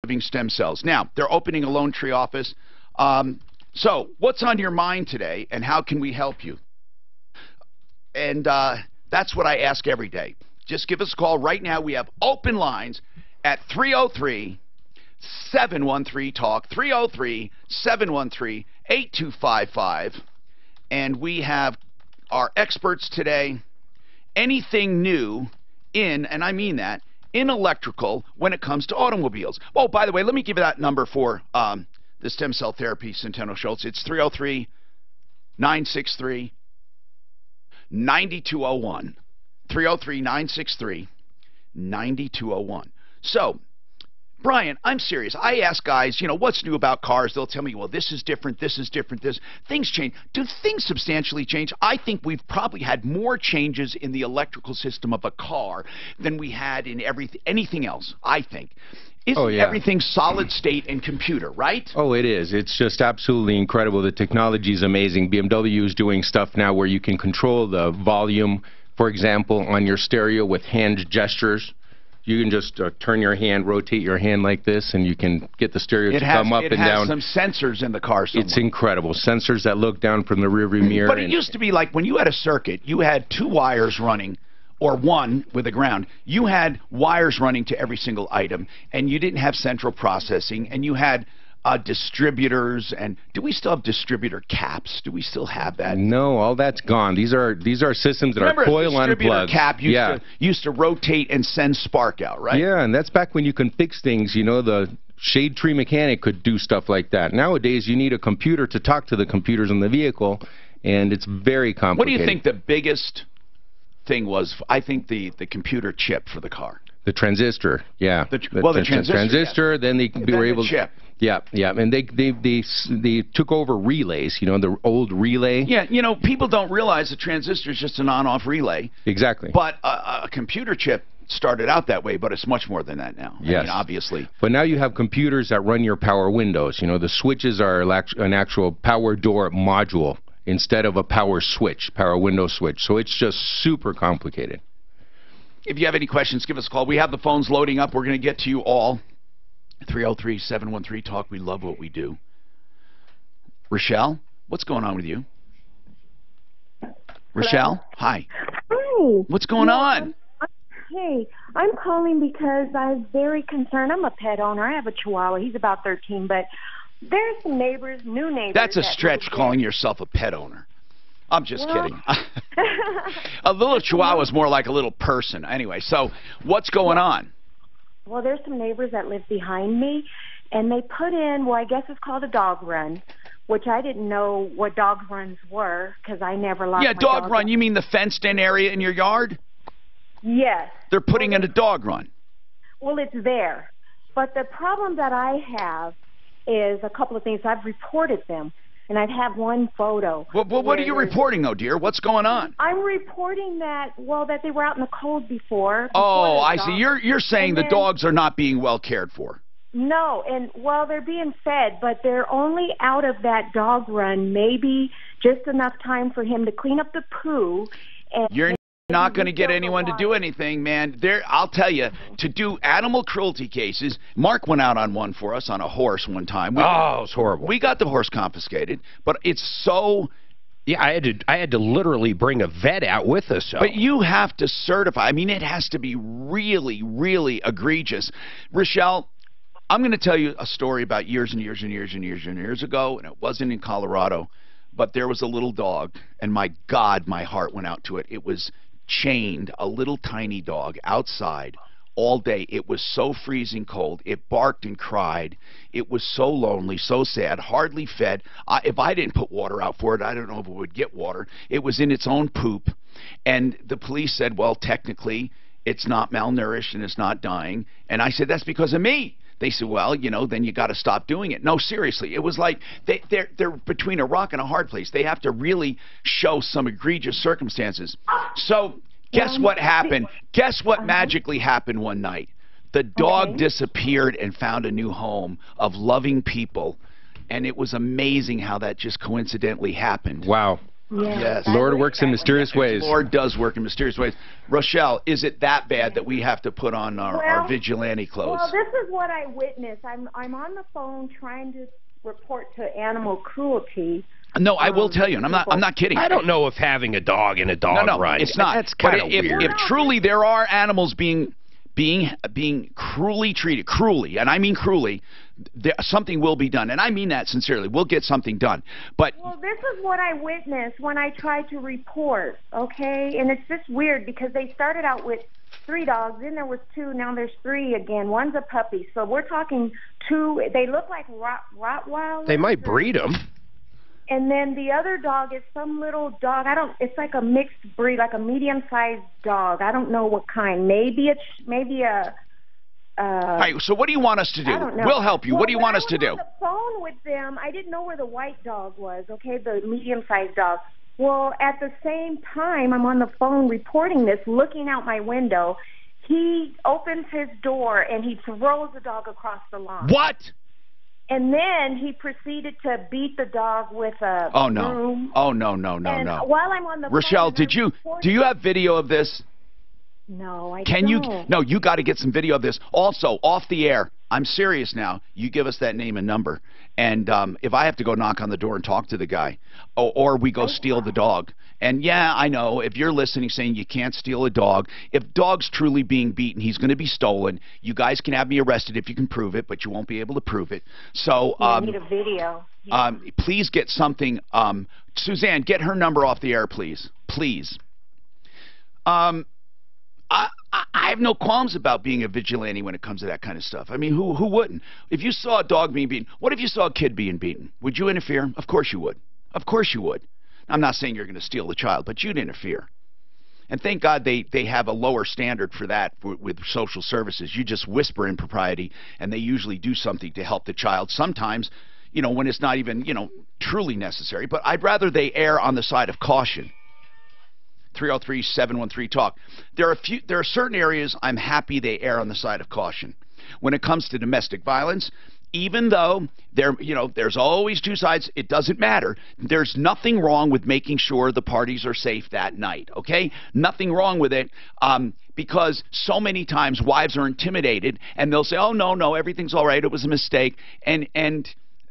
living stem cells. Now, they're opening a Lone Tree office. So, what's on your mind today, and how can we help you? And that's what I ask every day. Just give us a call right now. We have open lines at 303-713-TALK, 303-713-8255. And we have our experts today. Anything new in, and I mean that, in electrical when it comes to automobiles. Oh, by the way, let me give you that number for the stem cell therapy, Centeno Schultz. It's 303-963-9201. 303-963-9201. So, Brian, I'm serious. I ask guys, what's new about cars? They'll tell me, well, this is different, this is different, this. Things change. Do things substantially change? I think we've probably had more changes in the electrical system of a car than we had in anything else, I think. Isn't everything solid state and computer, right? Oh, it is. It's just absolutely incredible. The technology is amazing. BMW is doing stuff now where you can control the volume, for example, on your stereo with hand gestures. You can just turn your hand, rotate your hand like this, and you can get the stereo to come up and down. It has some sensors in the car somewhere. It's incredible. Sensors that look down from the rearview mirror. But it used to be like when you had a circuit, you had 2 wires running, or 1 with a ground. You had wires running to every single item, and you didn't have central processing, and you had distributors. And do we still have distributor caps? Do we still have that? No, all that's gone. These are systems that are coil unplugged. Distributor cap used to rotate and send spark out, right? Yeah, and that's back when you can fix things. The shade tree mechanic could do stuff like that. Nowadays, you need a computer to talk to the computers in the vehicle, and it's very complicated. What do you think the biggest thing was? I think the computer chip for the car. The transistor, yeah. The transistor. Then they were able to. Chip. Yeah, and they took over relays. The old relay. Yeah, people don't realize the transistor is just an on-off relay. Exactly. But a computer chip started out that way, but it's much more than that now. Yes. I mean, obviously. But now you have computers that run your power windows. The switches are an actual power door module instead of a power switch, power window switch. So it's just super complicated. If you have any questions, give us a call. We have the phones loading up. We're going to get to you all. 303-713-TALK. We love what we do. Rochelle, what's going on with you? Rochelle, hi. Hi. What's going on? Hey, I'm calling because I'm very concerned. I'm a pet owner. I have a Chihuahua. He's about 13, but there's some neighbors, new neighbors. That's a stretch, calling yourself a pet owner. I'm just kidding. A little Chihuahua is more like a little person. Anyway, so what's going on? Well, there's some neighbors that live behind me, and they put in, I guess it's called a dog run, which I didn't know what dog runs were because I never locked my dog. Dog run. You mean the fenced-in area in your yard? Yes. They're putting in a dog run. Well, it's there. But the problem that I have is a couple of things. I've reported them, and I have one photo. Well, what are you reporting, though, dear? What's going on? I'm reporting that, that they were out in the cold before oh, I see. You're saying the dogs are not being well cared for. No, and, they're being fed, but they're only out of that dog run maybe just enough time for him to clean up the poo. And you're not going to get anyone to do anything, man. I'll tell you, to do animal cruelty cases, Mark went out on one for us on a horse one time. It was horrible. We got the horse confiscated, but it's so... Yeah, I had to literally bring a vet out with us. So. But you have to certify. I mean, it has to be really, really egregious. Rochelle, I'm going to tell you a story about years and years and years and years and years ago, and it wasn't in Colorado, but there was a little dog, and my God, my heart went out to it. It was chained, a little tiny dog, outside all day. It was so freezing cold. It barked and cried. It was so lonely, so sad, hardly fed. If I didn't put water out for it, I don't know if it would get water. It was in its own poop. And the police said, well, technically, it's not malnourished and it's not dying. And I said, that's because of me. They said, well, then you got to stop doing it. No, seriously. It was like they're between a rock and a hard place. They have to really show some egregious circumstances. So guess what happened? Guess what magically happened one night? The dog disappeared and found a new home of loving people. And it was amazing how that just coincidentally happened. Wow. Yeah, Yes. I Lord wish works that in was- mysterious ways. Lord does work in mysterious ways. Rochelle, is it that bad that we have to put on our Well, vigilante clothes? Well, this is what I witnessed. I'm on the phone trying to report to animal cruelty. No, I will tell you, and I'm not kidding. I don't know if having a dog in a dog No, run. it's not. That's But kind of weird. if truly there are animals being cruelly treated, and I mean cruelly, something will be done, and I mean that sincerely. We'll get something done. But Well, this is what I witnessed when I tried to report, okay? And it's just weird because they started out with 3 dogs, then there was 2, now there's 3 again. One's a puppy, so we're talking 2. They look like Rottweilers. They might breed them. And then the other dog is some little dog. It's like a mixed breed, like a medium-sized dog. I don't know what kind. Maybe a. all right, so what do you want us to do? I don't know. We'll help you. Well, What do you want us to when I do? was on the phone with them, I didn't know where the white dog was. Okay, the medium-sized dog. Well, at the same time, I'm on the phone reporting this, looking out my window. He opens his door and he throws the dog across the lawn. What? And then he proceeded to beat the dog with a broom. Oh, no. And while I'm on the Rochelle, phone, do you have video of this? No, I Can don't. you? No, you got to get some video of this. Also, off the air, I'm serious now. You give us that name and number. And if I have to go knock on the door and talk to the guy, or we go steal the dog. And yeah, I know, if you're listening saying you can't steal a dog, if dog's truly being beaten, he's going to be stolen. You guys can have me arrested if you can prove it, but you won't be able to prove it. So I need a video. please get something. Suzanne, get her number off the air, please. Please. I have no qualms about being a vigilante when it comes to that kind of stuff. I mean, who wouldn't? If you saw a dog being beaten, what if you saw a kid being beaten? Would you interfere? Of course you would. Of course you would. I'm not saying you're going to steal the child, but you'd interfere. And thank God they have a lower standard for that with social services. You just whisper impropriety, and they usually do something to help the child. Sometimes, you know, when it's not even, you know, truly necessary. But I'd rather they err on the side of caution. 303-713-TALK. There are certain areas I'm happy they err on the side of caution. When it comes to domestic violence, even though there's always 2 sides, it doesn't matter. There's nothing wrong with making sure the parties are safe that night, okay? Nothing wrong with it, because so many times wives are intimidated and they'll say, oh, no, everything's all right, it was a mistake, and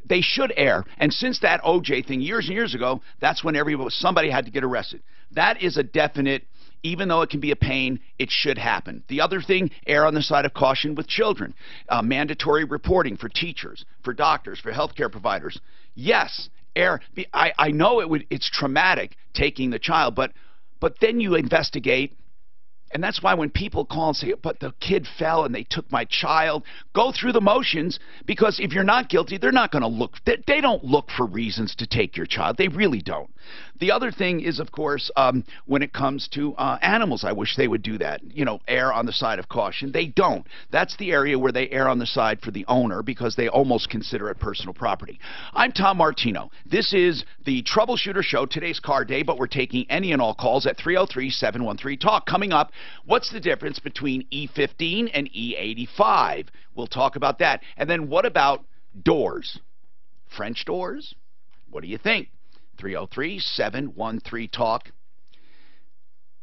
they should err. And since that OJ thing years and years ago, that's when somebody had to get arrested. That is a definite. Even though it can be a pain, it should happen. The other thing, err on the side of caution with children. Mandatory reporting for teachers, for doctors, for healthcare providers. Yes, err. I know it's traumatic taking the child, but then you investigate. And that's why when people call and say, but the kid fell and they took my child, go through the motions, because if you're not guilty, they're not going to look. They don't look for reasons to take your child. They really don't. The other thing is, of course, when it comes to animals, I wish they would do that, err on the side of caution. They don't. That's the area where they err on the side for the owner because they almost consider it personal property. I'm Tom Martino. This is the Troubleshooter Show, today's car day, but we're taking any and all calls at 303-713-TALK. Coming up, what's the difference between E15 and E85? We'll talk about that. And then what about doors? French doors? What do you think? 303-713-TALK.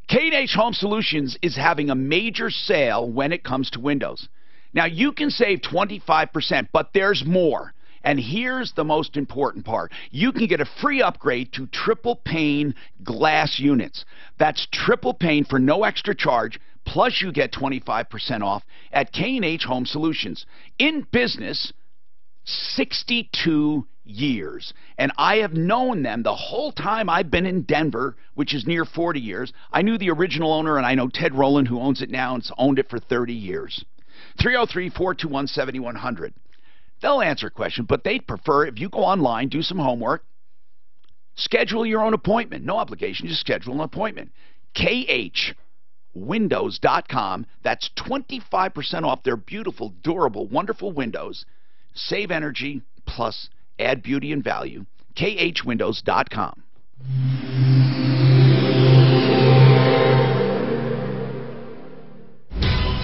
K&H Home Solutions is having a major sale when it comes to windows. Now, you can save 25%, but there's more. And here's the most important part. You can get a free upgrade to triple pane glass units. That's triple pane for no extra charge, plus you get 25% off at K&H Home Solutions. In business, 62 years. And I have known them the whole time I've been in Denver, which is near 40 years. I knew the original owner, and I know Ted Rowland, who owns it now, and has owned it for 30 years. 303-421-7100. They'll answer a question, but they'd prefer if you go online, do some homework, schedule your own appointment. No obligation, just schedule an appointment. KHWindows.com. That's 25% off their beautiful, durable, wonderful windows. Save energy, plus add beauty and value. KHWindows.com.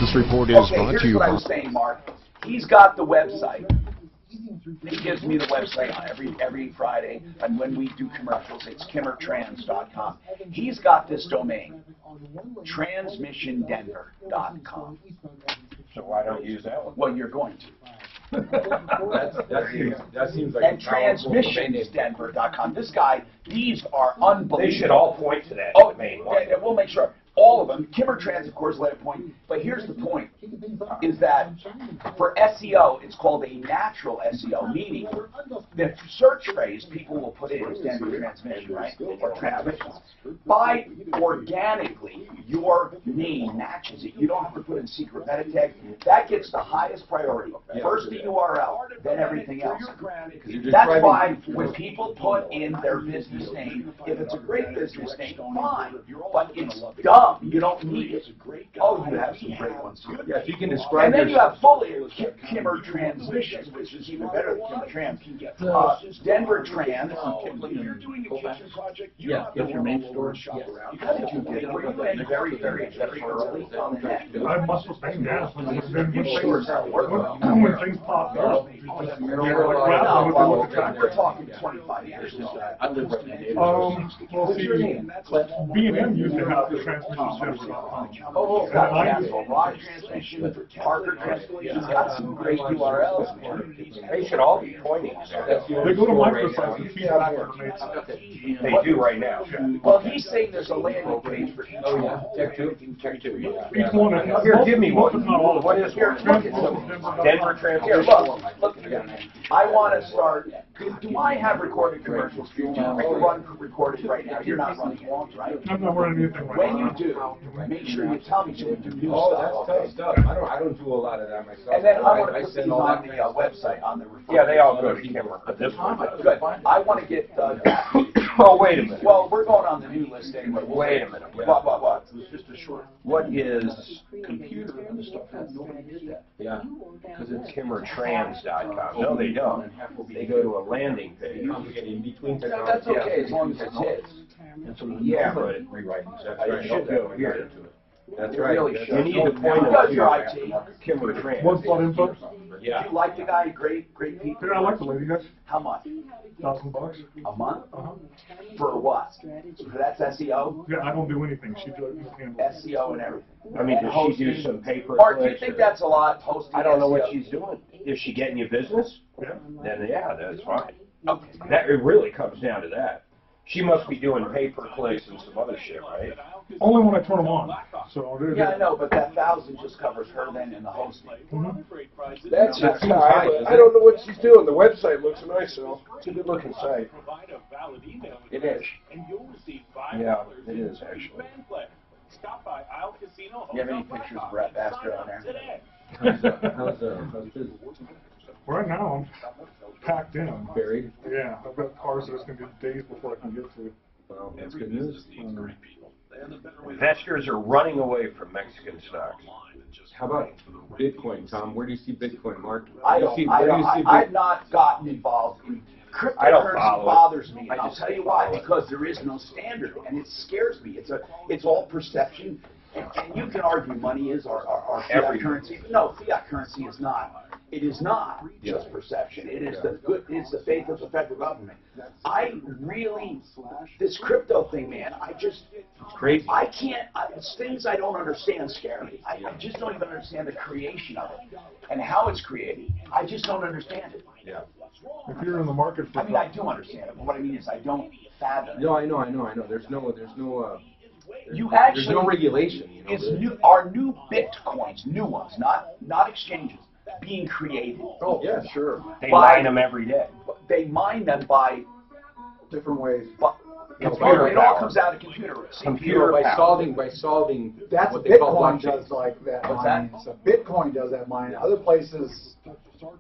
This report is brought to you by... Mark. He's got the website. He gives me the website on every Friday, and when we do commercials, it's kimmertrans.com. He's got this domain, transmissiondenver.com. So why don't you use that one? Well, you're going to. That seems like And transmissionsdenver.com. This guy, these are unbelievable. They should all point to that Oh, domain. yeah, we'll make sure. All of them. Kimmer Trans, of course, let it point. But here's the point, is that for SEO, it's called a natural SEO, meaning the search phrase people will put in is Denver transmission, right? Or transmissions. By organically, your name matches it. You don't have to put in secret meta tag. That gets the highest priority. First the URL, then everything else. That's why when people put in their business name, if it's a great business name, fine. But it's dumb. You don't need it. Oh, you have some great ones too. Yeah, if you can describe. And then you have fully Kimmer Transmissions, which is even better than Kimmer Trans. Denver Trans. If you're doing a kitchen project, you Yeah, don't get your main store. shop around. How did you get it? Were you in very early on the net? I must have been, yeah. When things popped up, We're talking 25 years ago. well, see, B&M used to have the transmission.com. Oh, it's got Rod Transmission, Parker Transmission. It's got some great URLs, man. They should all be pointing there. They go to microsites and feedback information. They do right now. Well, he's saying there's a landing page for each one. Check two. Each one. Here, give me one. Not all of What them. is here? Denver Here, Transmission. look at that. I want to start. Do I have recorded commercials for you? You run recorded right now. You're not running long, right? I'm not wearing anything right When now. you do, make sure you tell me so we do new Oh, stuff. that's tough stuff. I don't do a lot of that myself. And then I want to put these send all on that the kind of stuff. website, on the referral. Yeah, they all go to Kimmer, but this one. Good. I want to get that. Oh, wait a minute. Well, we're going on the new list anyway. Wait a minute. What? It's just a short. What is computer and the stuff? Nobody did that. Yeah, because it's kimmertrans.com. No, they don't. They go to a landing page. That's okay, as long as it's his. And so Yeah, but rewriting. That's right. It should go here. That's It right. really You should. need to point Who them does to your IT? Kimmer Trans. One spot info? Do Yeah. you like the guy? Great people. Yeah, I like the lady, yes. How much? $1,000. A month? Uh-huh. For what? That's SEO? Yeah, I don't do anything. She does handle it. SEO and everything. I mean, does she do some paper? Mark, do you think that's a lot, posting I don't know what SEO? she's doing. Is she getting you business? Yeah. Then yeah, that's fine. Okay. That it really comes down to that. She must be doing pay-per-clicks and some other shit, right? Only when I turn them on. So they're Yeah, I know, but that 1,000 just covers her then in the hosting. That's That it. seems high, doesn't I don't know what she's doing. The website looks nice, though. It's a good-looking site. It is. Yeah, it is actually. You have any pictures of Brett Baxter on there? How's business? right now I'm packed in. Buried? Yeah, I've got cars that it's going to be days before I can get to. Well, that's good news. Investors are running away from Mexican stocks. How about Bitcoin, Tom? Where do you see Bitcoin, Mark? I've not gotten involved in I don't cryptocurrency. follow it. Bothers me, and I'll tell you why. Because there is no standard, and it scares me. It's all perception, and you can argue money is our fiat currency. No, fiat currency is not. It is not just perception. It is the good. It's the faith of the federal government. This crypto thing, man. It's crazy. I can't. Things I don't understand scare me. I just don't even understand the creation of it and how it's created. I just don't understand it. Yeah. If you're in the market for, I mean, I do understand it, but what I mean is I don't fathom it. No, I know. There's no regulation. You know, It's new. Our new bitcoins, new ones, not exchanges, being created. Oh, yeah, sure. They mine them every day. They mine them by Different ways. Computer it all power. comes out of computer by power. solving That's what they call Bitcoin blockchain. does like that What's mining. So Bitcoin does that mining. Other places, And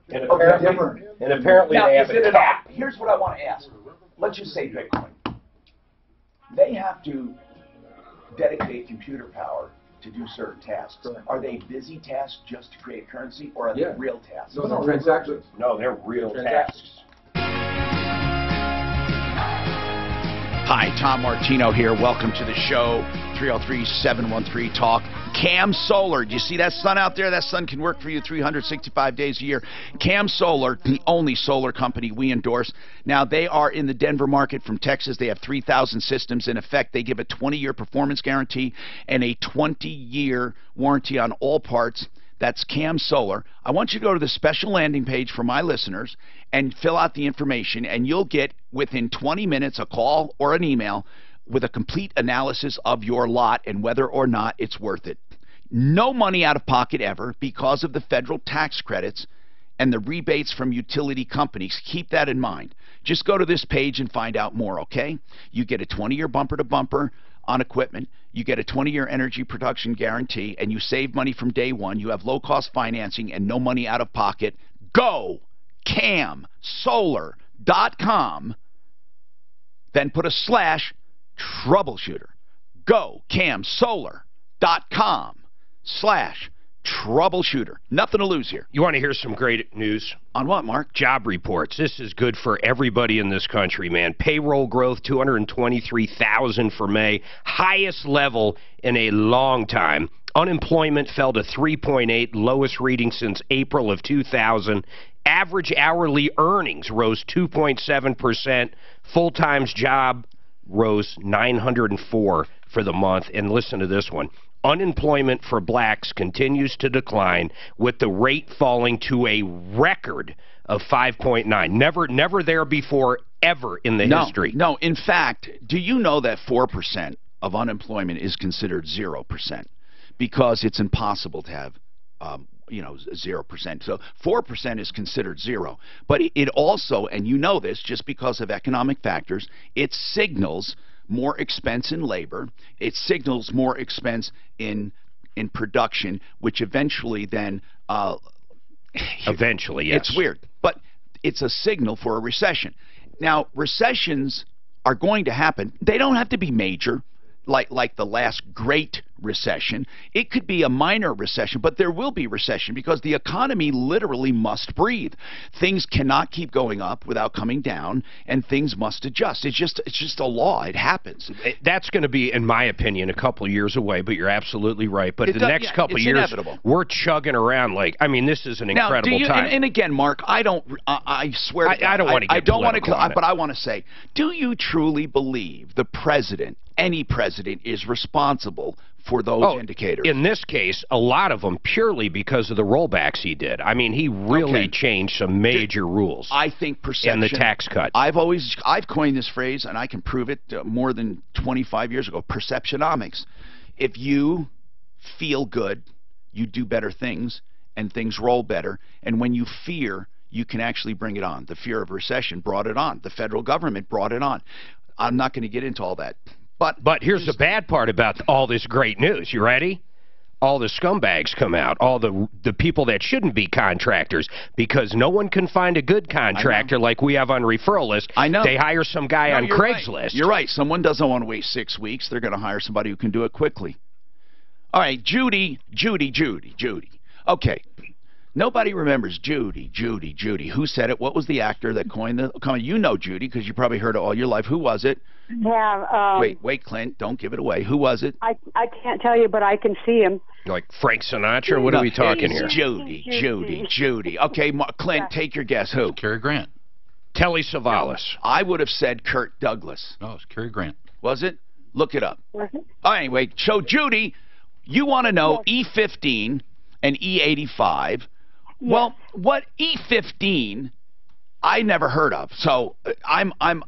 they're apparently, different. Now, they is have it a an app? Here's what I want to ask. Let's just say Bitcoin. They have to dedicate computer power to do certain tasks. Are they busy tasks just to create currency, or are they real tasks? No, they're transactions. No, they're real Transactions. tasks. Hi, Tom Martino here. Welcome to the show, 303-713-TALK. Cam Solar. Do you see that sun out there? That sun can work for you 365 days a year. Cam Solar, the only solar company we endorse. Now, they are in the Denver market from Texas. They have 3,000 systems in effect. They give a 20-year performance guarantee and a 20-year warranty on all parts. That's Cam Solar. I want you to go to the special landing page for my listeners and fill out the information, and you'll get, within 20 minutes, a call or an email with a complete analysis of your lot and whether or not it's worth it. No money out of pocket ever because of the federal tax credits and the rebates from utility companies. Keep that in mind. Just go to this page and find out more, okay? You get a 20-year bumper-to-bumper on equipment. You get a 20-year energy production guarantee, and you save money from day one. You have low-cost financing and no money out of pocket. Go camsolar.com, then put a / Troubleshooter. Go camsolar.com / Troubleshooter. Nothing to lose here. You want to hear some great news? On what, Mark? Job reports. This is good for everybody in this country, man. Payroll growth, 223,000 for May. Highest level in a long time. Unemployment fell to 3.8, lowest reading since April of 2000. Average hourly earnings rose 2.7%. Full-time job rose 904 for the month. And listen to this one. Unemployment for blacks continues to decline, with the rate falling to a record of 5.9. Never there before, ever in the history. No, in fact, do you know that 4% of unemployment is considered 0%? Because it's impossible to have 0%. So 4% is considered 0. But it also, and you know this just because of economic factors, it signals more expense in labor. It signals more expense in production, which eventually then eventually, yes. It's weird, but it's a signal for a recession. Now, recessions are going to happen. They don't have to be major, like the last great recession. It could be a minor recession, but there will be recession because the economy literally must breathe. Things cannot keep going up without coming down, and things must adjust. It's just a law. It happens. That's going to be, in my opinion, a couple of years away, but you're absolutely right. But the next couple of years, inevitable. We're chugging around like, I mean, this is an incredible time. And again, Mark, I swear to God, I don't want to get political on it. But I want to say, do you truly believe the president, any president, is responsible for those indicators? In this case, a lot of them purely because of the rollbacks he did. I mean, he really changed some major rules. I think perception. And the tax cut. I've coined this phrase, and I can prove it more than 25 years ago. Perceptionomics. If you feel good, you do better things, and things roll better. And when you fear, you can actually bring it on. The fear of recession brought it on. The federal government brought it on. I'm not going to get into all that. But here's the bad part about all this great news. You ready? All the scumbags come out, all the people that shouldn't be contractors, because no one can find a good contractor like we have on referral list. I know. They hire some guy on Craigslist. Right. You're right. Someone doesn't want to wait 6 weeks. They're going to hire somebody who can do it quickly. All right, Judy. Okay. Nobody remembers Judy. Who said it? What was the actor that coined the comment? You know Judy because you probably heard it all your life. Who was it? Yeah. Wait, Clint. Don't give it away. Who was it? I can't tell you, but I can see him. Like Frank Sinatra? What are we talking here? Judy. Okay, Clint, take your guess. Who? Cary Grant. Telly Savalas. I would have said Kirk Douglas. No, it's Cary Grant. Was it? Look it up. Was it? Anyway, so Judy, you want to know E15 and E85. Yes. Well, what E15 I never heard of. So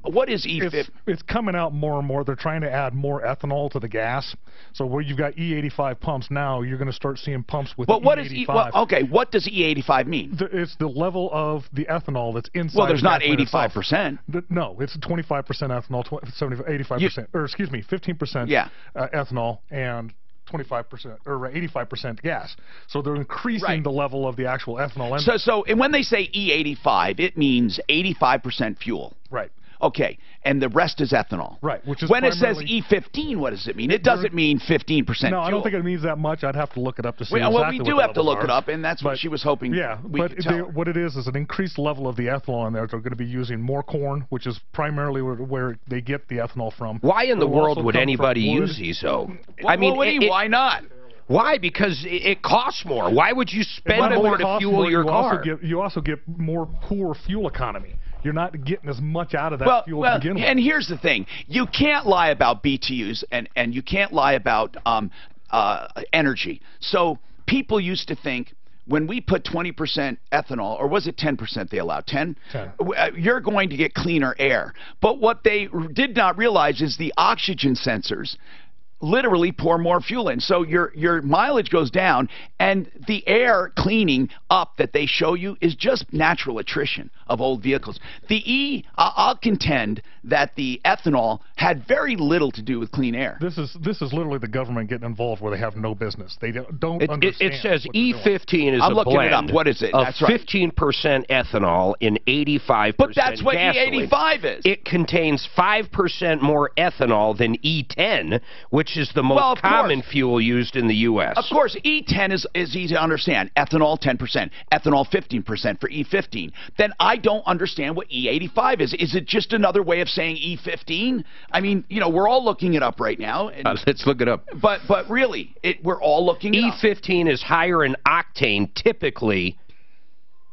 what is E15? It's coming out more and more. They're trying to add more ethanol to the gas. So where you've got E85 pumps now, you're going to start seeing pumps with what E85. What does E85 mean? It's the level of the ethanol that's inside. Well, there's not 85%. No, it's 25% ethanol, 85%, or excuse me, 15% ethanol and 25% or 85% gas. So they're increasing the level of the actual ethanol. So and when they say E85, it means 85% fuel. Right. Okay, and the rest is ethanol. Right. Which is when it says E15, what does it mean? It doesn't mean 15% fuel. No, I don't think it means that much. I'd have to look it up to see well, we do have to look it up, and that's what she was hoping. Yeah, but what it is an increased level of the ethanol in there. They're going to be using more corn, which is primarily where they get the ethanol from. Why in the world would anybody use these, though? I mean, why not? Why? Because it costs more. Why would you spend more to fuel your car? You also get more poor fuel economy. You're not getting as much out of that fuel to begin with. And here's the thing. You can't lie about BTUs, and you can't lie about energy. So people used to think, when we put 20% ethanol, or was it 10% they allowed? 10? You're going to get cleaner air. But what they did not realize is the oxygen sensors literally pour more fuel in. So your mileage goes down, and the air cleaning up that they show you is just natural attrition of old vehicles. I'll contend that the ethanol had very little to do with clean air. This is literally the government getting involved where they have no business. They don't understand. It says E15 is I'm a looking blend it up. What is it? of That's right. 15% ethanol in 85% But that's what gasoline. E85 is. It contains 5% more ethanol than E10, which is the most common fuel used in the U.S. Of course, E10 is easy to understand. Ethanol 10%, ethanol 15% for E15. Then I don't understand what E85 is. Is it just another way of saying E15? I mean, you know, we're all looking it up right now. Let's look it up. But really, we're all looking it up. E15 is higher in octane, typically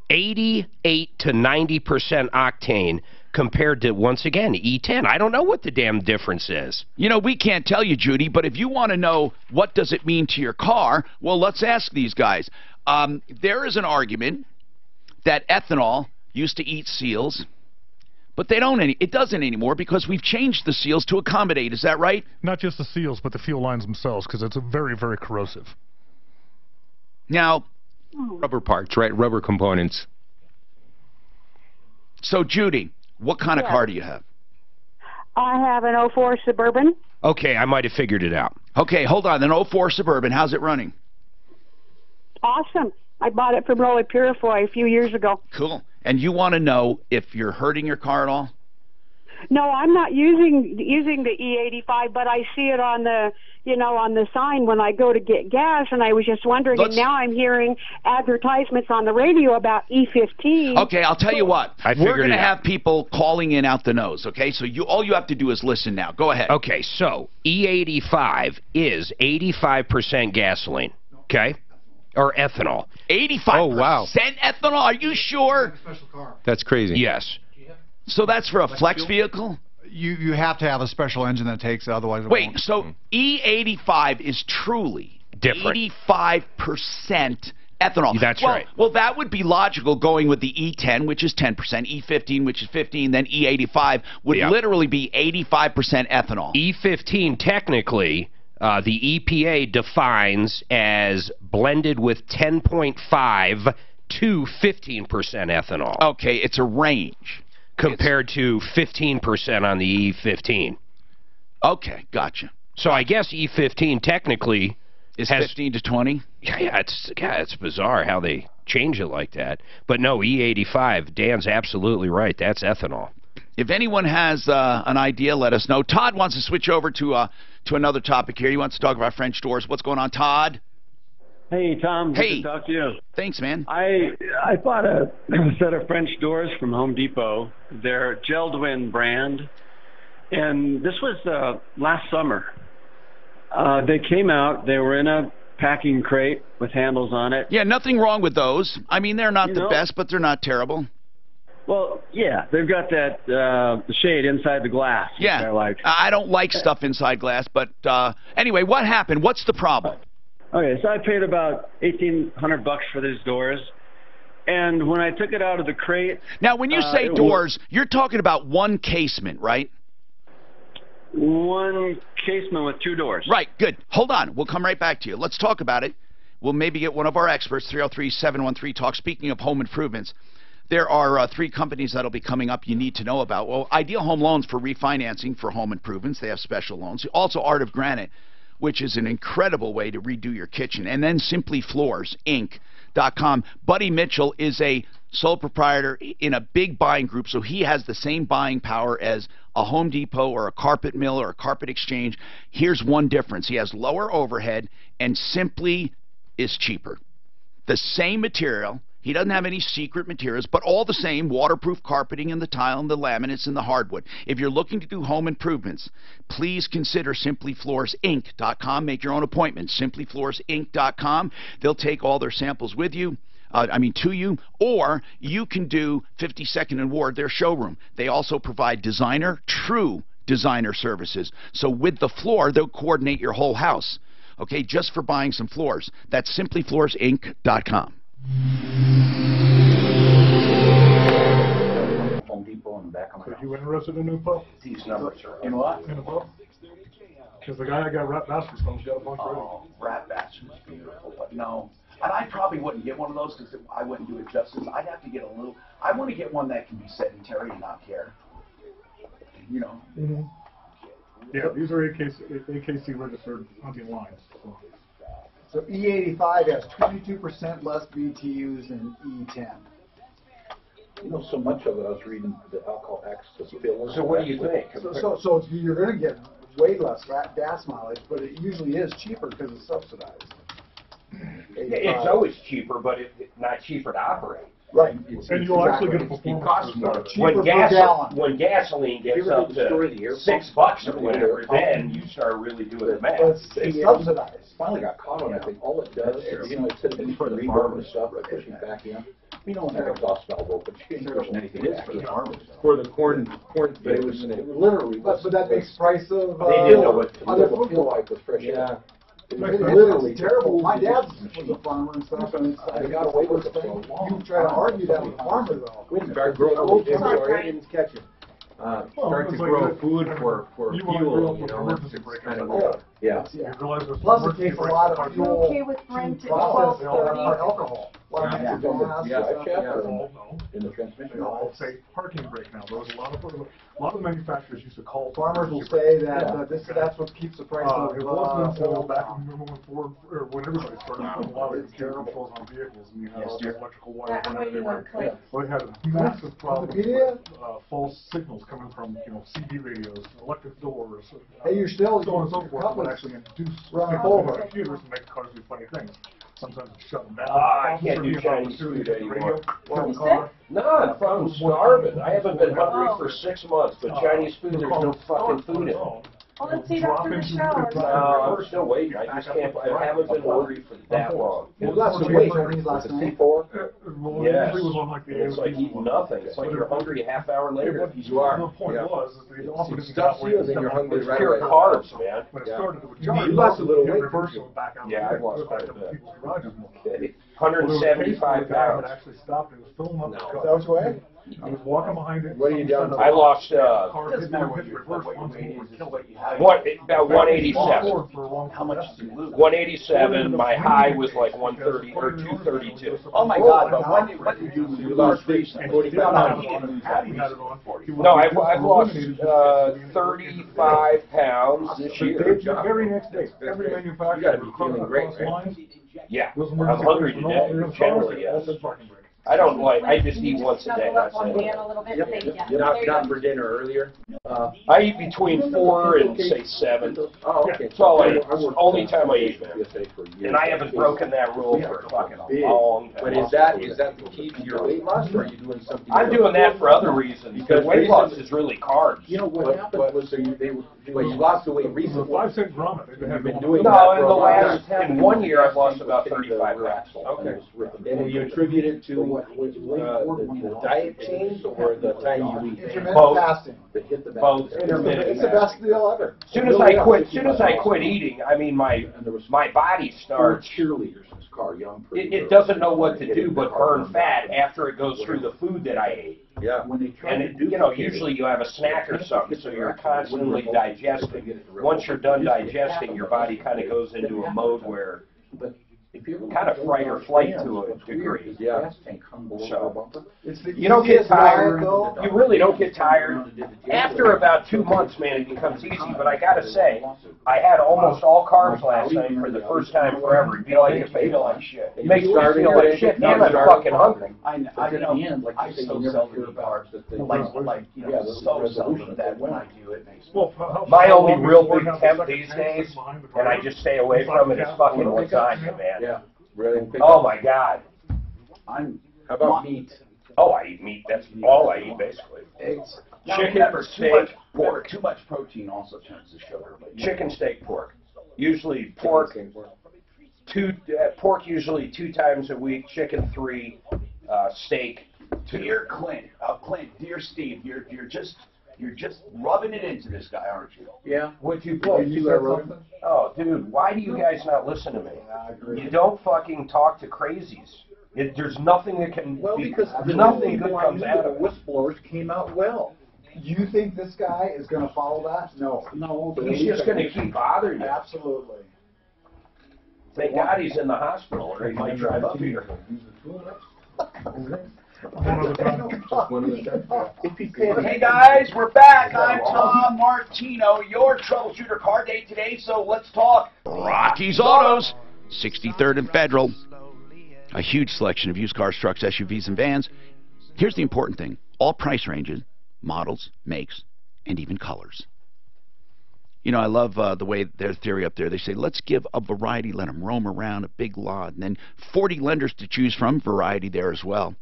88 to 90% octane, compared to, once again, E10. I don't know what the damn difference is. You know, we can't tell you, Judy, but if you want to know what does it mean to your car, well, let's ask these guys. There is an argument that ethanol used to eat seals, but it doesn't anymore because we've changed the seals to accommodate. Is that right? Not just the seals, but the fuel lines themselves, because it's very, very corrosive. Now, rubber parts, right? Rubber components. So, Judy, what kind of car do you have? I have an 04 Suburban. Okay, I might have figured it out. Okay, hold on. An 04 Suburban, how's it running? Awesome. I bought it from Rolly Purifoy a few years ago. Cool. And you want to know if you're hurting your car at all? No, I'm not using the E85, but I see it on the on the sign when I go to get gas, and I was just wondering. And now I'm hearing advertisements on the radio about E15. Okay, I'll tell you what. We're going to have people calling in out the nose. Okay, so all you have to do is listen now. Go ahead. Okay, so E85 is 85% gasoline. Okay. Or ethanol. 85% ethanol? Are you sure? Special car. That's crazy. Yes. So that's for a flex vehicle? You have to have a special engine that takes it, otherwise it Wait, won't. so E85 is truly different. 85% ethanol. That's right. Well, that would be logical going with the E10, which is 10%, E15, which is 15, then E85 would literally be 85% ethanol. E15, technically, the EPA defines as blended with 10.5 to 15% ethanol. Okay, it's a range. Compared to 15% on the E15. Okay, gotcha. So I guess E15 technically is 15 to 20? Yeah, it's bizarre how they change it like that. But no, E85, Dan's absolutely right. That's ethanol. If anyone has an idea, let us know. Todd wants to switch over to another topic here. He wants to talk about French doors. What's going on, Todd? Hey, Tom. Good to talk to you. Thanks, man. I bought a set of French doors from Home Depot. They're Geldwin brand. And this was last summer. They came out. They were in a packing crate with handles on it. Yeah, nothing wrong with those. I mean, they're not the best, but they're not terrible. Well, yeah, they've got that the shade inside the glass. Yeah, I like. I don't like stuff inside glass, but anyway, what happened? What's the problem? Okay, so I paid about $1,800 for these doors, and when I took it out of the crate... Now, when you say doors, you're talking about one casement, right? One casement with two doors. Right, good. Hold on. We'll come right back to you. Let's talk about it. We'll maybe get one of our experts, 303-713-TALK. Speaking of home improvements, there are 3 companies that will be coming up you need to know about. Well, Ideal Home Loans for refinancing for home improvements. They have special loans. Also, Art of Granite, which is an incredible way to redo your kitchen. And then SimplyFloorsInc.com. Buddy Mitchell is a sole proprietor in a big buying group, so he has the same buying power as a Home Depot or a carpet mill or a carpet exchange. Here's one difference. He has lower overhead, and Simply is cheaper. The same material He doesn't have any secret materials, but all the same, waterproof carpeting in the tile and the laminates and the hardwood. If you're looking to do home improvements, please consider simplyfloorsinc.com. Make your own appointment, simplyfloorsinc.com. They'll take all their samples with you. To you, or you can do 52nd and Ward, their showroom. They also provide true designer services. So with the floor, they'll coordinate your whole house, okay, just for buying some floors. That's simplyfloorsinc.com. Home Depot in the back of my So house. you interested in a new pub? These numbers are In what? In a pub? Because the guy I got rat baskets from has got a bunch ready. Oh, rat basket is beautiful, but no. And I probably wouldn't get one of those because I wouldn't do it justice. I'd have to get a little. I want to get one that can be sedentary and not care. You know. Mm-hmm. Yeah, these are AKC registered hunting lines. So E85 has 22% less BTUs than E10. You know, so much of it, I was reading the alcohol X to fill. So what do you think? So you're going to get way less gas mileage, but it usually is cheaper because it's subsidized. It's always cheaper, but it's not cheaper to operate. Right. And you'll actually get a It costs more. Cheaper per gallon. When gasoline gets up to $6 or whatever, then you start really doing the math. It's subsidized. Finally got caught on, I think, all it does is, you know, instead of for the farmers stuff, like pushing back in, you know, when that exhaust valve opens, you ain't pushing anything back in. For the corn, But it was literally. But that makes price of They didn't know what other Feel food. like was fresh. yeah. It's literally terrible. My dad was a farmer and stuff, and it's They got away with it for thing. so long. You try to argue that with a farmer, though. We start growing food. Sorry, I didn't catch it. Start to it's like grow that- food for you want to grow fuel, up you with know, emergency it's brake kind of on. Yeah. You realize there's Plus, it emergency takes a brake lot on of your fuel car. Okay with Brent to at process 12:30? alcohol. A lot of natural gas. Yeah, stuff. No. In the transmission. They all say parking brake now. There was a lot of manufacturers used to call Farmers will emergency say brake. that that's what keeps the price of It wasn't until oil back down. when Ford, or when everybody started putting a lot of computer controls on vehicles, and you had all the electrical wires I'm running waiting on everywhere. click. Well, they had a massive problem Wikipedia? with false signals coming from, CB radios, electric doors, Hey, you're still so on and so your forth, that would company's actually induce running signals in over. the computers and make cars do funny things. Sometimes it's shutting down. I can't Officer do being Chinese opportunity food to the anymore. radio, Well, kill the car. No, I'm starving. I haven't been hungry for 6 months, but Chinese food, there's no fucking food in it. Well, let's see after the show. No, I'm still waiting. I just can't, I haven't been hungry for that long. Well, that's the way Chinese last night. Well, Yes. usually was on like the It's like eating nothing. It's like you're hungry a half hour later. You are. The point Yeah. was, is they often It didn't stuffs have you, weight then you're stuff. hungry It's right pure away. carbs, man. When it Yeah. started, it would You lost a little weight, reverse didn't you? back out. Yeah, I've lost back quite a up bit. people's garages more. Okay. Well, there was a case where 175 the guy had pounds. actually stopped and was filling up the No. truck. Is that which way? I was walking behind it. What are you down to? I lost, Car Doesn't hit matter me, what hit your reverse weight once is, more and it's killed what me. you have. About 187. How much do you lose? 187, my high was like 130 or 232. Oh my God! But what did you lose? You lost 45 pounds. No, I've lost 35 pounds this year. The very next day, every manufacturer You gotta be feeling great, across right? lines, Yeah, those I'm emergency hungry brakes and all, today. they're Generally, all yes. said parking brake. I don't like, I just eat once a day, Snuggle up that's on it. Dan a little bit. Thank you. Not for dinner earlier? I eat between 4 and say 7. Oh, okay. That's all I eat. It's the only time I eat, man. And I haven't broken that rule for fucking a long time. But is that the key to your weight loss, or are you doing something I'm else? doing that for other reasons, because weight loss is really carbs. You know what happened was So you lost the weight It was a recently? 5-cent grommet. They've You've been had doing No, that in for the a while. last, in 1 year, I've lost about 35 pounds. Okay. And you attribute it to the diet change or the time you eat? Intermittent Both. fasting. Both intermittent. It's the best deal ever. As soon as I quit eating, I mean, my body starts, cheerleaders in his car, young. it doesn't know what to do but burn fat after it goes through the food that I ate. Yeah. When they tried And, usually you have a snack or something, so you're constantly digesting. Once you're done digesting, your body kind of goes into a mode where kind of fight or flight to a degree. Yeah. So, It's the you don't get easiest diet, tired. though. You really don't get tired. After about 2 months, man, it becomes easy. But I gotta say, I had almost all carbs last night for the first time forever. You feel like shit. It makes me feel like shit, and I'm fucking hungry. I in the end, like I so seldom eat carbs that so seldom that when I do it makes me. My only real big temp these days, and I just stay away from it, is fucking lasagna, man. Yeah. Really? Oh my God. How about meat? Oh, I eat meat. That's all I eat, basically. Eggs. Chicken, Remember, steak, pork. Too much protein also turns to sugar. But Chicken, steak, pork. Usually pork. Pork usually 2 times a week. Chicken 3. Steak. Dear Clint, dear Steve, you're just rubbing it into this guy, aren't you? Yeah. Would you put? Oh, dude, why do you guys not listen to me? You don't fucking talk to crazies. There's nothing that can. Well, because nothing good comes out of it. The whistleblowers came out well. You think this guy is going to follow that? No. No. He's just going to keep bothering you. Absolutely. Thank God he's in the hospital, or he might drive up here. Hey guys, we're back. I'm Tom Martino, your troubleshooter. Car day today, so let's talk Rocky's Autos, 63rd and Federal. A huge selection of used cars, trucks, SUVs, and vans. Here's the important thing. All price ranges, models, makes, and even colors. You know, I love the way their theory up there. They say, let's give a variety, let them roam around, a big lot, and then 40 lenders to choose from, variety there as well.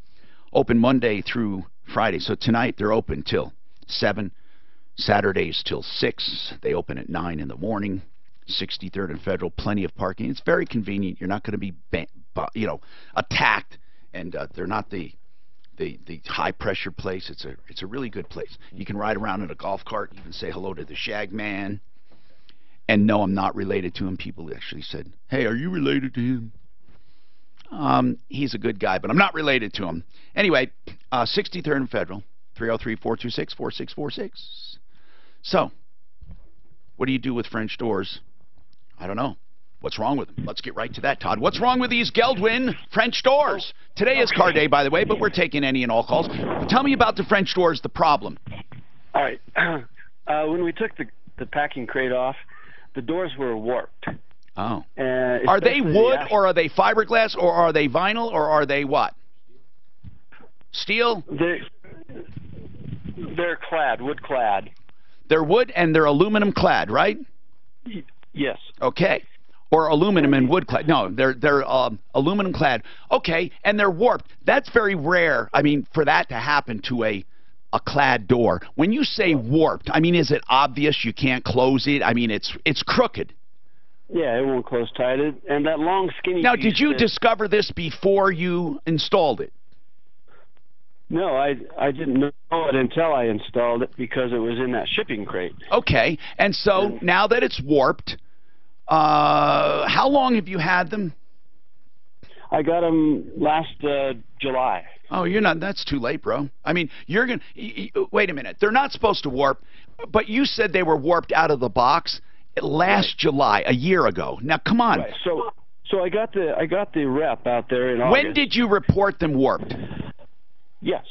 Open Monday through Friday. So tonight they're open till 7, Saturdays till 6. They open at 9 in the morning. 63rd and Federal, plenty of parking. It's very convenient. You're not going to be, attacked, and they're not the high pressure place. It's a really good place. You can ride around in a golf cart, even say hello to the Shag Man. And no, I'm not related to him. People actually said, "Hey, are you related to him?" He's a good guy, but I'm not related to him. Anyway, 63rd and Federal, 303-426-4646. So, what do you do with French doors? I don't know. What's wrong with them? Let's get right to that, Todd. What's wrong with these Geldwin French doors? Today is car day, by the way, but we're taking any and all calls. Tell me about the French doors, the problem. All right. When we took the packing crate off, the doors were warped. Oh. Are they wood, or are they fiberglass, or are they vinyl, or are they what? Steel? They're clad, wood clad. They're wood and they're aluminum clad, right? Yes. Okay. Or aluminum and wood clad. No, they're aluminum clad. Okay, and they're warped. That's very rare. I mean, for that to happen to a clad door. When you say warped, I mean, is it obvious you can't close it? I mean, it's crooked. Yeah, it won't close tight. And that long, skinny Now, piece did you discover this before you installed it? No, I didn't know it until I installed it because it was in that shipping crate. Okay, and so now that it's warped, how long have you had them? I got them last July. Oh, that's too late, bro. I mean, wait a minute. They're not supposed to warp, but you said they were warped out of the box last July, a year ago. Now, come on. Right. So I got the rep out there in August. When did you report them warped? Yes.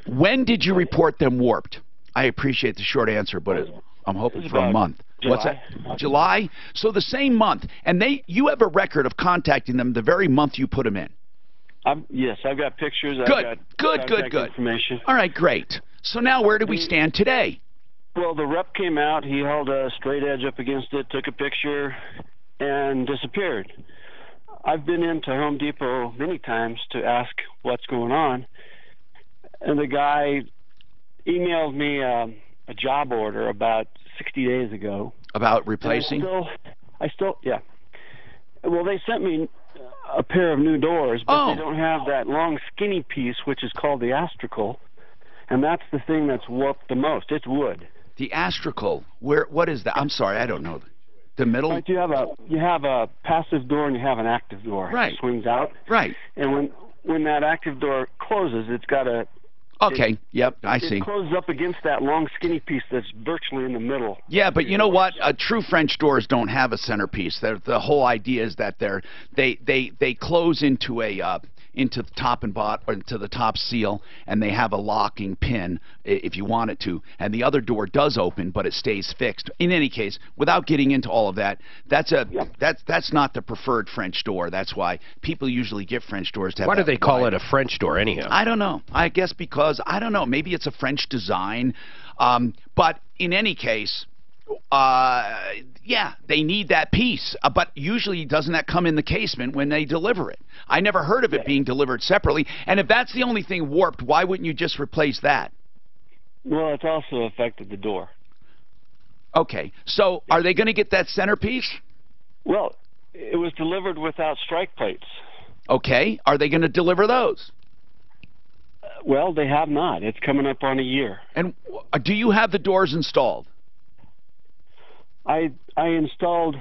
When did you report them warped? I appreciate the short answer, but I'm hoping for a month. July. What's that? July? So the same month. And you have a record of contacting them the very month you put them in. Yes, I've got pictures. Good. Information. All right, great. So now where do we stand today? Well, the rep came out. He held a straight edge up against it, took a picture, and disappeared. I've been into Home Depot many times to ask what's going on, and the guy emailed me a job order about 60 days ago. About replacing? Yeah. Well, they sent me a pair of new doors, but they don't have that long, skinny piece, which is called the astracal, and that's the thing that's warped the most. It's wood. The astracal. What is that? I'm sorry, I don't know. The middle? Right, you have a passive door and you have an active door. Right. It swings out. Right. And when that active door closes, it's got a... Okay, yep, I see. It closes up against that long, skinny piece that's virtually in the middle. Yeah, but you know what? True French doors don't have a centerpiece. The whole idea is that they close into the top and bottom, or to the top seal, and they have a locking pin if you want it to, and the other door does open, but it stays fixed. In any case, without getting into all of that, that's not the preferred French door. That's why people usually get French doors to have. Why do they call it a French door anyhow? I don't know. I guess because I don't know. Maybe it's a French design, but in any case, Yeah, they need that piece. But usually doesn't that come in the casement when they deliver it? I never heard of it being delivered separately. And if that's the only thing warped, why wouldn't you just replace that? Well, it's also affected the door. Okay, so are they going to get that centerpiece? Well, it was delivered without strike plates. Okay, are they going to deliver those? Well, they have not. It's coming up on a year. And do you have the doors installed? I installed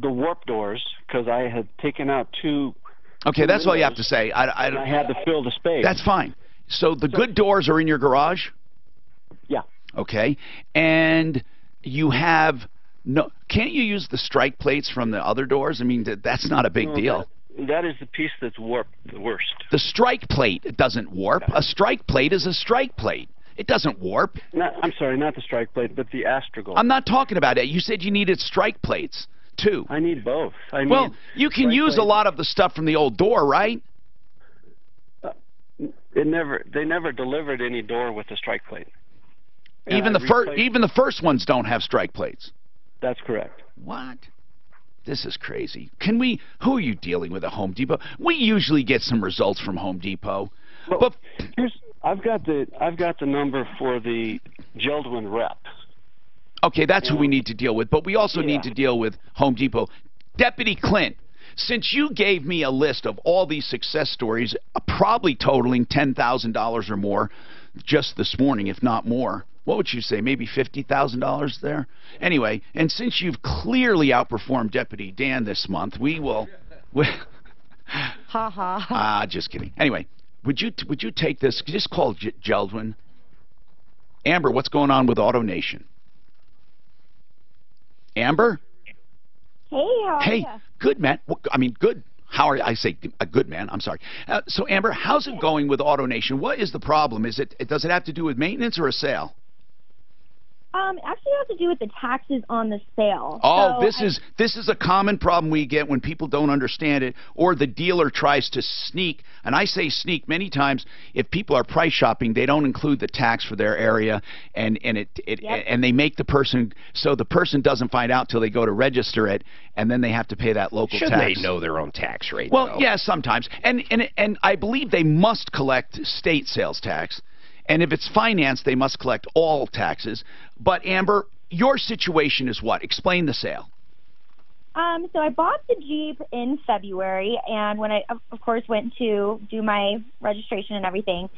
the warp doors because I had taken out two. Okay, that's all you have to say. I had to fill the space. That's fine. So the good doors are in your garage? Yeah. Okay, and you have no. Can't you use the strike plates from the other doors? I mean, that's not a big deal. That is the piece that's warped the worst. The strike plate doesn't warp. A strike plate is a strike plate. It doesn't warp. I'm sorry, not the strike plate, but the astragal. I'm not talking about it. You said you needed strike plates, too. I need both. Well, you can use a lot of the stuff from the old door, right? They never delivered any door with a strike plate. Even the first ones don't have strike plates. That's correct. What? This is crazy. Who are you dealing with at Home Depot? We usually get some results from Home Depot. But I've got the number for the Geldwin rep. Okay, that's who we need to deal with. But we also need to deal with Home Depot. Deputy Clint, since you gave me a list of all these success stories, probably totaling $10,000 or more just this morning, if not more, what would you say, maybe $50,000 there? Anyway, and since you've clearly outperformed Deputy Dan this month, we will... Ha ha. Just kidding. Anyway, would you take this, just call Geldwin. Amber, what's going on with AutoNation? Amber? Hey, how are you? Good, man. I mean, good. How are you? I say a good man. I'm sorry. So, Amber, how's it going with AutoNation? What is the problem? Does it have to do with maintenance or a sale? Actually, it has to do with the taxes on the sale. Oh, so this is a common problem we get when people don't understand it, or the dealer tries to sneak. And I say sneak many times. If people are price shopping, they don't include the tax for their area, and they make the person so the person doesn't find out till they go to register it, and then they have to pay that local tax. Should they know their own tax rate? Well, though? Yeah, sometimes, and I believe they must collect state sales tax. And if it's financed, they must collect all taxes. But, Amber, your situation is what? Explain the sale. So I bought the Jeep in February, and when I, of course, went to do my registration and everything,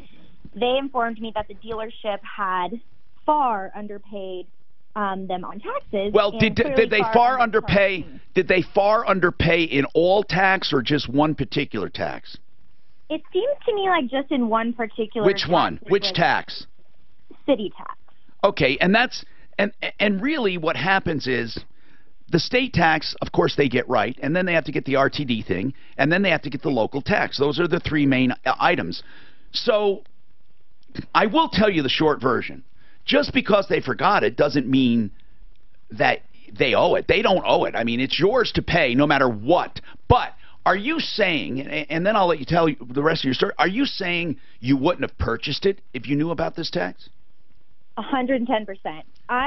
they informed me that the dealership had far underpaid them on taxes. Well, did they far underpay? Did they far underpay in all tax or just one particular tax? It seems to me like just in one particular Which one? Which tax? City tax. Okay, and that's and really what happens is the state tax, of course, they get right, and then they have to get the RTD thing, and then they have to get the local tax. Those are the three main items. So I will tell you the short version. Just because they forgot it doesn't mean that they owe it. They don't owe it. I mean, it's yours to pay no matter what. But are you saying, and then I'll let you tell the rest of your story, are you saying you wouldn't have purchased it if you knew about this tax? 110%.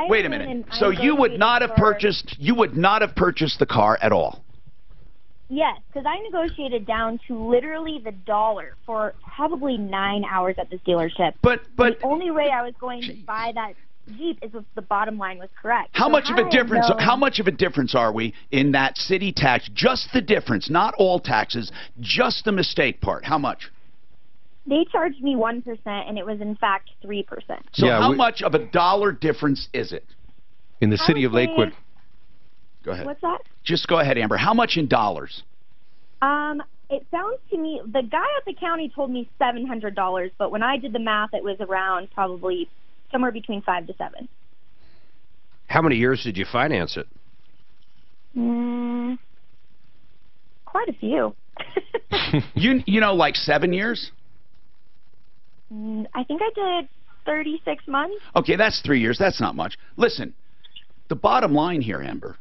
Wait a minute. So you would not have purchased the car at all? Yes, because I negotiated down to literally the dollar for probably 9 hours at this dealership. But the only way I was going to buy that Jeep is if the bottom line was correct. How much of a difference? How much of a difference are we in that city tax? Just the difference, not all taxes, just the mistake part. How much? They charged me 1%, and it was in fact 3%. So yeah, how much of a dollar difference is it? In the city of Lakewood. Go ahead. What's that? Just go ahead, Amber. How much in dollars? It sounds to me, the guy at the county told me $700, but when I did the math, it was around probably somewhere between 5 to 7. How many years did you finance it? Quite a few. you know, like 7 years? I think I did 36 months. Okay, that's 3 years. That's not much. Listen, the bottom line here, Amber,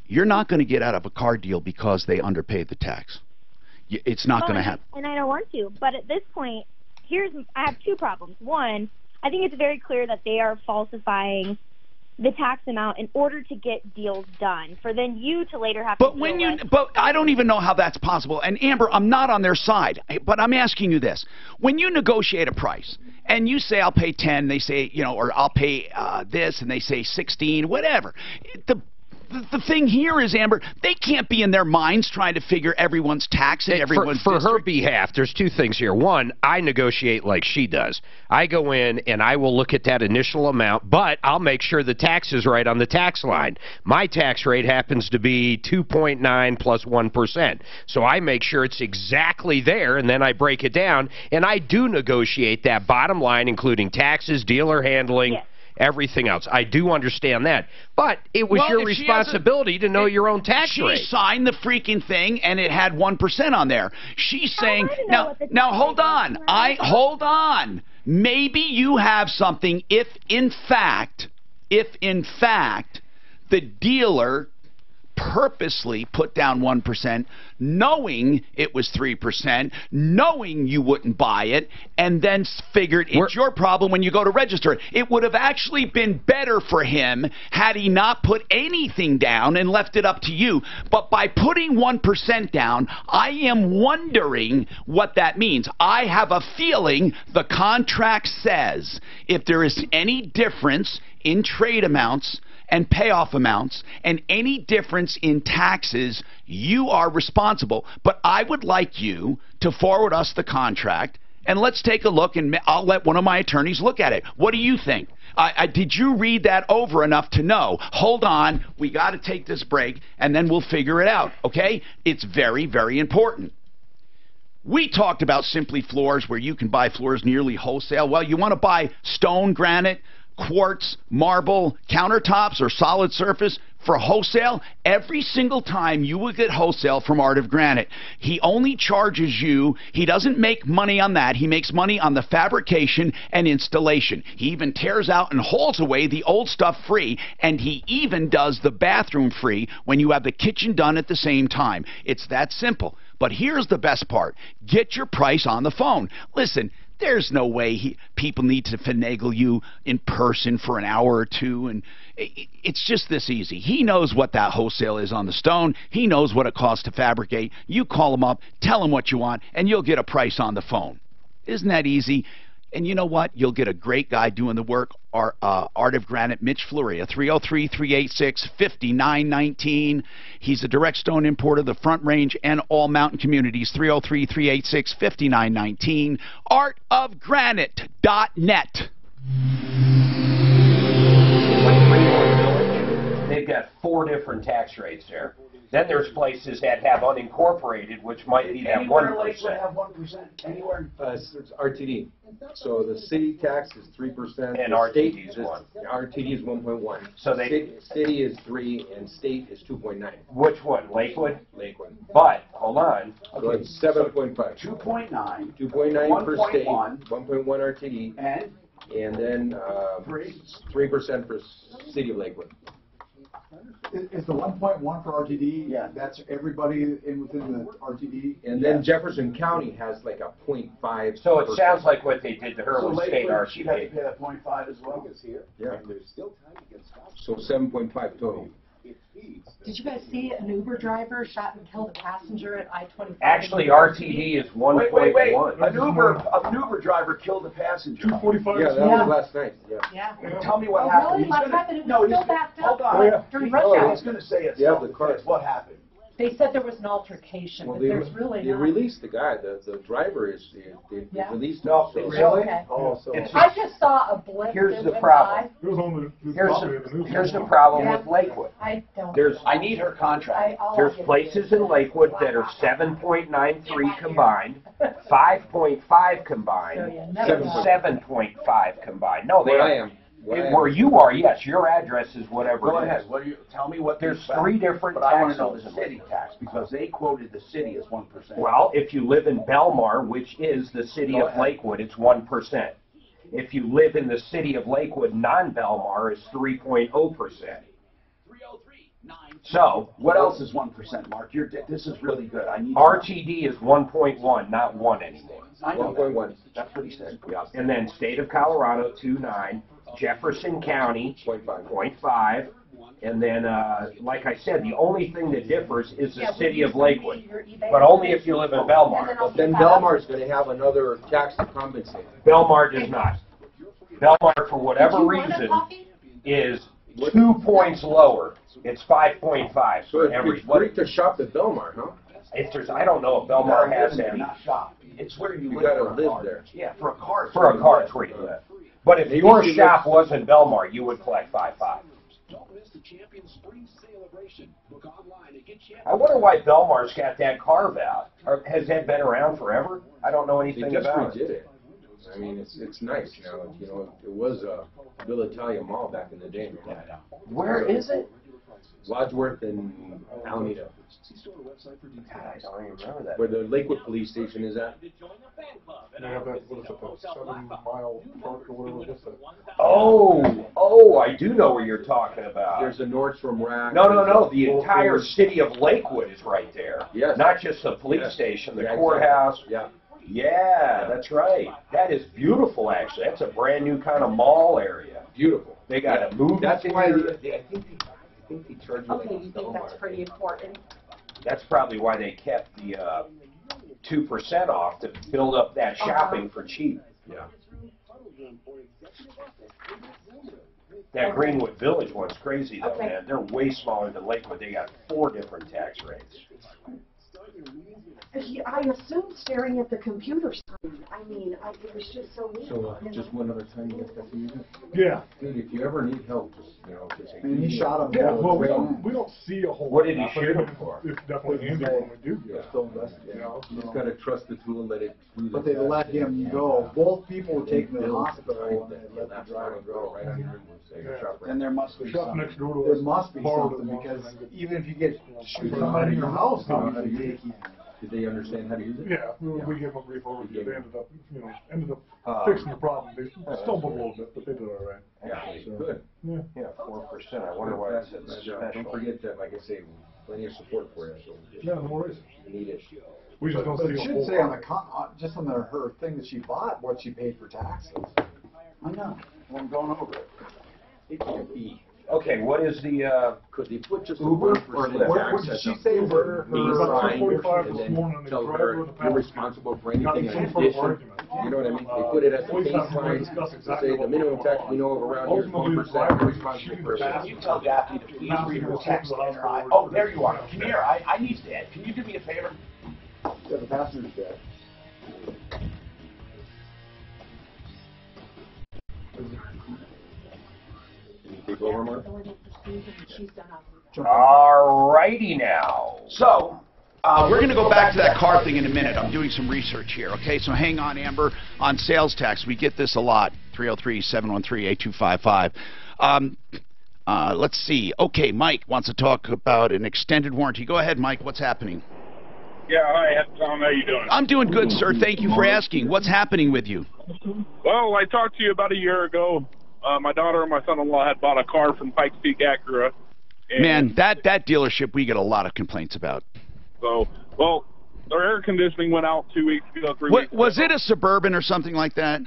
you're not going to get out of a car deal because they underpaid the tax. It's not going to happen. And I don't want to. But at this point, I have two problems. One, I think it's very clear that they are falsifying the tax amount in order to get deals done, for then you to later have but to when deal you with. but I don't even know how that's possible. And Amber, I'm not on their side, but I'm asking you this. When you negotiate a price and you say I'll pay 10, they say, you know, or I'll pay this, and they say 16, whatever. The thing here is, Amber, they can't be in their minds trying to figure everyone's tax and everyone's for her district. behalf, there's two things here. One, I negotiate like she does. I go in and I will look at that initial amount, but I'll make sure the tax is right on the tax line. My tax rate happens to be 2.9 plus 1%. So I make sure it's exactly there, and then I break it down, and I do negotiate that bottom line, including taxes, dealer handling, Yes. everything else. I do understand that. But it was your responsibility to know your own tax rate. She signed the freaking thing, and it had 1% on there. She's saying, now hold on. Hold on. Maybe you have something if in fact, the dealer purposely put down 1%, knowing it was 3%, knowing you wouldn't buy it, and then figured it's your problem when you go to register it. It would have actually been better for him had he not put anything down and left it up to you. But by putting 1% down, I am wondering what that means. I have a feeling the contract says if there is any difference in trade amounts and payoff amounts and any difference in taxes, you are responsible. But I would like you to forward us the contract, and let's take a look, and I'll let one of my attorneys look at it. What do you think? Did you read that over enough to know? Hold on, we got to take this break, and then we'll figure it out, okay? It's very, very important. We talked about Simply Floors, where you can buy floors nearly wholesale. Well, you want to buy stone, granite, quartz, marble, countertops, or solid surface for wholesale? Every single time you will get wholesale from Art of Granite. He only charges you, he doesn't make money on that, he makes money on the fabrication and installation. He even tears out and hauls away the old stuff free, and he even does the bathroom free when you have the kitchen done at the same time. It's that simple. But here's the best part. Get your price on the phone. Listen, there's no way people need to finagle you in person for an hour or two, and it's just this easy. He knows what that wholesale is on the stone. He knows what it costs to fabricate. You call him up, tell him what you want, and you'll get a price on the phone. Isn't that easy? And you know what? You'll get a great guy doing the work. Art of Granite, Mitch Fleury, 303-386-5919. He's a direct stone importer, the Front Range and all mountain communities, 303-386-5919. artofgranite.net. They've got 4 different tax rates there. Then there's places that have unincorporated, which might be that 1%. Have 1%. Anywhere. It's RTD. So the city tax is 3%. And RTD is 1. RTD is 1.1. So city is 3, and state is 2.9. Which one? Lakewood? Lakewood. But hold on. So it's 7.5. 2.9. 2.9 per state. 1.1 RTD. And then 3% for city of Lakewood. Is the 1.1 for RTD? Yeah, that's everybody within the RTD. And then Jefferson County has like a 0.5. So it sounds like what they did to her was state RTD. She'd have to pay that 0.5 as well. Yeah. So 7.5 total. Did you guys see an Uber driver shot and killed a passenger at I-25? Actually, RTD is 1.1. Wait. An Uber driver killed a passenger. 245. Yeah, that was last night. Yeah. Tell me what happened. Really? What happened? It was still backed up. Hold on. During rush hour. I was going to say it. Yeah, the car. What happened? They said there was an altercation, Well, but there's really they not. released the guy. The driver is. They released him. No, so. really? Okay. Oh, so. I just saw a blip. Here's that the went problem. It was on the Here's the problem with Lakewood. I don't. I need her contract. There's places in Lakewood that are 7.93 combined, 5.5 combined, and 7.5 combined. No, they Where are. I am. Where you are, yes, your address is whatever. Go it ahead. is. What do you tell me? What There's 3 different But I want tax to know the zones. city tax because they quoted the city as 1%. Well, if you live in Belmar, which is the city of Lakewood, it's 1%. If you live in the city of Lakewood, non-Belmar, it's 3.0%. So, what else is 1%, Mark? This is really good. I need RTD is 1.1, not 1 anymore. I know 1.1. That's what he said. And then state of Colorado, 2.9. Jefferson County, 0.5. And then, like I said, the only thing that differs is the city of Lakewood, but only if you live in Belmar. But then Belmar's going to have another tax to compensate. Belmar does not. Belmar, for whatever reason, is 2 points lower. It's 5.5. So it's great to shop at Belmar, huh? If there's, I don't know if Belmar has any. Not shop. It's where you got to live live there. Yeah, for a car. For a car, it's where you live. But if your shop was in Belmar, you would collect 5.5. I wonder why Belmar's got that carve out. Or has that been around forever? I don't know anything about it. They just redid it. I mean, it's nice now. You know, it was a Villa Italia Mall back in the day. Where is it? Wadsworth and Alameda. God, I don't even remember that. Where the Lakewood police station is at. They have that, what is it, the 7-mile park or whatever it is. Oh, I do know where you're talking about. There's a Nordstrom rack. No. The entire city of Lakewood is right there. Yes. Not just the police station, the courthouse. Yeah. Yeah, that's right. That is beautiful, actually. That's a brand new kind of mall area. Beautiful. They got a movie That's why theater. I think they charge you Okay, you think that's pretty important? That's probably why they kept the 2% off to build up that shopping for cheap. Yeah. That Greenwood Village one's crazy though, man. They're way smaller than Lakewood. They got 4 different tax rates. I assume staring at the computer screen. I mean, it was just so weird. So just one other time you get to use it? Yeah. Dude, if you ever need help, just, just And he shot him. Yeah, well, we don't see a whole lot. What did he shoot him for? It's definitely handy when we do. Yeah. Still investigating. You just got to trust the tool and let it do the But they task. let him go. Both people were taken to the hospital and they let the That's driver go. right on your shop right. And there must be Shop something. next door to There us must be borrowed it something once, because and then even if you get shoot somebody in your house, how do you take him? Did they understand how to use it? Yeah, we gave them a brief overview. They ended up fixing the problem. They stumbled a little bit, but they did all right. Yeah, Good. Yeah. Yeah, 4%. I wonder why it says special. Don't forget that, like I say, plenty of support for you. So Yeah, no worries. you need it. We just don't But see it a should whole say on lot. the just on her thing that she bought what she paid for taxes. I know. Well, I'm going over it. It can't be. Okay, what is the, Could they put just Uber a 1% or Lyft? What did she say? About 2:45 this morning, they tell drove her her to the you're palace. responsible for Got anything in in some sort of addition. argument. You know what I mean? They put it as a Police have to baseline discuss to exactly say the what minimum goes tax on. we know of around here is Ultimately, 1%. You're responsible shooting for the everything. You tell Daphne to please read her text in her eye. Oh, there you are. Come here. I need to. Can you do me a favor? Yeah, the passenger's dead. Take over, Mark. all righty now. So, we're going to go back to that car thing in a minute. I'm doing some research here, okay? So hang on, Amber. On sales tax, we get this a lot, 303-713-8255. Let's see. Okay, Mike wants to talk about an extended warranty. Go ahead, Mike. What's happening? Yeah, hi, Tom. How you doing? I'm doing good, sir. Thank you for asking. What's happening with you? Well, I talked to you about a year ago. My daughter and my son-in-law had bought a car from Pikes Peak Acura. Man, that dealership we get a lot of complaints about. So, well, their air conditioning went out 2 weeks ago, 3 weeks ago. Was it a Suburban or something like that?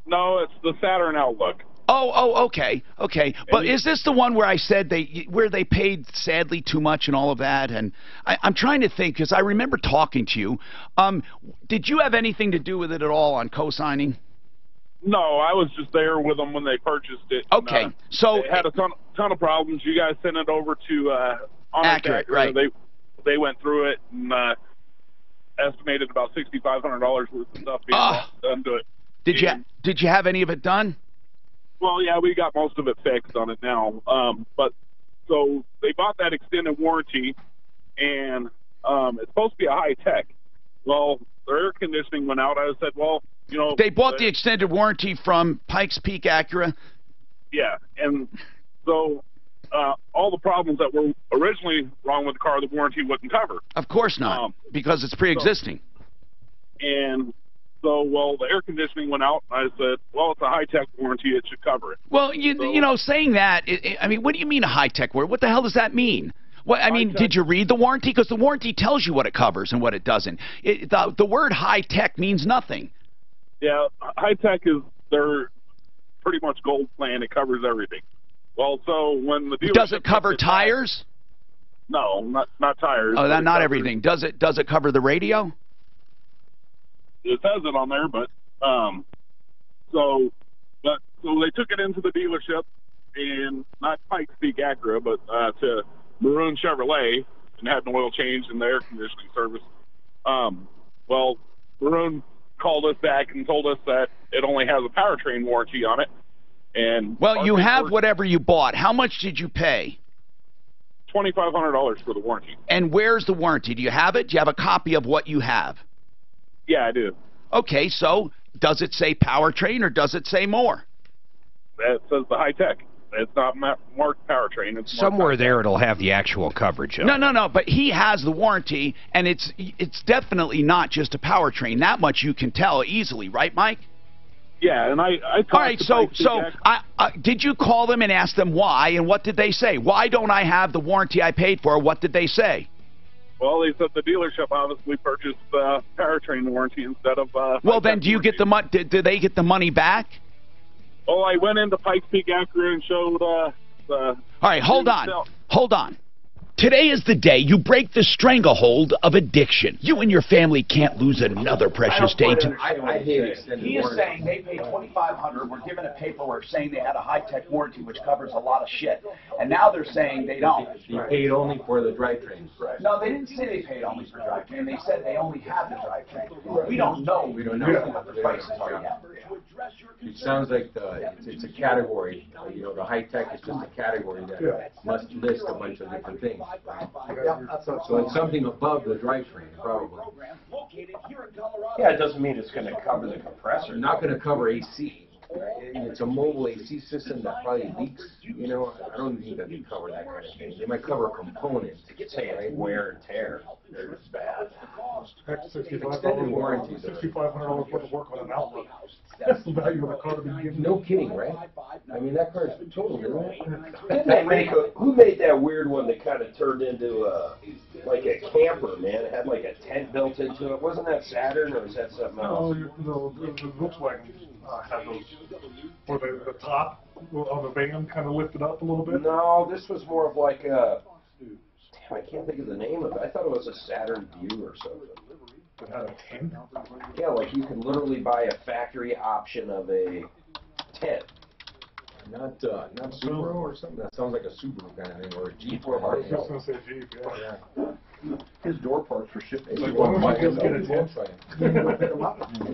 No, it's the Saturn Outlook. Oh, okay. But is this the one where I said where they paid sadly too much and all of that? And I'm trying to think because I remember talking to you. Did you have anything to do with it at all on co-signing? No, I was just there with them when they purchased it. Okay, and, so they had a ton of problems. You guys sent it over to Accurate, right? They went through it and estimated about $6,500 worth of stuff being done to it. Did you have any of it done? Well, yeah, we got most of it fixed on it now. But so they bought that extended warranty, and it's supposed to be a high tech. Well, their air conditioning went out. I said, well, you know, they bought the extended warranty from Pikes Peak Acura. Yeah, and so all the problems that were originally wrong with the car, the warranty wouldn't cover. Of course not, because it's pre-existing. So, well, the air conditioning went out. I said, well, it's a high-tech warranty. It should cover it. Well, you know, saying that, I mean, what do you mean a high-tech warranty? What the hell does that mean? What, I mean, did you read the warranty? Because the warranty tells you what it covers and what it doesn't. The word high-tech means nothing. Yeah, high-tech is they're pretty much gold plan. It covers everything. Well, so when the dealership... Does it cover tires? No, not tires. Oh, not everything. Does it cover the radio? It says it on there, but so they took it into the dealership, and not Pikes Peak Acura, but to Maroon Chevrolet, and had an oil change in the air conditioning service. Well, Maroon called us back and told us that it only has a powertrain warranty on it. And well, you have whatever you bought. How much did you pay? $2,500 for the warranty. And where's the warranty? Do you have it? Do you have a copy of what you have? Yeah, I do. Okay, so does it say powertrain or does it say more? That says the high tech. It's not marked powertrain. It's somewhere there it'll have the actual coverage. No. But he has the warranty, and it's definitely not just a powertrain. That much you can tell easily, right, Mike? Yeah, and I all right, so did you call them and ask them why, and what did they say? Why don't I have the warranty I paid for? What did they say? Well, they said the dealership obviously purchased the powertrain warranty instead of... well, then do you get the money? Do they get the money back? Well, I went into Pikes Peak Acura and showed the... All right, hold on. Today is the day you break the stranglehold of addiction. You and your family can't lose another precious day. I hate extended He is saying they paid $2,500. We're given a paperwork saying they had a high-tech warranty, which covers a lot of shit. And now they're saying they don't. They paid only for the drivetrain. No, they didn't say they paid only for drivetrain. They said they only had the drivetrain. We don't know. We don't know what the prices are yet. It sounds like it's a category. You know, the high tech is just a category that must list a bunch of different things. So it's something above the drivetrain, probably. Yeah, it doesn't mean it's going to cover the compressor. Not going to cover AC. It's a mobile AC system that probably leaks. You know, I don't think that they cover that kind of thing. They might cover components. Say it's wear and tear. It's bad. Extended warranty. $6,500 worth of work on an outlet. That's the value of the car to begin. No kidding, right? I mean, that car's total, Didn't they make who made that weird one that kind of turned into like a camper, man? It had like a tent built into it. Wasn't that Saturn, or was that something else? No, the Volkswagen had those, where the top of the van kind of lifted up a little bit. No, this was more of like a... Damn, I can't think of the name of it. I thought it was a Saturn View or something. It had a tent? Yeah, like you can literally buy a factory option of a tent. Not Subaru or something. That sounds like a Subaru kind of thing, or a Jeep. I was just going to say Jeep, yeah. His door parts were shipped. Like, why don't you just get a tent?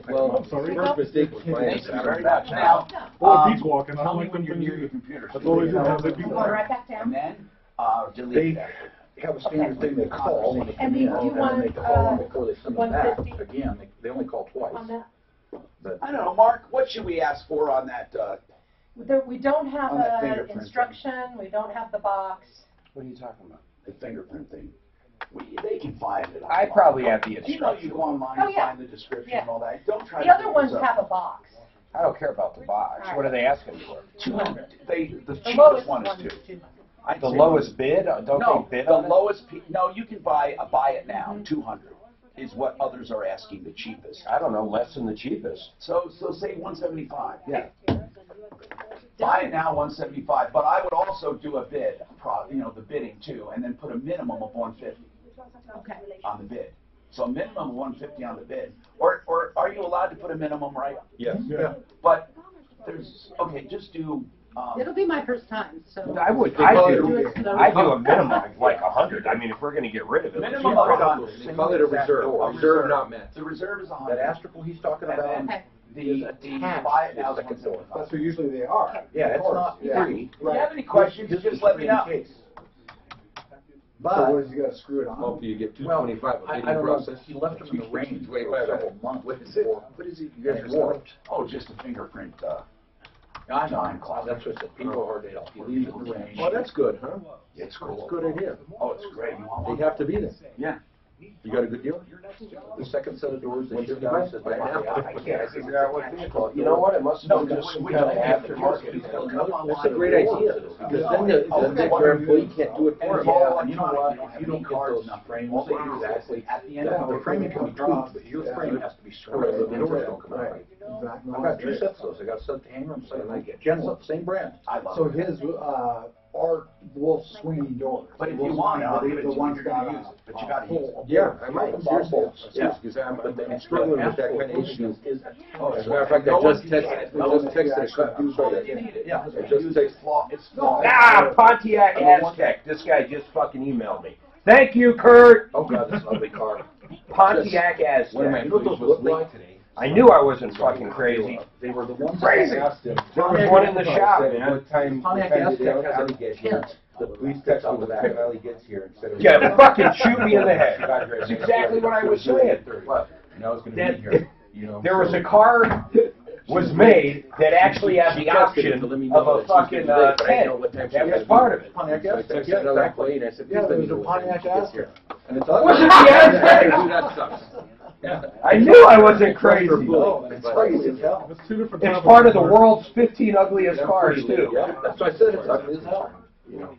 Well, I'm sorry. first mistake was buying a Saturn. Now, Beach walking. tell me when you're near your computer. That's all they do. They beach Go walk. right back down. And then delete that. They have a standard thing they call when they come And in, you and then want, they call before they send them back. 150? Again, they only call twice. On that. But I don't know, Mark, what should we ask for on that? We don't have On that an fingerprint instruction, we don't have the box. What are you talking about? The fingerprint thing. They can find it. I probably have the You know, you go online and find the description and all that. Don't try The to other ones have a box. I don't care about the box. What are they asking for? 200. The The cheapest lowest one is one is 2. 200. I'd The say- lowest bid? Don't No, they bid the on it? lowest. No, you can buy it now. 200 is what others are asking. The cheapest. I don't know, less than the cheapest. So say 175. Yeah. Buy it now 175. But I would also do a bid. The bidding too, and then put a minimum of 150 on the bid. So a minimum of 150 on the bid. Or are you allowed to put a minimum, right? Yes. Yeah. But just do. It'll be my first time, so. I do a minimum of like 100. I mean, if we're going to get rid of it. Minimum of 100. They call it a reserve. A reserve not met. The reserve is 100. that Astraple he's talking about, And then the buy it now is 175. That's what usually they are. yeah, it's not free. If you have any questions, just let me know. But so what is he got to screw it on? Hopefully you get 225 I bidding don't know. process. He left him in the range for 225. several months. What is it? What is it? You guys warped. Oh, just a fingerprint. I know. That's what the people are hard to help. He leaves it in the range. Oh, that's good, huh? It's cool. That's good idea. Oh, it's great. You want one? They have to be there. Yeah. You got a good deal? The second set of doors that your guy said I can't figure out what vehicle. You know what? It must have been just some kind of aftermarket. That's a great idea, because then your employee can't do it for you. Yeah, and you know what? If you don't get those frames exactly at the end of the frame can be tweaked, but your frame has to be square. The doors don't come out. Exactly. I got two sets of those. I got a set to hanger and set to get general, same brand. So his are wolf swinging doors. But if you want, I'll leave it to one you're going to use it. But you got to use it. Yeah, I might. Seriously. Yeah, because I'm struggling with that kind of issue. As a matter of fact, I just texted. Yeah, I just texted. Ah, Pontiac Aztec. This guy just fucking emailed me. Thank you, Kurt. Oh God, this ugly car. Pontiac Aztec. One of my employees was late today. I knew I wasn't fucking crazy. They were the ones crazy. I asked him. There was one in the shop, man. What time did Allie get here? The police text me when Allie gets here instead of... Yeah, fucking shoot me in the head. That's exactly what I was saying. What? And I was going to be here. You know, there was a car was made that actually had the option of a fucking tent. That was part of it. Pontiac Aztec. Yeah, exactly. And I said, yeah, there was a Pontiac Aztec. And it's was it the Aztec? That sucks. Yeah. I knew I wasn't crazy. It's crazy as hell. It's part of the world's 15 ugliest cars, too. Yeah, that's what I said. It's ugly as hell. You know.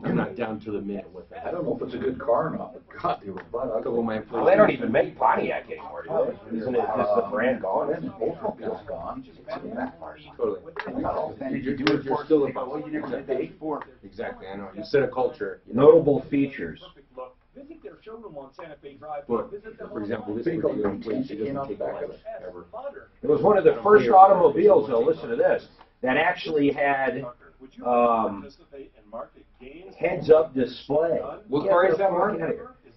I'm not down to the minute with that. I don't know if it's a good car or not, but God, they were butt ugly. Well, they don't even make Pontiac anymore, do they? Isn't it just the brand gone? Oldsmobile's gone. Totally. And you do it for still a well, you never did the 8.4. Exactly, I know. You set a culture. Notable features. Visit their showroom on Santa Fe Drive. But, for example, this vehicle doesn't take back ever. It was one of the first automobiles, though, listen to this, that actually had heads-up display. What car is that, Mark?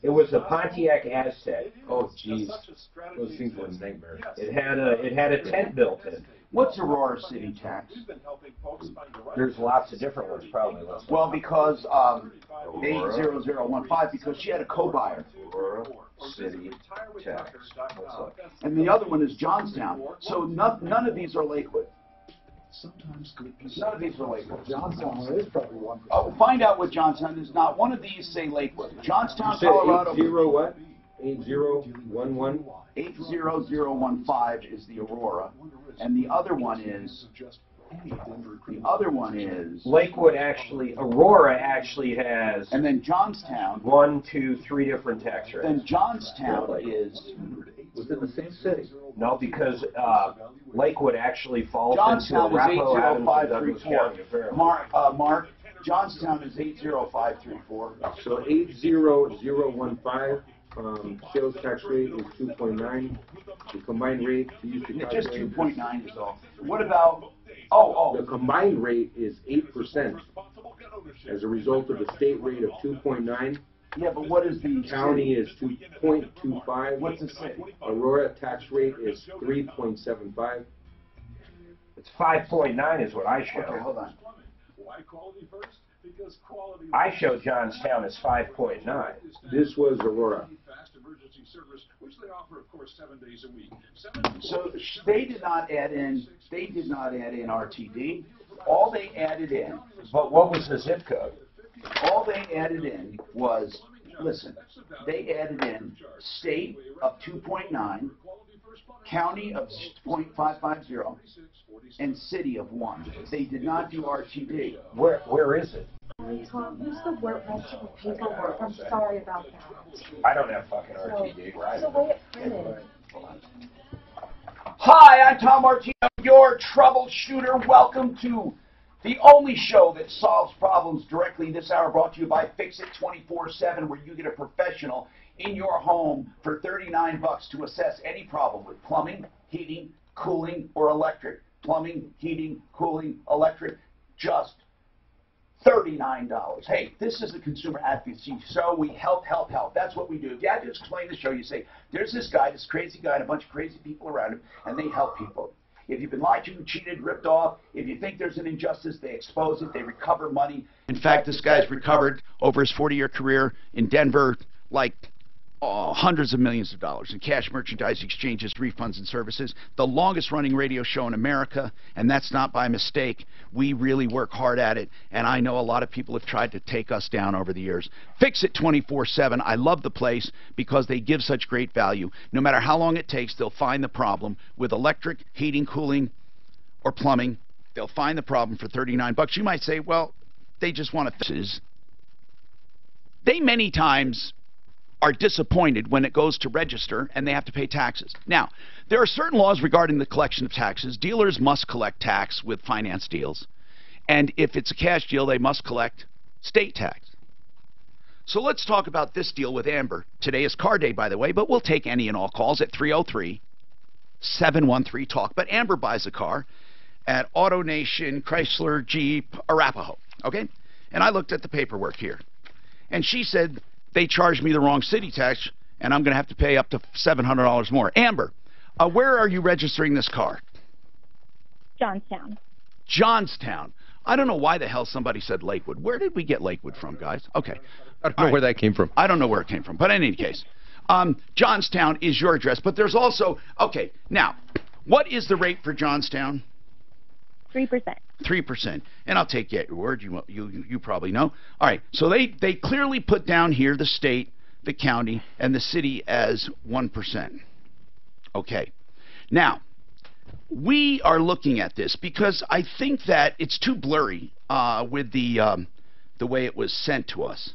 It was a Pontiac Aztec. Oh, jeez. Those things were nightmares. It had a tent built in. What's Aurora City tax? There's lots of different ones, probably. Well, because 80015, because she had a co-buyer. Aurora City tax. And the other one is Johnstown. So none of these are Lakewood. Sometimes none of these are Lakewood. Johnstown is probably 1%. Oh, find out what Johnstown is. Not one of these say Lakewood. Johnstown, you said Colorado. 80 what? 8011. 80015 is the Aurora, and the other one is Lakewood. Actually, Aurora actually has. And then Johnstown. 1, 2, 3 different tax rates. Then Johnstown is within the same city. No, because Lakewood actually falls Johnstown into Arapahoe, Adams, and Douglas 80534. County. Mark, Johnstown is 80534. So 80015. Sales tax rate is 2.9. The combined rate just 2.9 is all. What about? The combined rate is 8% as a result of the state rate of 2.9. Yeah, but what is the county is 2.25. What's the city? Aurora tax rate is 3.75. It's 5.9 is what I show. Okay, hold on. Why quality first? Because quality. I show Johnstown as 5.9. This was Aurora. Fast emergency service, which they offer, of course, 7 days a week. So they did not add in. They did not add in RTD. All they added in. But what was the zip code? All they added in was, listen, they added in state of 2.9, county of 0.550, and city of 1. They did not do RTD. Where is it? Tom, use the word mention paperwork. I'm sorry about that. I don't have fucking RTD. There's a way it printed. Hi, I'm Tom Martino, your troubleshooter. Welcome to the only show that solves problems directly this hour, brought to you by Fix It 24/7, where you get a professional in your home for $39 to assess any problem with plumbing, heating, cooling, or electric. Plumbing, heating, cooling, electric, just $39. Hey, this is the consumer advocacy show. We help. That's what we do. If you had to explain the show, you say, there's this guy, this crazy guy, and a bunch of crazy people around him, and they help people. If you've been lied to, cheated, ripped off, if you think there's an injustice, they expose it, they recover money. In fact, this guy's recovered over his 40-year career in Denver, like hundreds of millions of dollars in cash, merchandise, exchanges, refunds, and services. The longest running radio show in America, and that's not by mistake. We really work hard at it, and I know a lot of people have tried to take us down over the years. Fix It 24/7. I love the place because they give such great value. No matter how long it takes, they'll find the problem with electric, heating, cooling, or plumbing. They'll find the problem for $39. You might say, well, they just want to fix. They many times are disappointed when it goes to register and they have to pay taxes. Now, there are certain laws regarding the collection of taxes. Dealers must collect tax with finance deals. And if it's a cash deal, they must collect state tax. So let's talk about this deal with Amber. Today is car day, by the way, but we'll take any and all calls at 303-713-TALK. But Amber buys a car at AutoNation, Chrysler, Jeep, Arapahoe. Okay? And I looked at the paperwork here. And she said, they charged me the wrong city tax, and I'm going to have to pay up to $700 more. Amber, where are you registering this car? Johnstown. Johnstown. I don't know why the hell somebody said Lakewood. Where did we get Lakewood from, guys? Okay. I don't know where that came from. I don't know where it came from. But in any case, Johnstown is your address. But there's also, okay, now, what is the rate for Johnstown? 3%. 3%. And I'll take your word. You probably know. All right. So they clearly put down here the state, the county, and the city as 1%. Okay. Now, we are looking at this because I think that it's too blurry with the way it was sent to us.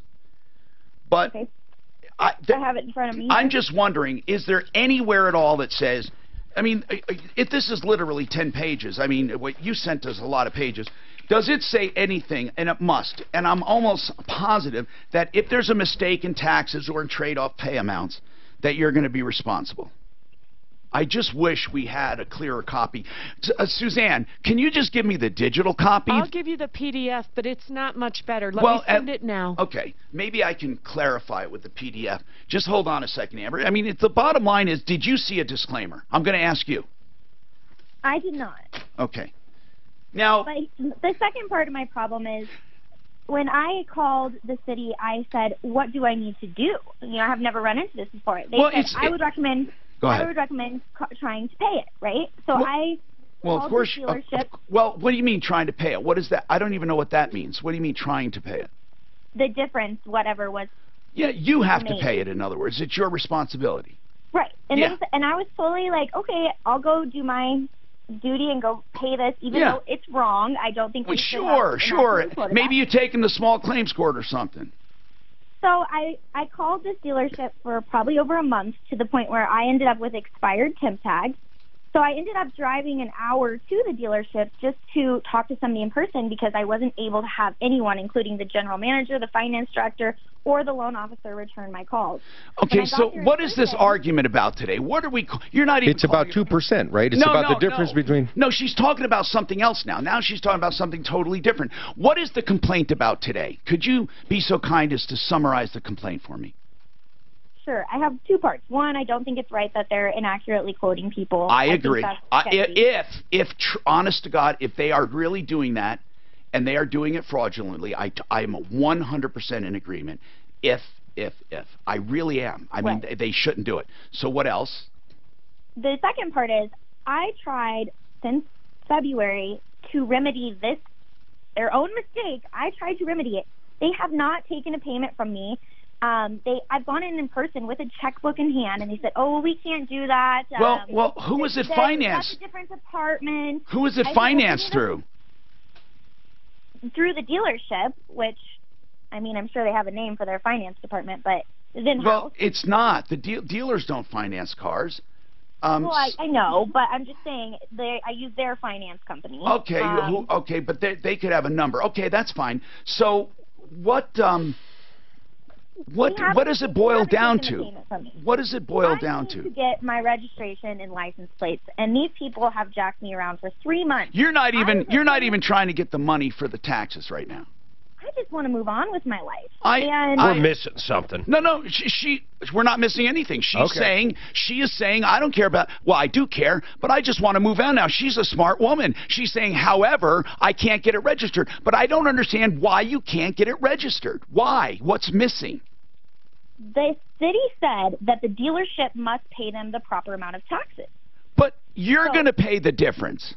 But okay. I have it in front of me. I'm just wondering, is there anywhere at all that says, I mean, if this is literally 10 pages, I mean, what you sent us a lot of pages. Does it say anything, and it must, and I'm almost positive that if there's a mistake in taxes or in trade-off pay amounts, that you're going to be responsible? I just wish we had a clearer copy. Suzanne, can you just give me the digital copy? I'll give you the PDF, but it's not much better. Let me send it now. Okay. Maybe I can clarify it with the PDF. Just hold on a second, Amber. I mean, the bottom line is, did you see a disclaimer? I'm going to ask you. I did not. Okay. Now, but the second part of my problem is, when I called the city, I said, what do I need to do? You know, I have never run into this before. They said, I would recommend... Go ahead. I would recommend trying to pay it, right? So well, of course. The dealership. Well, what do you mean trying to pay it? What is that? I don't even know what that means. What do you mean trying to pay it? The difference, whatever was. Yeah, you have to pay it. In other words, it's your responsibility. Right, and and I was totally like, okay, I'll go do my duty and go pay this, even though it's wrong. I don't think. Well, sure. Maybe you take them to small claims court or something. So I called this dealership for probably over a month, to the point where I ended up with expired temp tags. So I ended up driving an hour to the dealership just to talk to somebody in person, because I wasn't able to have anyone, including the general manager, the finance director, or the loan officer, return my calls. Okay, so what is this argument about today? What are we? You're not even. It's about 2%, right? It's about the difference between. No, she's talking about something else now. Now she's talking about something totally different. What is the complaint about today? Could you be so kind as to summarize the complaint for me? Sure. I have two parts. One, I don't think it's right that they're inaccurately quoting people. I agree. Honest to God, if they are really doing that, and they are doing it fraudulently, I am 100% in agreement. If. I really am. I mean, they shouldn't do it. So what else? The second part is, I tried since February to remedy this, their own mistake. I tried to remedy it. They have not taken a payment from me. I've gone in person with a checkbook in hand, and they said, "Oh, we can't do that." Well, who was it financed? That's a different department. Who was it financed through? Through the dealership, which, I mean, I'm sure they have a name for their finance department, but then well, it's not. The dealers don't finance cars. Well, I know, but I'm just saying I use their finance company. Okay, okay, but they could have a number. Okay, that's fine. So what does it boil down to? What does it boil down to? I need to get my registration and license plates, and these people have jacked me around for 3 months. You're not even trying to get the money for the taxes right now. I just want to move on with my life. We're missing something. No, we're not missing anything. She is saying, I don't care about, well, I do care, but I just want to move on now. She's a smart woman. She's saying, however, I can't get it registered. But I don't understand why you can't get it registered. Why? What's missing? The city said that the dealership must pay them the proper amount of taxes. But you're going to pay the difference.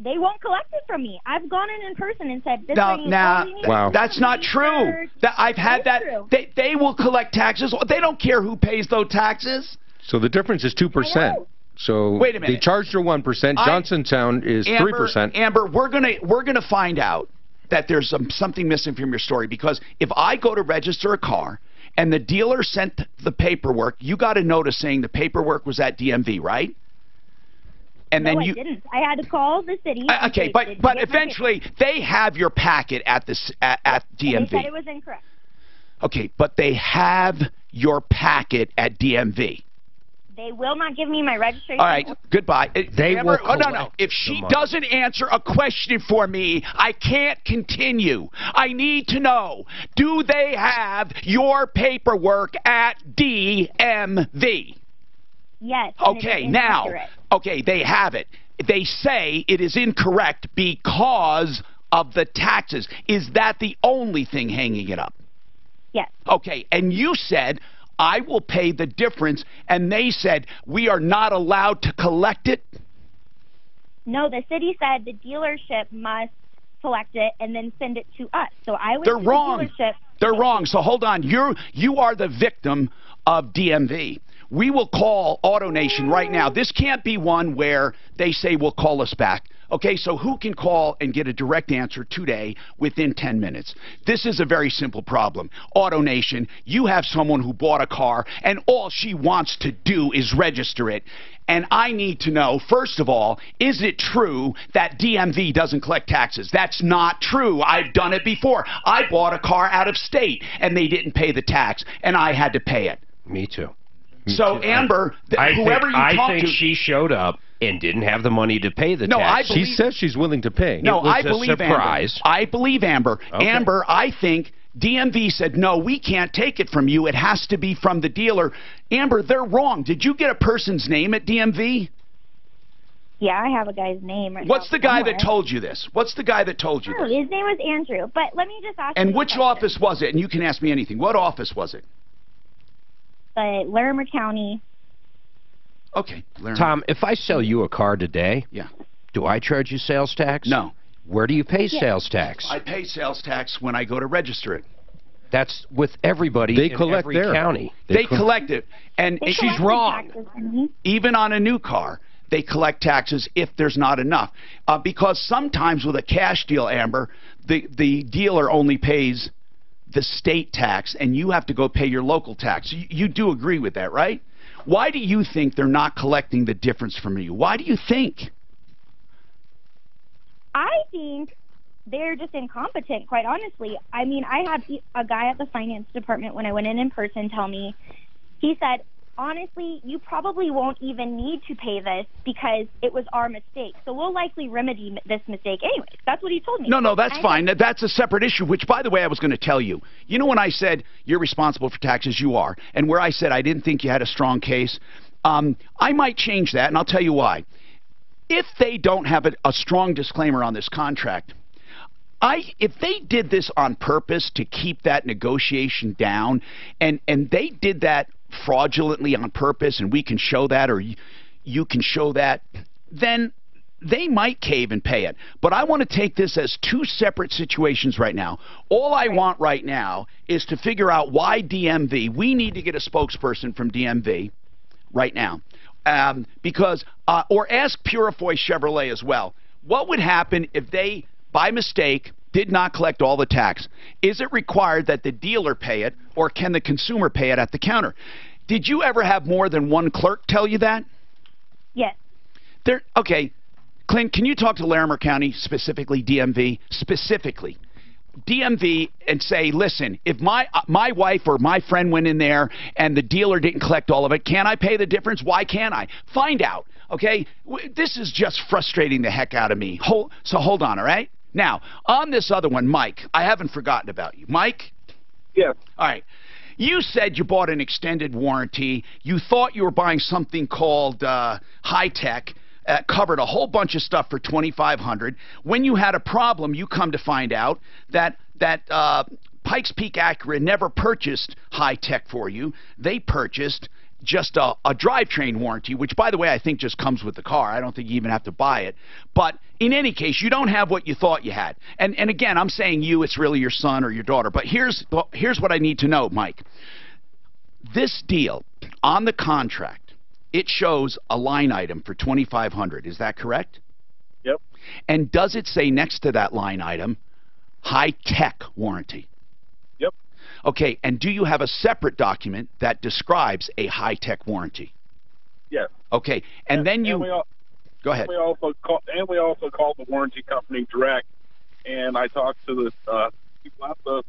They won't collect it from me. I've gone in person and said, this wow. That's not true. I've had that. They will collect taxes. They don't care who pays those taxes. So the difference is 2%. So wait a minute. They charged her 1%. Johnstown is 3%. Amber, we're gonna find out that there's something missing from your story, because if I go to register a car and the dealer sent the paperwork, you got a notice saying the paperwork was at DMV, right? And no, then I didn't. I had to call the city. Okay, but eventually they have your packet at DMV. And they said it was incorrect. Okay, but they have your packet at DMV. They will not give me my registration. All right, goodbye. Will no. If she doesn't answer a question for me, I can't continue. I need to know, do they have your paperwork at DMV? Yes. Okay, now, they have it. They say it is incorrect because of the taxes. Is that the only thing hanging it up? Yes. Okay, and you said, I will pay the difference, and they said, we are not allowed to collect it? No, the city said the dealership must collect it and then send it to us. So I went They're to wrong. the dealership. They're wrong. So hold on. You are the victim of DMV. We will call AutoNation right now. This can't be one where they say, we'll call us back. Okay, so who can call and get a direct answer today within 10 minutes? This is a very simple problem. AutoNation, you have someone who bought a car, and all she wants to do is register it. And I need to know, first of all, is it true that DMV doesn't collect taxes? That's not true. I've done it before. I bought a car out of state, and they didn't pay the tax, and I had to pay it. Me too. So, Amber, whoever you talk to... I think she showed up and didn't have the money to pay the tax. She says she's willing to pay. No, I believe surprise. Amber. I believe Amber. Okay. Amber, I think DMV said, no, we can't take it from you. It has to be from the dealer. Amber, they're wrong. Did you get a person's name at DMV? Yeah, I have a guy's name. What's the guy that told you this? What's the guy that told you this? His name was Andrew. But let me just ask you And which office was it? And you can ask me anything. What office was it? Larimer County. Okay. Tom, if I sell you a car today, do I charge you sales tax? No. Where do you pay sales tax? I pay sales tax when I go to register it. That's with everybody in every county. They collect it. And she's wrong. Even on a new car, they collect taxes if there's not enough. Because sometimes with a cash deal, Amber, the dealer only pays the state tax, and you have to go pay your local tax. You do agree with that, right? Why do you think they're not collecting the difference from you? Why do you think? I think they're just incompetent, quite honestly. I mean, I had a guy at the finance department when I went in person tell me, he said, honestly, you probably won't even need to pay this because it was our mistake. So we'll likely remedy this mistake anyways. That's what he told me. No, that's fine. That's a separate issue, which, by the way, I was going to tell you. You know when I said you're responsible for taxes, you are, and where I said I didn't think you had a strong case, I might change that, and I'll tell you why. If they don't have a strong disclaimer on this contract, if they did this on purpose to keep that negotiation down, and they did that fraudulently on purpose, and we can show that, or you can show that, then they might cave and pay it. But I want to take this as two separate situations right now. All I want right now is to figure out why DMV, we need to get a spokesperson from DMV right now. Because, or ask Purifoy Chevrolet as well. What would happen if they, by mistake, did not collect all the tax? Is it required that the dealer pay it, or can the consumer pay it at the counter? Did you ever have more than one clerk tell you that? Yes. Okay, Clint, can you talk to Larimer County, specifically DMV, specifically? DMV, and say, listen, if my wife or my friend went in there and the dealer didn't collect all of it, can I pay the difference? Why can't I? Find out, okay? This is just frustrating the heck out of me. So hold on, all right? Now, on this other one, Mike, I haven't forgotten about you. Mike? Yes. All right. You said you bought an extended warranty. You thought you were buying something called high-tech. Covered a whole bunch of stuff for $2,500. When you had a problem, you come to find out that Pikes Peak Acura never purchased high tech for you. They purchased just a drivetrain warranty, which, by the way, I think just comes with the car. I don't think you even have to buy it. But in any case, you don't have what you thought you had. And again, I'm saying you, it's really your son or your daughter. But here's what I need to know, Mike. This deal, on the contract, it shows a line item for $2,500. Is that correct? Yep. And does it say next to that line item, high-tech warranty? Yep. Okay, and do you have a separate document that describes a high-tech warranty? Yes. Okay, and then you... Go ahead. We also called the warranty company direct, and I talked to the people at the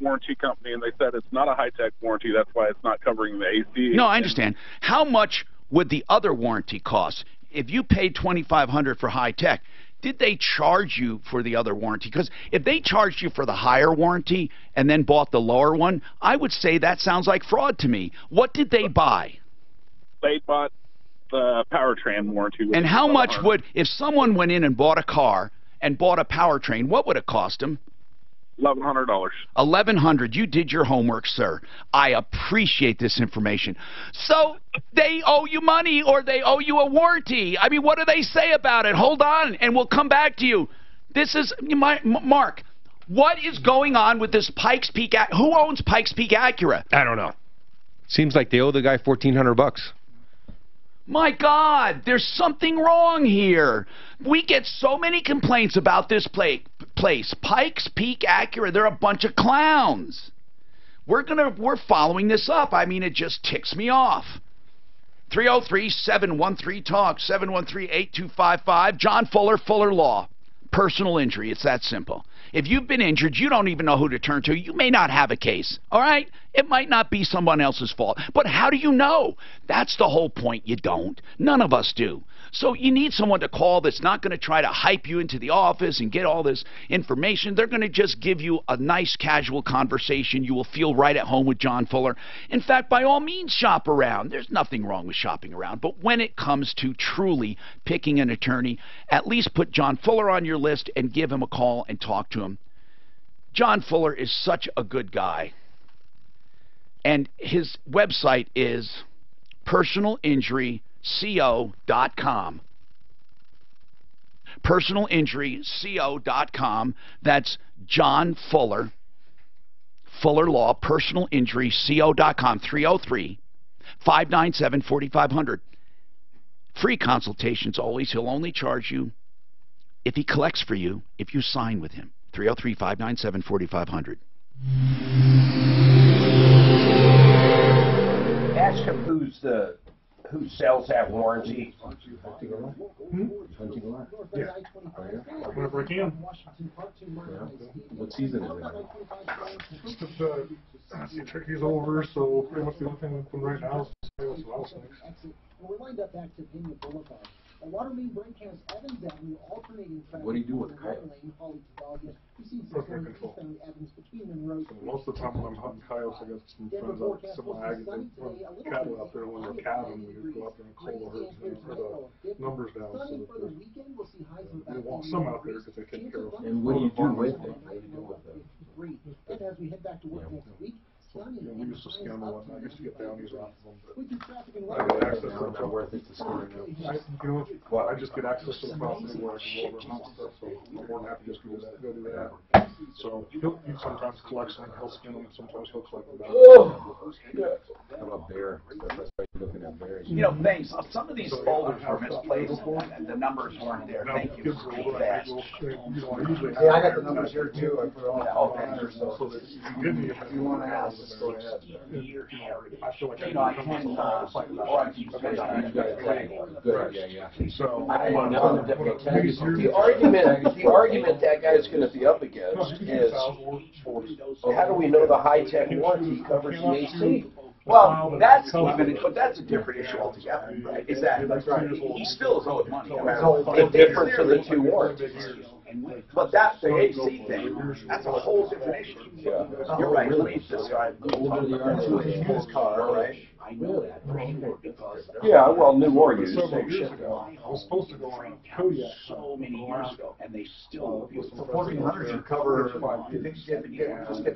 warranty company, and they said it's not a high-tech warranty. That's why it's not covering the AC. No, I understand. How much would the other warranty cost? If you paid $2,500 for high-tech, did they charge you for the other warranty? Because if they charged you for the higher warranty and then bought the lower one, I would say that sounds like fraud to me. What did they buy? They bought the powertrain warranty. And how much would, if someone went in and bought a car and bought a powertrain, what would it cost them? $1,100. $1,100. You did your homework, sir. I appreciate this information. So they owe you money or they owe you a warranty. I mean, what do they say about it? Hold on, and we'll come back to you. This is Mark. What is going on with this Pikes Peak? Who owns Pikes Peak Acura? I don't know. Seems like they owe the guy $1,400. My God, there's something wrong here. We get so many complaints about this place. Pikes Peak Acura, they're a bunch of clowns. We're following this up. I mean, it just ticks me off. 303-713-TALK, 713-8255. John Fuller, Fuller Law. Personal injury. It's that simple. If you've been injured, you don't even know who to turn to. You may not have a case, all right? It might not be someone else's fault. But how do you know? That's the whole point. You don't. None of us do. So you need someone to call that's not going to try to hype you into the office and get all this information. They're going to just give you a nice casual conversation. You will feel right at home with John Fuller. In fact, by all means, shop around. There's nothing wrong with shopping around. But when it comes to truly picking an attorney, at least put John Fuller on your list and give him a call and talk to him. John Fuller is such a good guy. And his website is personalinjuryco.com. Personalinjuryco.com. That's John Fuller, Fuller Law, personalinjuryco.com, 303-597-4500. Free consultations always. He'll only charge you if he collects for you, if you sign with him. 303-597-4500. Ask him who sells that warranty. Yeah. Whenever I can. What season is it? He's over, so pretty much the only thing from right now is rattlesnakes. Well, we're lined up back to Pena Boulevard. A water main break has Evans Avenue alternating traffic. What do you do with coyotes? We've seen some Evans between Monroe. Most of the time when I'm hunting coyotes, I got some friends out semi-ag that run cattle out there, and when they're calving, we go out there and cull the herds and put the numbers down so that we want some out there because they take care of them. And what do you do with them? And as we head back to work next week, we used to scan them. I used to get bounties off of them, but I get access to them. Worth it to scan them. I just get access to the property where I can go over and hunt stuff, so I'm more than happy just to go do that. So he sometimes collects them, he'll skin them, and sometimes he'll collect them. How about bear? That's why you're looking at bears. You know, thanks. Some of these folders were misplaced, and the numbers weren't there. Thank you. Fast. Yeah, I got the numbers here too. I put all the numbers so that if you want to ask, just go ahead. I feel like I can, or I can Good, yeah. So, the argument that guy's going to be up against is, how do we know the high-tech warranty covers the AC? Well, that's a different issue altogether, right? Exactly. That's right. He still is owed money. The difference of the two warranties. But that's the AC thing. That's a whole different issue. You're right. Let me describe. His car, right? I know that for sure because yeah, well, new or used. Several years ago, I was supposed to go on a Kodiak so many years ago, and they still For 1,400, you cover, you think just get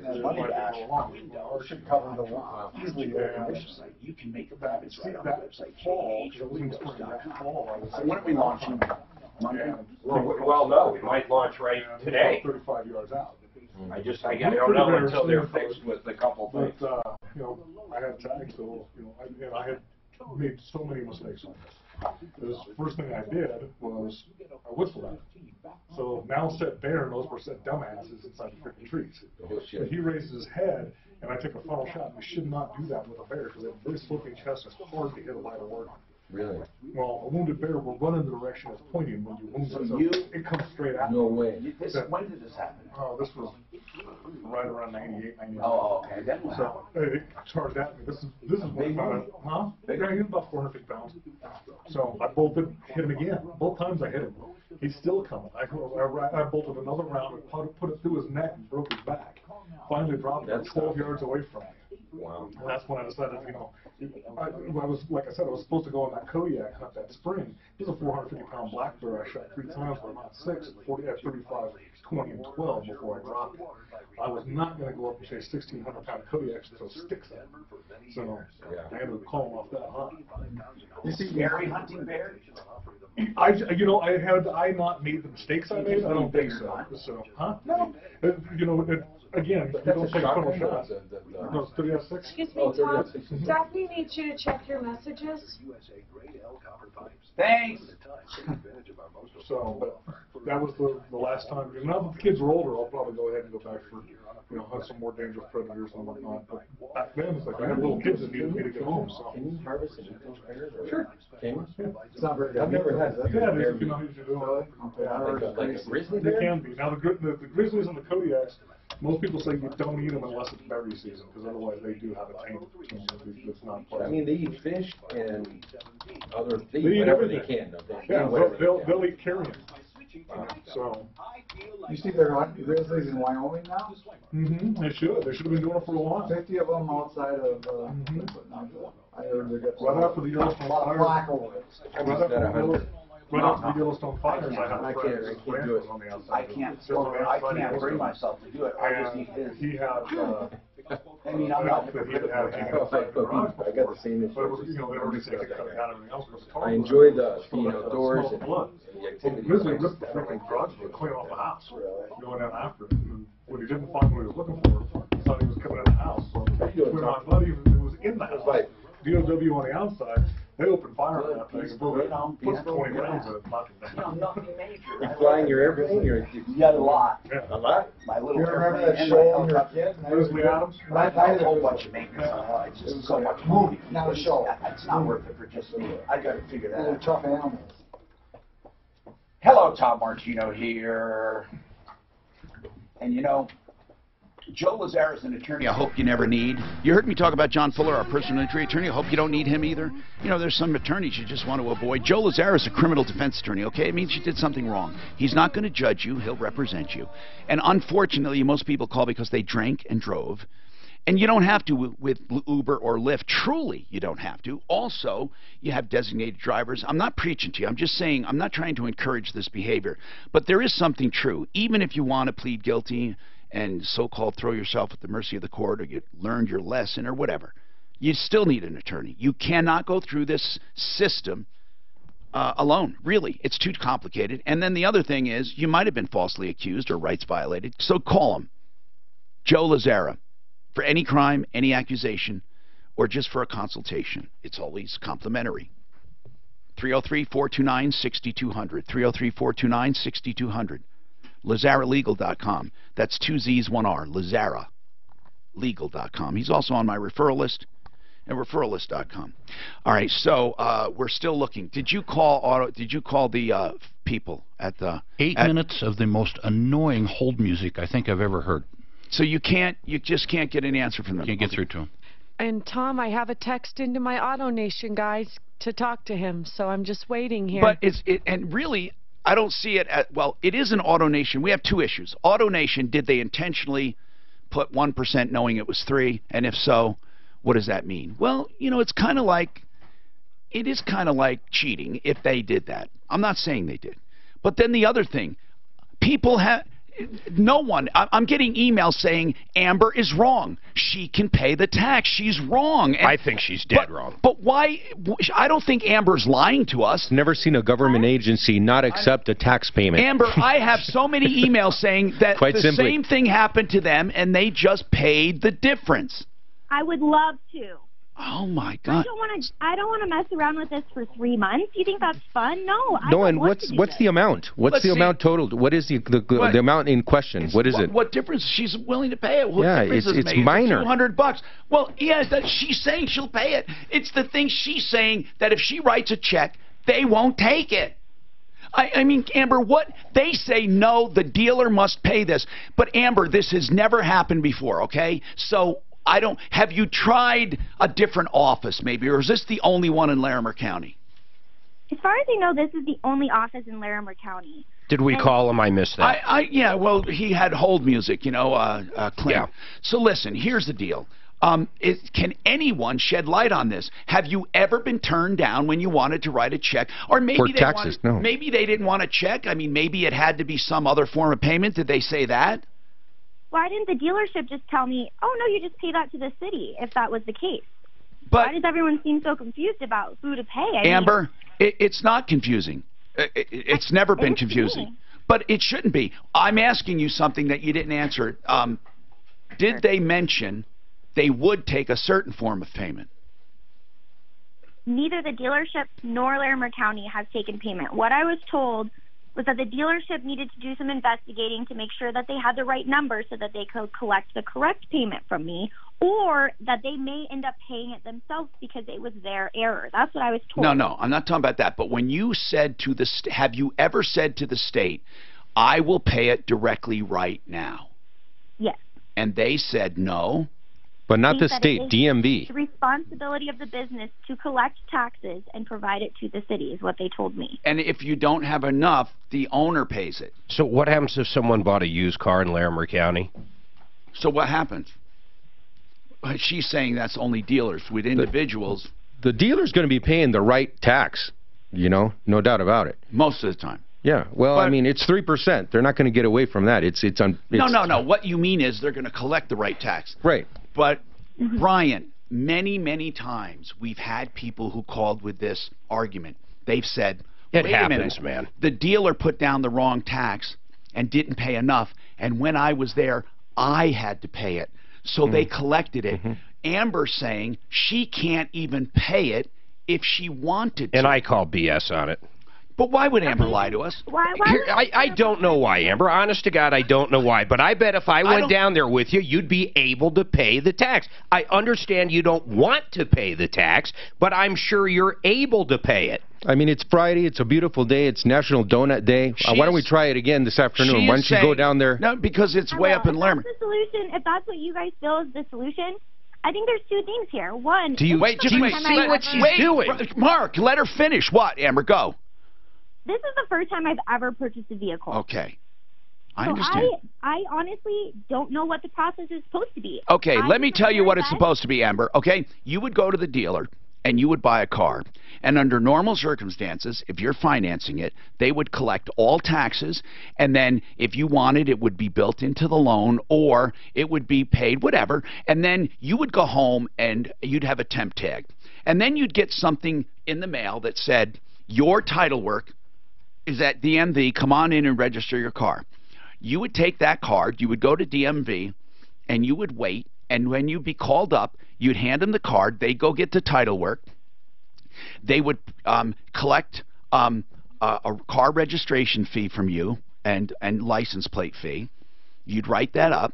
that money back, or should cover the wow. easily website. You can make profits right on the website. Fall, So when are we launching? Monday? Well, no, we might launch right today. 35 yards out. I don't know until they're fixed with a couple things. But, you know, I had tags, so, you know, and I had made so many mistakes on this. The first thing I did was I whistled at him. So now said bear knows we're said dumbasses inside the freaking trees. But he raises his head, and I take a funnel shot. We should not do that with a bear because they have a very sloping chest and it's hard to hit a light of work. Really? Well, a wounded bear will run in the direction it's pointing when you wound it. So it comes straight out. No way. When did this happen? Oh, this was right around 98, 99. Oh, okay. Then so it charged at me. This is what about yeah, he was about 450 pounds. So I bolted, hit him again. Both times I hit him. He's still coming. I bolted another round and put it through his neck and broke his back. Finally dropped him 12 yards away from me. Wow. And that's when I decided, you know, I was, like I said, I was supposed to go on that Kodiak hunt that spring. He's a 450-pound black bear I shot 3 times, but not 6, 40 at 35, 20, and 12 before I dropped it. I was not going to go up and chase 1,600-pound Kodiaks and throw sticks at him. So I ended up calling off that hunt. You see Gary hunting bear? You know, had I not made the mistakes I made? I don't think so. So, No. You know, again, you don't take funnel shots. No, it's 30 out of 6. Excuse me, Tom. Daphne needs you to check your messages. Thanks. So, but that was the last time. Now that the kids are older, I'll probably go ahead and go back for, you know, hunt some more dangerous predators and whatnot. But back then, it's like I had little kids that needed me to get home. So. Can you harvest and eat those bears? Sure. Can you? Yeah. It's not very good. I've never had that. Yeah, you know how you do it. Like a grizzly They bear? can be. Now, the grizzlies and the Kodiaks, most people say you don't eat them unless it's berry season, because otherwise they do have a taint. It's not I mean, they eat fish and other things, they eat whatever everything. they can. Yeah, they'll eat carrion. So. You see they're hunting grizzlies in Wyoming now? Mm-hmm. They should. They should have been doing it for a while. 50 of them outside of, I heard they got right after the Yellowstone fire. Black over it. Right after the Yellowstone fires, I can't do it. On the outside. I can't bring myself to do it. I just need his. He had. I mean, I'm not. I got the same issue. You know, they already said they cut it out, everything else was tall. I enjoy the being outdoors and the activity. Grizzly ripped the freaking drugs to clean off the house, going down after it. And when he didn't find what he was looking for, he thought he was coming in the house. So when my buddy was in the house, DOW on the outside, they opened fire on that thing and blew it, put 20 rounds in it, knocked it down. Nothing major. You flying your airplane? Yeah, a lot. Yeah. A lot? My little You remember airplane that and show my when you were a helicopter. kid? Grizzly Adams? I had a whole bunch of maintenance. It's just so much movie. Not a show. It's not worth it for just me. I got to figure that Little out. tough animals. Hello, Tom Martino here. And you know, Joe Lazara is an attorney I hope you never need. You heard me talk about John Fuller, our personal injury attorney. I hope you don't need him either. You know, there's some attorneys you just want to avoid. Joe Lazara is a criminal defense attorney, okay? It means you did something wrong. He's not going to judge you. He'll represent you. And unfortunately, most people call because they drank and drove. And you don't have to with Uber or Lyft. Truly, you don't have to. Also, you have designated drivers. I'm not preaching to you. I'm just saying I'm not trying to encourage this behavior. But there is something true. Even if you want to plead guilty and so-called throw yourself at the mercy of the court or you learned your lesson or whatever, you still need an attorney. You cannot go through this system alone. Really, it's too complicated. And then the other thing is you might have been falsely accused or rights violated. So call him, Joe Lazara. For any crime, any accusation, or just for a consultation. It's always complimentary. 303-429-6200. 303-429-6200. LazaraLegal.com. That's 2 Z's, 1 R. LazaraLegal.com. He's also on my referral list at referrallist.com. All right, so we're still looking. Did you call the people at the 8 minutes of the most annoying hold music I think I've ever heard. So you just can't get an answer from them. Can't get through to him. And Tom, I have a text into my AutoNation guys to talk to him, so I'm just waiting here. But and really, I don't see it at, well, it is an AutoNation. We have two issues. AutoNation, did they intentionally put 1% knowing it was 3? And if so, What does that mean? Well, it's kind of like, it is kind of like cheating if they did that. I'm not saying they did. But then the other thing, people have, no one, I'm getting emails saying Amber is wrong. She can pay the tax. She's wrong. And, I think she's dead wrong. But why? I don't think Amber's lying to us. Never seen a government agency not accept a tax payment. Amber, I have so many emails saying that same thing happened to them and they just paid the difference. I would love to. Oh my God! I don't want to mess around with this for 3 months. You think that's fun? No. No, and what's the amount? What's the amount totaled? What is the amount in question? What is it? What difference? She's willing to pay it. What difference it's made? minor. $200. Well, yes, that she's saying she'll pay it. It's the thing she's saying that if she writes a check, they won't take it. I mean, Amber, what they say? No, the dealer must pay this. But Amber, this has never happened before. Okay, so. Have you tried a different office maybe, or is this the only one in Larimer County? As far as I know, this is the only office in Larimer County. Did we call him? I missed that. Yeah, well, he had hold music, Clint. Yeah. So listen, here's the deal. Can anyone shed light on this? Have you ever been turned down when you wanted to write a check? Or maybe for taxes, no. Maybe they didn't want a check. I mean, maybe it had to be some other form of payment. Did they say that? Why didn't the dealership just tell me, oh, no, you just pay that to the city, if that was the case? But why does everyone seem so confused about who to pay? Amber, it's not confusing. It's never been confusing. But it shouldn't be. I'm asking you something that you didn't answer. Did they mention they would take a certain form of payment? Neither the dealership nor Larimer County has taken payment. What I was told was that the dealership needed to do some investigating to make sure that they had the right number so that they could collect the correct payment from me, or that they may end up paying it themselves because it was their error. That's what I was told. No, I'm not talking about that. But when you said to the have you ever said to the state, I will pay it directly right now? Yes. And they said no? But not the state, DMV. The responsibility of the business to collect taxes and provide it to the city is what they told me. And if you don't have enough, the owner pays it. So what happens if someone bought a used car in Larimer County? So what happens? She's saying that's only dealers. With individuals. The dealer's going to be paying the right tax, no doubt about it. Most of the time. Yeah, well, I mean, it's 3%. They're not going to get away from that. No. What you mean is they're going to collect the right tax. Right. But, Brian, many times we've had people who called with this argument. They've said, it wait happens, a minute, man. The dealer put down the wrong tax and didn't pay enough, and when I was there, I had to pay it. So they collected it. Amber's saying she can't even pay it if she wanted to. And I call BS on it. But why would Amber lie to us? I don't know why, Amber. Honest to God, I don't know why. But I bet if I went down there with you, you'd be able to pay the tax. I understand you don't want to pay the tax, but I'm sure you're able to pay it. I mean, it's Friday. It's a beautiful day. It's National Donut Day. Why don't we try it again this afternoon? Why don't you go down there? No, because it's way up in Larimer. If that's the solution, if that's what you guys feel is the solution, I think there's two things here. One, do you see what she's doing? Mark, let her finish. What, Amber? Go. This is the first time I've ever purchased a vehicle. Okay. I understand. I honestly don't know what the process is supposed to be. Okay, let me tell you what it's supposed to be, Amber. Okay, you would go to the dealer and you would buy a car. And under normal circumstances, if you're financing it, they would collect all taxes. And then if you wanted, it would be built into the loan or it would be paid, whatever. And then you would go home and you'd have a temp tag. And then you'd get something in the mail that said, your title work is at DMV, come on in and register your car. You would take that card, you would go to DMV, and you would wait, and when you'd be called up, you'd hand them the card, they'd go get the title work, they would collect a car registration fee from you and license plate fee, you'd write that up,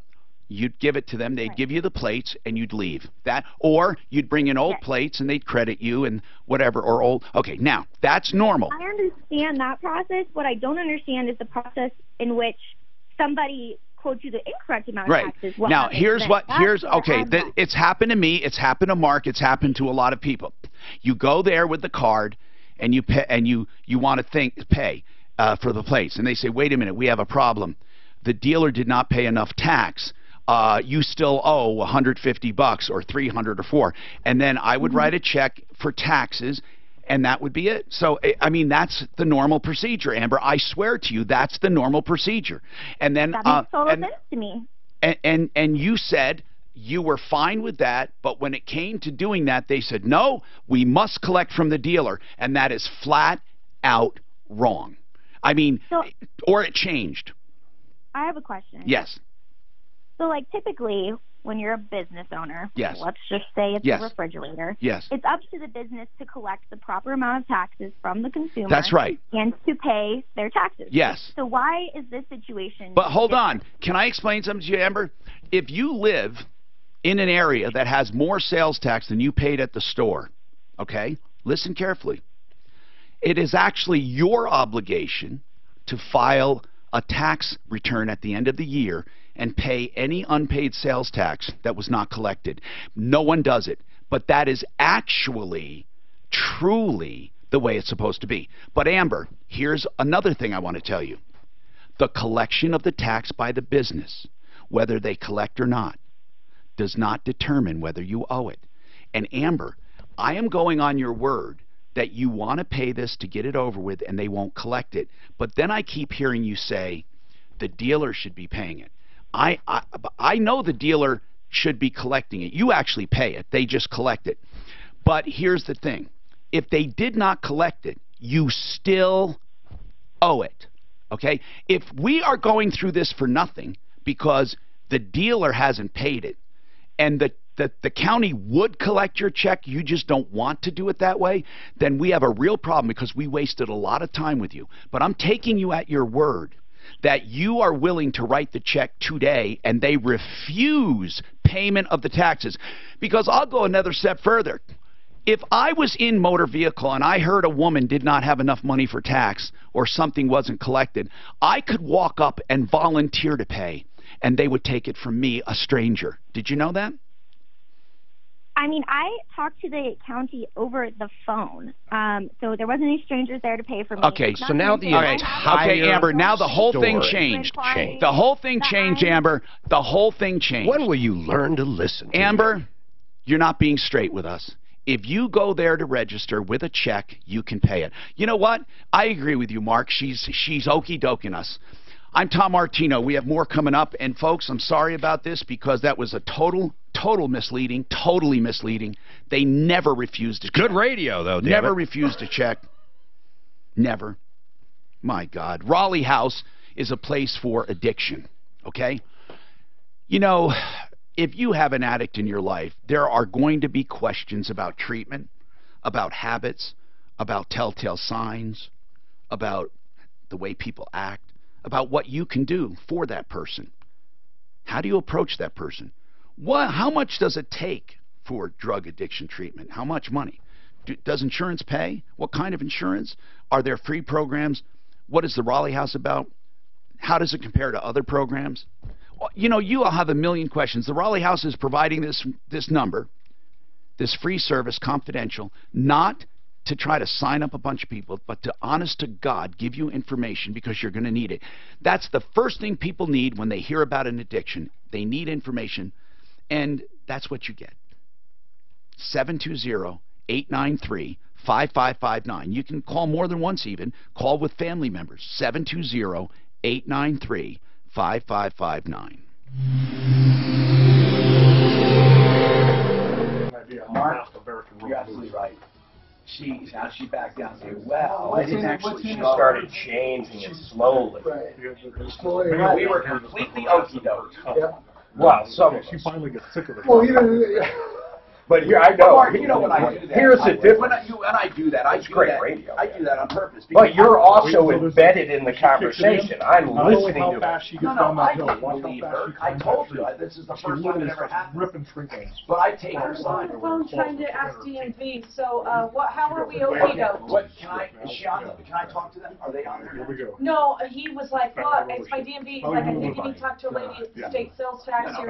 you'd give it to them, they'd give you the plates, and you'd leave. Or you'd bring in old plates, and they'd credit you and whatever, or old. Okay, now, that's normal. I understand that process. What I don't understand is the process in which somebody quotes you the incorrect amount of taxes. Now, it's happened to me, it's happened to Mark, it's happened to a lot of people. You go there with the card, and you pay, and you want to pay for the plates, and they say, wait a minute, we have a problem. The dealer did not pay enough tax. you still owe 150 bucks or 300 or 4, and then I would write a check for taxes, and that would be it. So I mean, that's the normal procedure, Amber. I swear to you, that's the normal procedure. And then that makes total sense to me. And you said you were fine with that, but when it came to doing that, they said, no, we must collect from the dealer, and that is flat out wrong. I mean, or it changed. I have a question. Yes. So, like, typically, when you're a business owner, yes, let's just say it's a refrigerator, yes, it's up to the business to collect the proper amount of taxes from the consumer. That's right. And to pay their taxes. Yes. So why is this situation But hold different? on. Can I explain something to you, Amber? If you live in an area that has more sales tax than you paid at the store, okay, listen carefully. It is actually your obligation to file a tax return at the end of the year and pay any unpaid sales tax that was not collected. No one does it, but that is actually, truly the way it's supposed to be. But Amber, here's another thing I want to tell you. The collection of the tax by the business, whether they collect or not, does not determine whether you owe it. And Amber, I am going on your word that you want to pay this to get it over with and they won't collect it. But then I keep hearing you say the dealer should be paying it. I know the dealer should be collecting it. You actually pay it. They just collect it. But here's the thing. If they did not collect it, you still owe it. Okay? If we are going through this for nothing because the dealer hasn't paid it and the county would collect your check, you just don't want to do it that way, then we have a real problem because we wasted a lot of time with you. But I'm taking you at your word that you are willing to write the check today and they refuse payment of the taxes. Because I'll go another step further. If I was in motor vehicle and I heard a woman did not have enough money for tax or something wasn't collected, I could walk up and volunteer to pay and they would take it from me, a stranger. Did you know that? I mean, I talked to the county over the phone, so there wasn't any strangers there to pay for me. Okay, so now the entire Okay, Amber, now the whole thing changed. The whole thing changed, Amber. The whole thing changed. When will you learn to listen to Amber, you're not being straight with us. If you go there to register with a check, you can pay it. You know what? I agree with you, Mark. She's okey-doking us. I'm Tom Martino. We have more coming up. And, folks, I'm sorry about this because that was a total misleading, totally misleading. They never refused to check. Good radio, though, damn Never it. refused to check. Never. My God. Raleigh House is a place for addiction, okay? You know, if you have an addict in your life, there are going to be questions about treatment, about habits, about telltale signs, about the way people act, about what you can do for that person. How do you approach that person? How much does it take for drug addiction treatment? How much money? Does insurance pay? What kind of insurance? Are there free programs? What is the Raleigh House about? How does it compare to other programs? Well, you know, you all have a million questions. The Raleigh House is providing this number, this free service, confidential, not to try to sign up a bunch of people, but to, honest to God, give you information because you're going to need it. That's the first thing people need when they hear about an addiction. They need information, and that's what you get. 720-893-5559. You can call more than once even. Call with family members. 720-893-5559. Mark, you're absolutely right. She backed down and said, well, I didn't actually. She started changing it slowly. We were completely okey-doke. Well, she finally gets sick of it. Well, but here I know. Mark, you know when I do that. Here's the difference. When I do that, I do that on purpose. But you're also embedded in the conversation. I'm listening to it. I didn't believe her. I told you this is the first time it ever happened. But I take her side. I'm trying to ask DMV. So, how are we okey-doke? Is she on? Can I talk to them? Are they on there? Here we go. No, he was like, look, it's my DMV. Like, I think you need to talk to a lady at the state sales tax here.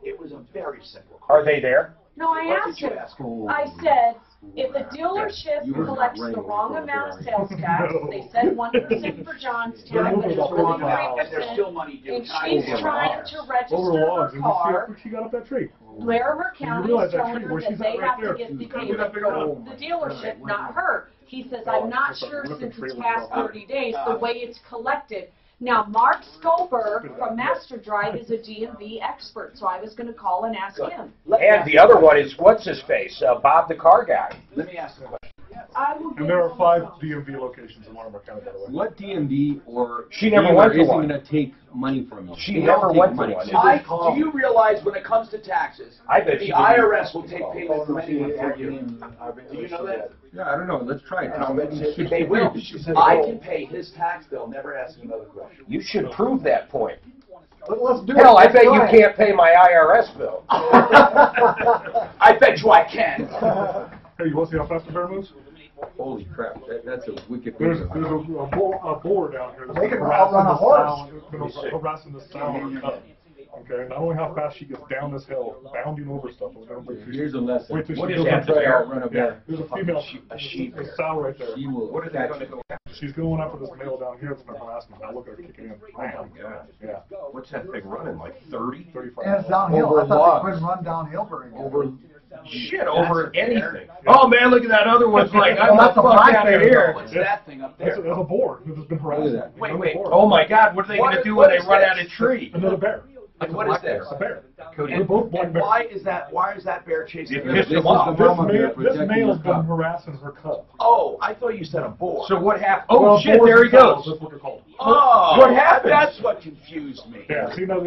It was a very simple Are they there? No, I asked him. I said, if the dealership collects the wrong amount of sales tax, they said 1% for Johnstown, but it's really 3%, and she's trying to register her car. She got up that tree. Larimer County is telling her that they have to get the payment from the dealership, not her. He says, I'm not sure since it's past 30 days, the way it's collected. Now, Mark Scoper from Master Drive is a DMV expert, so I was going to call and ask him. And the other one is, what's his face? Bob the car guy. Let me ask a question. And there are 5 DMV locations in Larimer County, by the way. What DMV or she never went to isn't one. going to take money from you? She never went to one. Do you realize when it comes to taxes, I bet the IRS will take payment from anyone for you? Do you know that? Yeah, I don't know. Let's try it. They will. I can pay his tax bill, never ask another question. You should prove that point. Let's do Hell, it. I bet you can't pay my IRS bill. I bet you I can. Hey, you want to see how fast the bear moves? Holy crap, that's a wicked There's a boar down here that's They can harassing outrun a the horse. sound, harassing the sound on her cub. Okay, not only how fast she gets down this hill, bounding over stuff. Here's a lesson. Wait till What she is goes that up to bear? the Run a bear. There's a female, a sheep. a sow right there. She will. What is that going to go after? She's going after this male down here that's been harassing him. Now look at her kicking in. Oh my God. Yeah. What's that thing running, like 30? 35. And it's downhill. I thought they couldn't run downhill very good. Shit, over anything. Oh man, look at that other one's like, I'm not That's a fuck black out of bear. here. What's that thing up there? That's a boar that's been harassing. Wait. Oh my God, what are they going to do when they run out of tree? Another bear. Like, what is this? A bear. And, They're both black bears. why is that bear chasing It her? pissed him off. This male's been harassing her cub. Oh, I thought you said a boar. So what happened? Oh Well, shit, boars there he and cows, goes. That's what they're called. Oh, What happened? That's what confused me. Yeah, see, now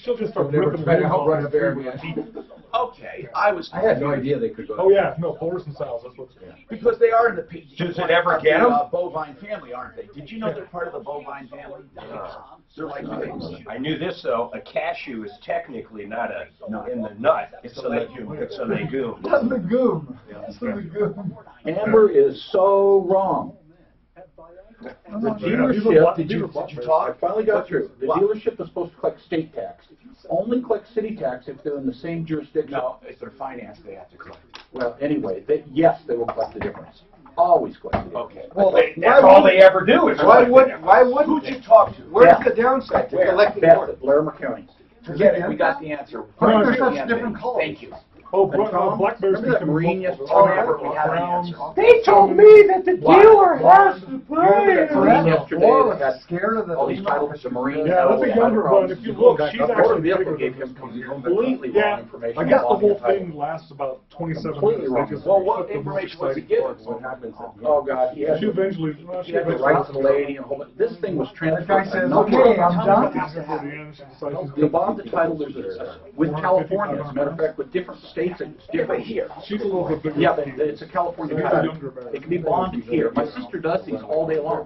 she'll just start They were ripping trying to limbs outrun off a bear, with man. teeth. Okay, I had no idea they could go. Oh yeah, no, horse and sows. That's what's because they are in the Does it ever get them? bovine family, aren't they? Did you know they're part of the bovine family? They're like pigs. I knew this though. A cashew is technically not in the nut. It's a legume. It's a legume. That's the goom. That's the goom. Amber is so wrong. The dealership, did you talk? I finally got through. The dealership is supposed to collect state tax. Only collect city tax if they're in the same jurisdiction. No, if they're financed, they have to collect. Well, anyway, yes, they will collect the difference. Always collect the difference. Okay. Well, that's all they ever do is Why wouldn't Who'd you talk to? Where's the downside to collecting Best more? at Larimer County. Forget it. We got the answer. Why are there such different colors? Thank you. Oh, black bears Remember that marine yesterday? Oh, Amber, we have the answer. They told me that the dealer has to pay. Marine yesterday Or got scared of the all these titles for the marine. Yeah, that's a younger one. If you look, she's Motor actually vehicle bigger gave than him this. completely wrong information. I guess the on whole title. thing lasts about 27 Completely minutes. wrong. They just Well, what put the information website was he given? What happens? Oh God, he had She eventually. he had to write to the lady and a whole bunch. This thing was transferred. guy says, No okay, problem. I'm done. The bond, the title is with California. As a matter of fact, with different states, it's different here. She's a little bit bigger. Yeah, but it's a California title. It can be bonded here. My sister does these all day long.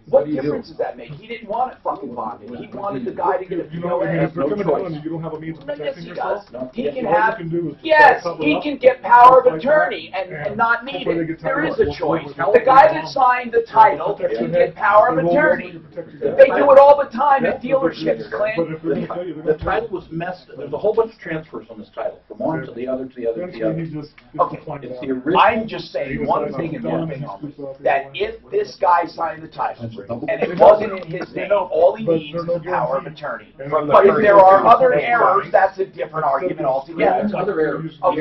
What difference does that make? He didn't want it fucking bonded. He wanted the guy to get a You know, I mean, if they're no coming choice. down and you don't have a means of Yes, protecting he yourself, does. He can all have. you can do is Yes, cover he up, can get power of stuff like attorney that, and not need hopefully they it. get There is tied a up. choice. Well, The guy that signed the title can get power of attorney. They do it all the time at dealerships, Clint. The title was messed. There's a whole bunch of transfers on this title, from one to the other to the other to the other. Okay, It's the original. I'm just saying one thing and one thing only. That if this guy signed the title and it wasn't in his name, all he needs is a power of attorney. But if there are other errors, that's a different argument altogether. Yeah, it's other errors. Okay,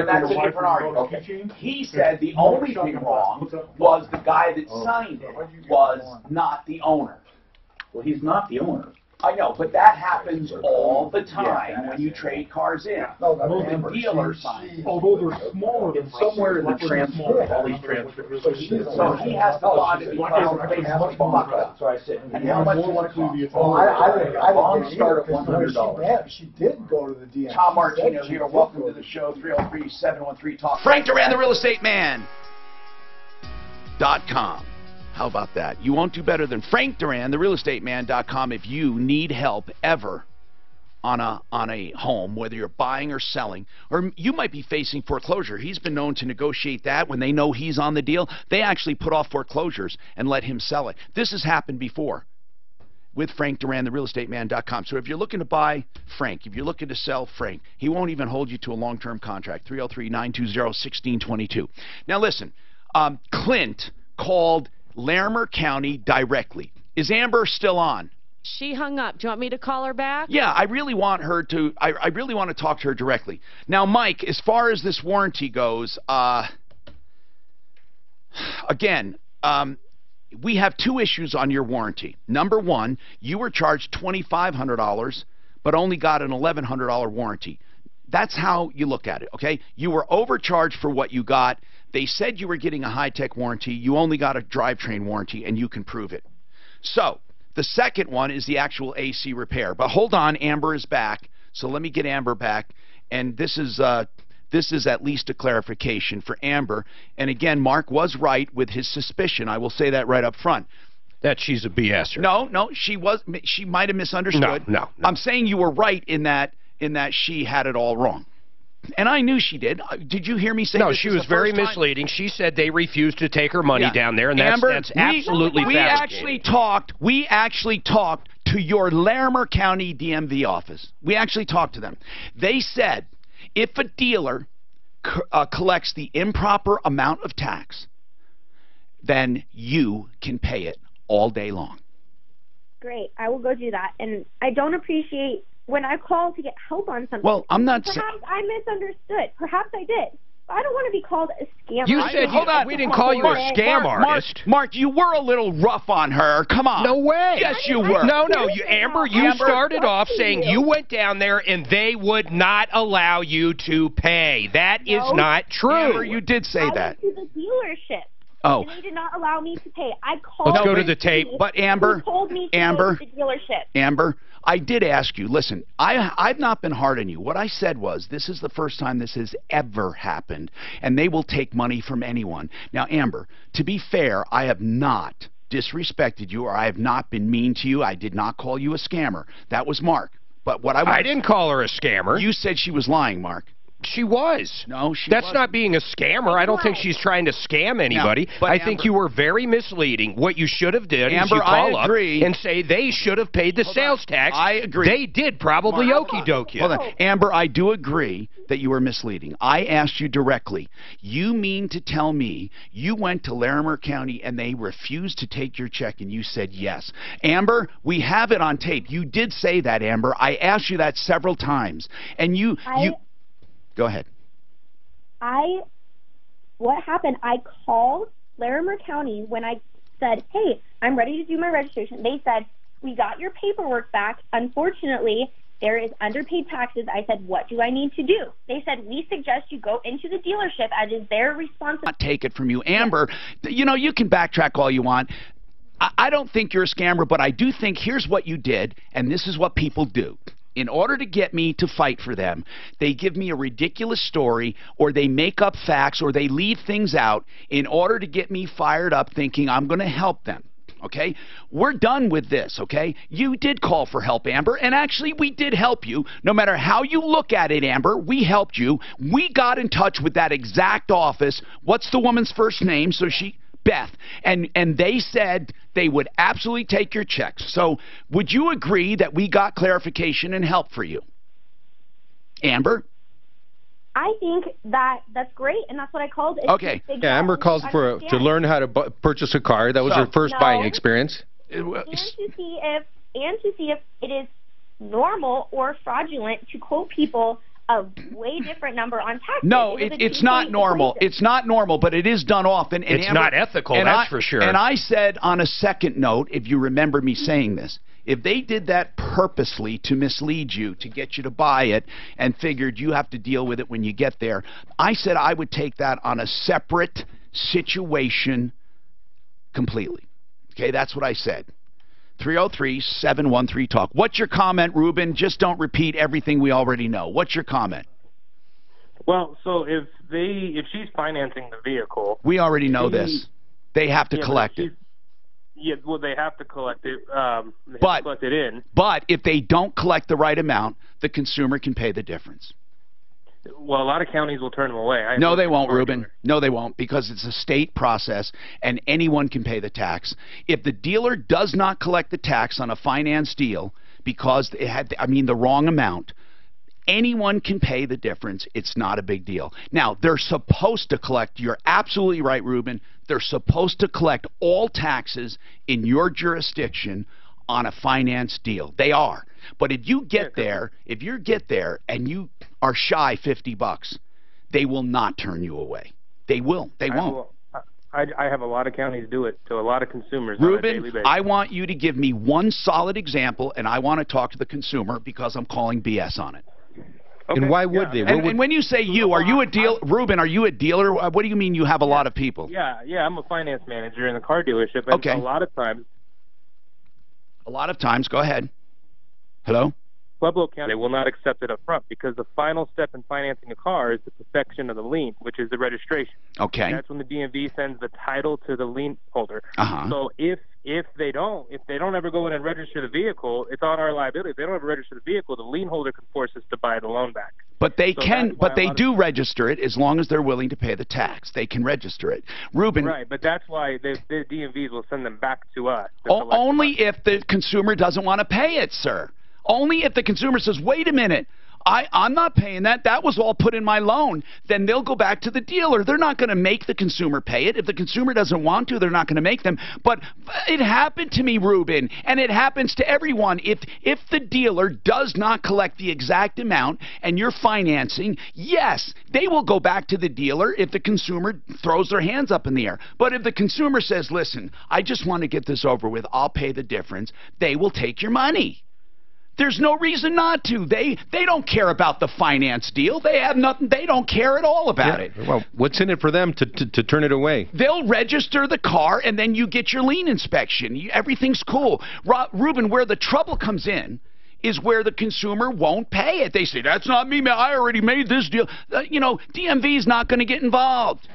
that's a different argument. Okay. He said the only thing wrong was the guy that signed it was not the owner. Well, he's not the owner. I know, but that happens all the time when you trade cars in. The dealer signs. Although they're smaller, It's somewhere in the transfer, all these transfers. So he has to bond it because the place is fucked up. So I said, And how much will it cost? Bonds start at $100. She did go to the DMV. Tom Martino here. Welcome to the show. 303-713-TALK. Frank Duran, the real estate man.com. How about that? You won't do better than Frank Duran, the real estate man.com, if you need help ever on a home, whether you're buying or selling, or you might be facing foreclosure. He's been known to negotiate that when they know he's on the deal. They actually put off foreclosures and let him sell it. This has happened before. with Frank Duran, therealestateman.com. So if you're looking to buy Frank, if you're looking to sell Frank, he won't even hold you to a long-term contract. 303-920-1622. Now listen, Clint called Larimer County directly. Is Amber still on? She hung up. Do you want me to call her back? Yeah, I really want her to. I really want to talk to her directly. Now, Mike, as far as this warranty goes, again, we have two issues on your warranty. Number one, you were charged $2,500, but only got an $1,100 warranty. That's how you look at it, okay? You were overcharged for what you got. They said you were getting a high-tech warranty. You only got a drivetrain warranty, and you can prove it. So the second one is the actual AC repair. But hold on, Amber is back. So let me get Amber back. And this is at least a clarification for Amber. And again, Mark was right with his suspicion. I will say that right up front. That she's a BSer. No, she might have misunderstood. No. I'm saying you were right in that she had it all wrong. And I knew she did. Did you hear me say no, this? She was very misleading. She said they refused to take her money down there, and Amber, that's absolutely fabricated. We actually talked to your Larimer County DMV office. We actually talked to them. They said if a dealer collects the improper amount of tax, then you can pay it all day long. Great. I will go do that. And I don't appreciate when I call to get help on something. Well, I'm not saying... Perhaps I misunderstood. Perhaps I did. I don't want to be called a scammer. You said we didn't call you a scam artist. Mark, you were a little rough on her. Come on. No way. Yes, you were. No, Amber, you started off saying you went down there and they would not allow you to pay. That is not true. Amber, you did say that. I went to the dealership. Oh. And they did not allow me to pay. I called. Let's go to the tape. But Amber, who told me to go to the dealership. Amber, I did ask you. Listen, I've not been hard on you. What I said was this is the first time this has ever happened, and they will take money from anyone. Now, Amber, to be fair, I have not disrespected you, or I have not been mean to you. I did not call you a scammer. That was Mark. But what I didn't call her a scammer. You said she was lying, Mark. She was. No, she That's wasn't. not being a scammer. I don't think she's trying to scam anybody. No, I think you were very misleading. What you should have did is you call up and say they should have paid the sales tax. I agree. They did probably okie doke you. Hold on. Amber, I do agree that you were misleading. I asked you directly. You mean to tell me you went to Larimer County and they refused to take your check and you said yes? Amber, we have it on tape. You did say that, Amber. I asked you that several times. And you go ahead. What happened, I called Larimer County when I said, hey, I'm ready to do my registration. They said, we got your paperwork back. Unfortunately, there is underpaid taxes. I said, what do I need to do? They said, we suggest you go into the dealership as is their responsibility. Not take it from you. Amber, you know, you can backtrack all you want. I don't think you're a scammer, but I do think here's what you did, and this is what people do. In order to get me to fight for them, they give me a ridiculous story, or they make up facts, or they leave things out in order to get me fired up thinking I'm going to help them. Okay? We're done with this, okay? You did call for help, Amber, and actually we did help you. No matter how you look at it, Amber, we helped you. We got in touch with that exact office. What's the woman's first name? Beth, and they said they would absolutely take your checks. So would you agree that we got clarification and help for you? Amber? I think that's great, and that's what I called it. Okay. Yeah, Amber called to learn how to purchase a car. That was her first buying experience. And to see if it is normal or fraudulent to quote people a way different number on taxes. No, it's not normal. It's not normal, but it is done often. And it's Amber, not ethical, that's for sure. And I said on a second note, if you remember me saying this, if they did that purposely to mislead you, to get you to buy it, and figured you have to deal with it when you get there, I said I would take that on a separate situation completely. Okay, that's what I said. 303-713-TALK. What's your comment, Ruben? Just don't repeat everything we already know. What's your comment? Well, so if she's financing the vehicle, we already know this. They have to collect it. Yeah, well, they have to collect it. They have to collect it in. But if they don't collect the right amount, the consumer can pay the difference. Well, a lot of counties will turn them away. No, they won't, Ruben. No, they won't, because it's a state process, and anyone can pay the tax. If the dealer does not collect the tax on a finance deal because it had, the wrong amount, anyone can pay the difference. It's not a big deal. Now, they're supposed to collect. You're absolutely right, Ruben. They're supposed to collect all taxes in your jurisdiction on a finance deal. They are. But if you get there, and you are shy $50, they will not turn you away. They will. They won't. I have a lot of counties do it to a lot of consumers on a daily basis. Ruben, I want you to give me one solid example, and I want to talk to the consumer because I'm calling BS on it. Okay. And why would they? And when you say you, are you a dealer? Ruben, are you a dealer? What do you mean you have a lot of people? Yeah, I'm a finance manager in a car dealership, and okay. A lot of times, go ahead. Hello? Pueblo County will not accept it up front because the final step in financing a car is the perfection of the lien, which is the registration. Okay. And that's when the DMV sends the title to the lien holder. So if they don't ever go in and register the vehicle, it's on our liability. If they don't ever register the vehicle, the lien holder can force us to buy the loan back. But they do register it as long as they're willing to pay the tax. They can register it. Ruben. Right, but that's why the DMVs will send them back to us. Only if the consumer doesn't want to pay it, sir. Only if the consumer says, wait a minute, I'm not paying that. That was all put in my loan. Then they'll go back to the dealer. They're not going to make the consumer pay it. If the consumer doesn't want to, they're not going to make them. But it happened to me, Ruben, and it happens to everyone. If the dealer does not collect the exact amount and you're financing, yes, they will go back to the dealer if the consumer throws their hands up in the air. But if the consumer says, listen, I just want to get this over with, I'll pay the difference, they will take your money. There's no reason not to. They don't care about the finance deal. They have nothing. They don't care at all about it. Well, what's in it for them to turn it away? They'll register the car, and then you get your lien inspection. Everything's cool. Ruben, where the trouble comes in is where the consumer won't pay it. They say, that's not me, man. I already made this deal. DMV is not going to get involved.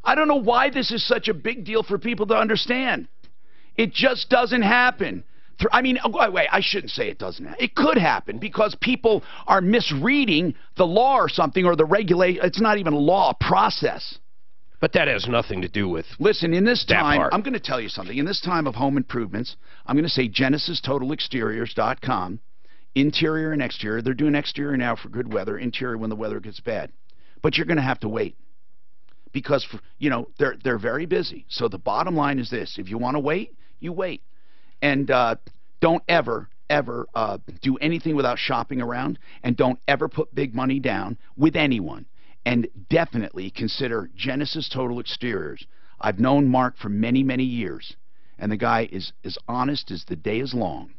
I don't know why this is such a big deal for people to understand. It just doesn't happen. Wait, I shouldn't say it doesn't happen. It could happen because people are misreading the law or something, or the regulation. It's not even a law, a process. But that has nothing to do with Listen, in this time, I'm going to tell you something. In this time of home improvements, I'm going to say GenesisTotalExteriors.com, interior and exterior. They're doing exterior now for good weather, interior when the weather gets bad. But you're going to have to wait because, they're very busy. So the bottom line is this. If you want to wait, you wait. And don't ever do anything without shopping around, and don't ever put big money down with anyone. And definitely consider Genesis Total Exteriors. I've known Mark for many, many years, and the guy is as honest as the day is long.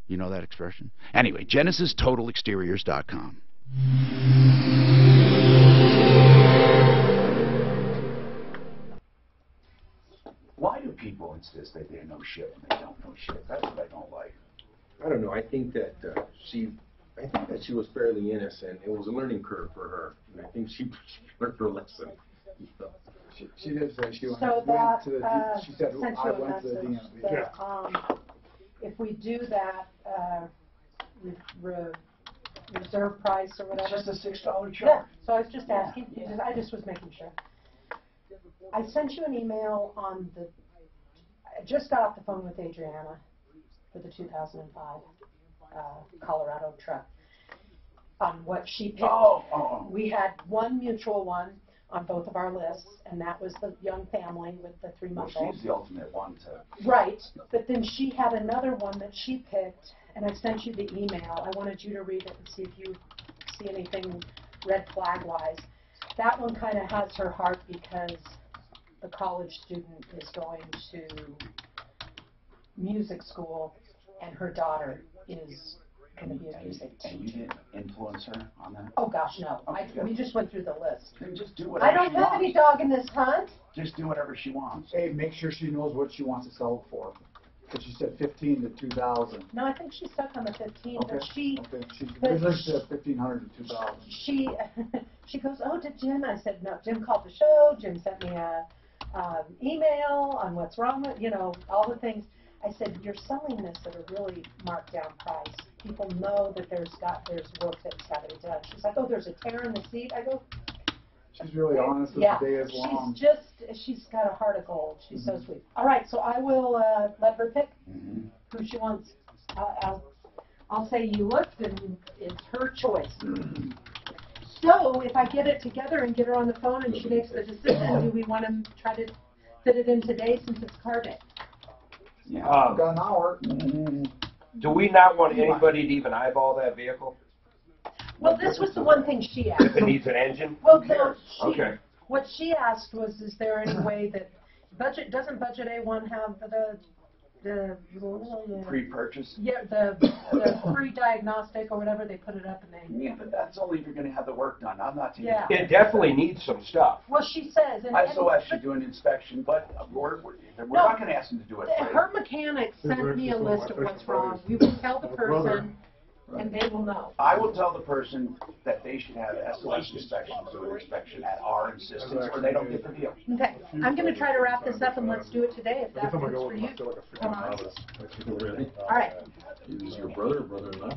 You know that expression? Anyway, GenesisTotalExteriors.com. Why do people insist that they know shit when they don't know shit? That's what I don't like. I don't know. I think that she was fairly innocent. It was a learning curve for her. And I think she learned her lesson. She did say she went to the she said, I went to the DMV. If we do that reserve price or whatever. It's just a $6 charge. Yeah, so I was just asking. I just was making sure. I sent you an email on I just got off the phone with Adriana for the 2005 Colorado truck on what she picked. We had one mutual one on both of our lists, and that was the young family with the 3-month-old. Well, she's the ultimate one to... Right, but then she had another one that she picked, and I sent you the email. I wanted you to read it and see if you see anything red flag-wise. That one kind of has her heart because the college student is going to music school, and her daughter is going to be a music teacher. And you didn't influence her on that? Oh, gosh, no. We just went through the list. Then just do whatever I don't have any dog in this hunt. Just do whatever she wants. Hey, make sure she knows what she wants to sell it for. Because she said 15 to 2,000. No, I think she's stuck on the 15, but she... Okay, we listed 1,500 to 2,000. She goes, oh, did Jim? I said, no, Jim called the show. Jim sent me a email on what's wrong with, all the things. I said, you're selling this at a really marked down price. People know that there's work that's got to be done. She's like, oh, there's a tear in the seat. I go, she's really honest as yeah, the day is long. she's got a heart of gold. She's so sweet. All right, so I will let her pick who she wants. I'll say you looked, and it's her choice. So if I get it together and get her on the phone and she makes the decision, do we want to try to fit it in today since it's car day? Yeah, got an hour. Do we not want anybody to even eyeball that vehicle? Well, this was the one thing she asked. If it needs an engine? Well, no, Okay. What she asked was, is there any way that doesn't Budget A1 have the pre-purchase? Yeah, the free diagnostic or whatever, they put it up and they... Yeah, but that's only if you're going to have the work done. I'm not taking It definitely needs some stuff. Well, she says... SOS should do an inspection, but we're not going to ask them to do it. Her mechanic sent me a list of what's wrong. You can tell the person, and they will know. I will tell the person that they should have SOS inspection, do an inspection at our insistence, or they don't get the deal. Okay, I'm going to try to wrap this up, and let's do it today if that works for you. All right. Is your brother or brother-in-law?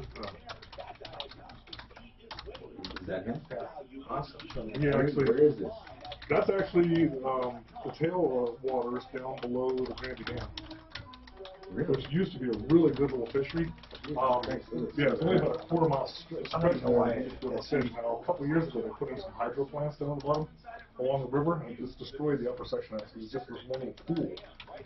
Is that him? Awesome. Yeah, actually, where is this? That's actually the tail waters down below the Granby Dam. Which used to be a really good little fishery. Yeah, it's only about a quarter-mile stretch now. A couple of years ago, they put in some hydro plants down the bottom along the river, and it just destroyed the upper section. It was just this one little pool.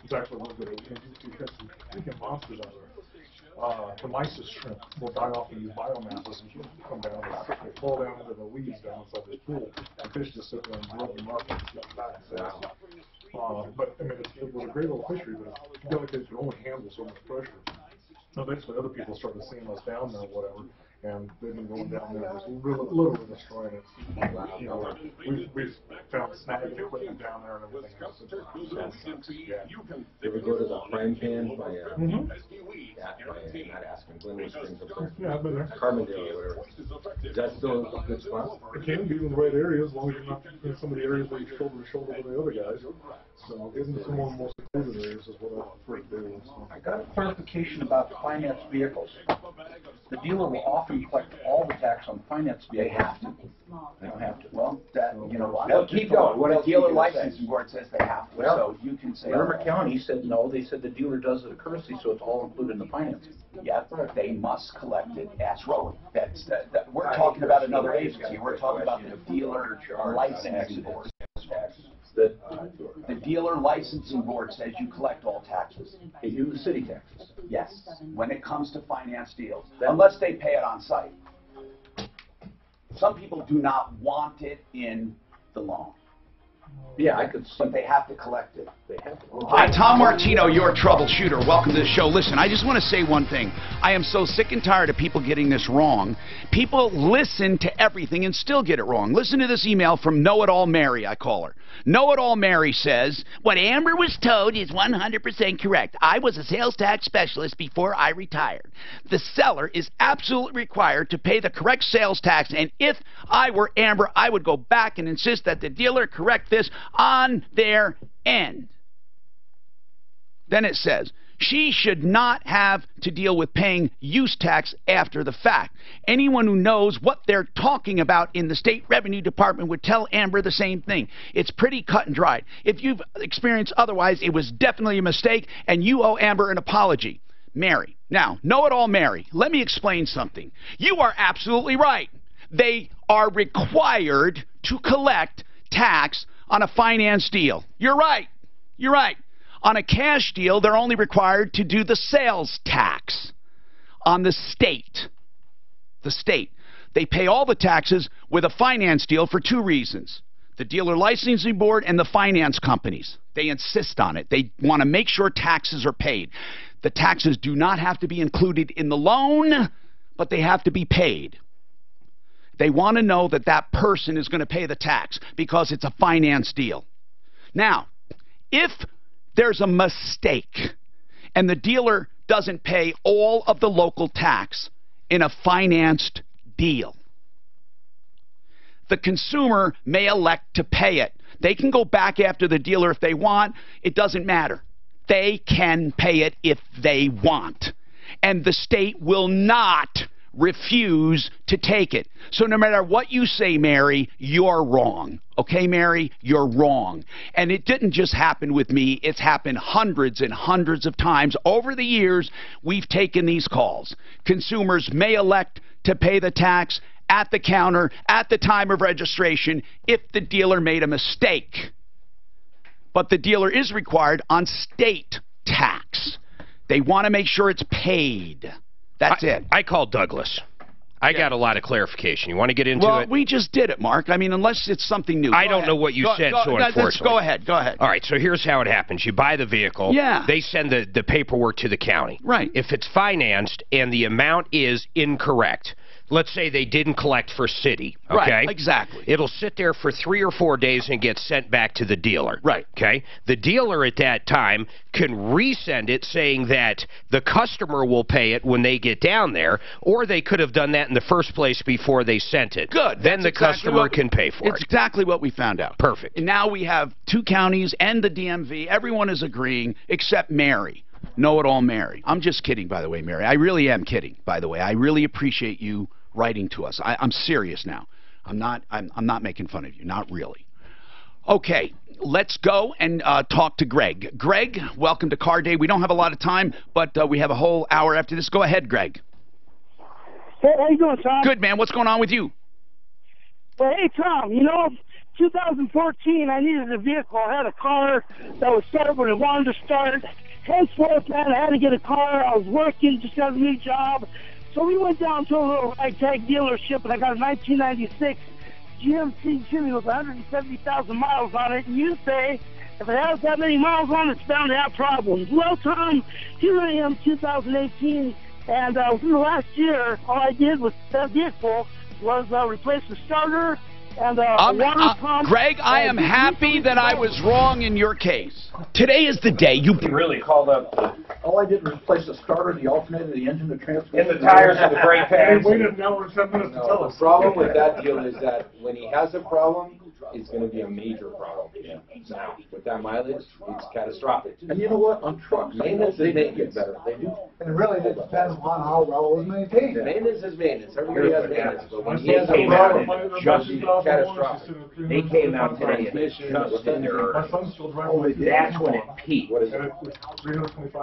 It's actually one good. You had some freaking monsters out there. The mysis shrimp will die off in these biomasses and come down and they fall down into the weeds down inside this pool. The fish just sit there and rub them up and get back. But I mean, it was a great little fishery, but delicates can only handle so much pressure. So eventually, other people started seeing us down there or whatever, and they've been going down there and just literally destroying it. You know, we've found snagging equipment down there and everything else. Yeah. Did we go to the frying pan by, not Aspen, Glenwood Springs up there? Yeah, I've been there. Carbondale or whatever. Is that still a good spot? It can be in the right area as long as you're not in some of the areas where you're shoulder to shoulder with the other guys. So getting to some of the more secluded areas is what I prefer to do. So. I got a clarification about finance vehicles. The dealer will often collect all the tax on finance vehicles. They have to. They don't have to. Well, that, you know, well, keep going. What a dealer licensing board says they have to. Well, so you can say. Lerner County said no. They said the dealer does it a courtesy, so it's all included in the financing. Yeah, they must collect it as road. We're talking about another agency. We're talking about the dealer licensing board. The dealer licensing board says you collect all taxes. They do the city taxes. Yes, when it comes to finance deals, unless they pay it on site. Some people do not want it in the loan. Yeah, I could see. But they have to collect it. They have to. Hi, Tom Martino, your troubleshooter. Welcome to the show. Listen, I just want to say one thing. I am so sick and tired of people getting this wrong. People listen to everything and still get it wrong. Listen to this email from Know-It-All Mary, I call her. Know-It-All Mary says, what Amber was told is 100% correct. I was a sales tax specialist before I retired. The seller is absolutely required to pay the correct sales tax, and if I were Amber, I would go back and insist that the dealer correct this on their end. Then it says, she should not have to deal with paying use tax after the fact. Anyone who knows what they're talking about in the State Revenue Department would tell Amber the same thing. It's pretty cut and dried. If you've experienced otherwise, it was definitely a mistake, and you owe Amber an apology. Mary. Now, Know-It-All Mary, let me explain something. You are absolutely right. They are required to collect tax on a finance deal. You're right. You're right. On a cash deal, they're only required to do the sales tax on the state. The state. They pay all the taxes with a finance deal for two reasons. The dealer licensing board and the finance companies. They insist on it. They want to make sure taxes are paid. The taxes do not have to be included in the loan, but they have to be paid. They want to know that that person is going to pay the tax because it's a finance deal. Now, if there's a mistake and the dealer doesn't pay all of the local tax in a financed deal, the consumer may elect to pay it. They can go back after the dealer if they want. It doesn't matter. they can pay it if they want. And the state will not refuse to take it. So no matter what you say, Mary, you're wrong. Okay, Mary? You're wrong. And it didn't just happen with me. It's happened hundreds and hundreds of times. Over the years, we've taken these calls. Consumers may elect to pay the tax at the counter at the time of registration if the dealer made a mistake. But the dealer is required on state tax. They want to make sure it's paid. That's it. I called Douglas. I got a lot of clarification. You want to get into it? Well, we just did it, Mark. I mean, unless it's something new. I don't know what you said, so unfortunately. Go ahead. Go ahead. All right, so here's how it happens. You buy the vehicle. Yeah. They send the paperwork to the county. Right. If it's financed and the amount is incorrect, let's say they didn't collect for city, okay? Right, exactly. It'll sit there for 3 or 4 days and get sent back to the dealer. Right. Okay? The dealer at that time can resend it saying that the customer will pay it when they get down there, or they could have done that in the first place before they sent it. Good. Then the customer can pay for it. It's exactly what we found out. Perfect. And now we have 2 counties and the DMV. Everyone is agreeing except Mary. Know-it-all Mary. I'm just kidding, by the way, Mary. I really am kidding, by the way. I really appreciate you writing to us. I'm serious now. I'm not making fun of you. Not really. Okay, let's go and talk to Greg. Greg, welcome to Car Day. We don't have a lot of time, but we have a whole hour after this. Go ahead, Greg. Hey, how you doing, Tom? Good, man. What's going on with you? Well, hey, Tom, 2014, I needed a vehicle. I had a car that was started when it wanted to start. Henceforth, man, I had to get a car. I was working, just got a new job. So we went down to a little ragtag dealership, and I got a 1996 GMC Jimmy with 170,000 miles on it. And you say, if it has that many miles on it, it's bound to have problems. Well, Tom, here I am, 2018, and within the last year, all I did with that vehicle was replace the starter and a water pump. Greg, I am happy that I was wrong in your case. Today is the day you really called up. All I did was replace the starter, the alternator, the engine, the transmission. And the tires and the brake pads. They waited an hour and 10 minutes to tell us. The problem with that deal is that when he has a problem, it's going to be a major problem. Yeah. Now, with that mileage, it's catastrophic. And you know what? On trucks, maintenance they is get better. They do. And really, it depends upon how well it was maintained. Maintenance is maintenance. Everybody has maintenance. But when he They has a came out problem, and adjusted catastrophic. They came out today and adjusted their earnings. That's when it peaked. What is it?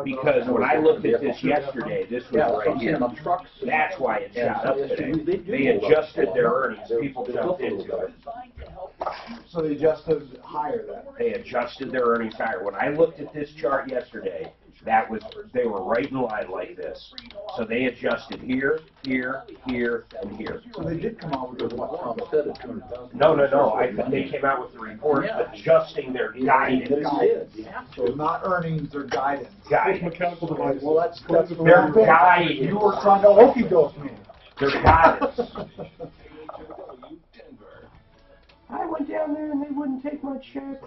Because when I looked at this yesterday, this was right here. That's why it shot up today. They adjusted their earnings. People jumped into it. So they adjusted higher then? They adjusted their earnings higher. When I looked at this chart yesterday, they were right in line like this. So they adjusted here, here, here, and here. So they did come out with what Tom said at 200,000. No. They came out with the report adjusting their guidance. So not earnings, their guidance. Mechanical device. Well, that's their guidance. You were trying to okey doke me. Their guidance. I went down there and they wouldn't take my check.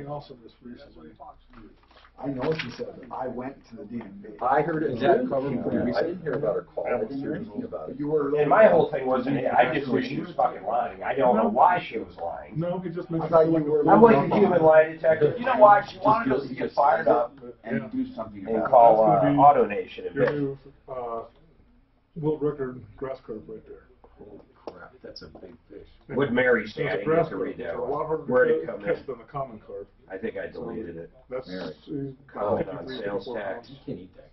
Also, just recently. I know what you said. I went to the DMV. I heard it. I didn't hear about her call. I didn't hear anything about it. You were. And my whole thing wasn't. I just wish she was fucking lying. I don't know why she was lying. No, he just mentioned. I'm like a human lie detector. You know why? She wanted us to get fired up and do something about it. And call AutoNation and bitch. World record grass curve right there. Holy crap, that's a big fish. Would Mary say I need to read that one? Where'd it come in? Than the common card. I think I deleted it. That's comment on sales tax. You can't eat that.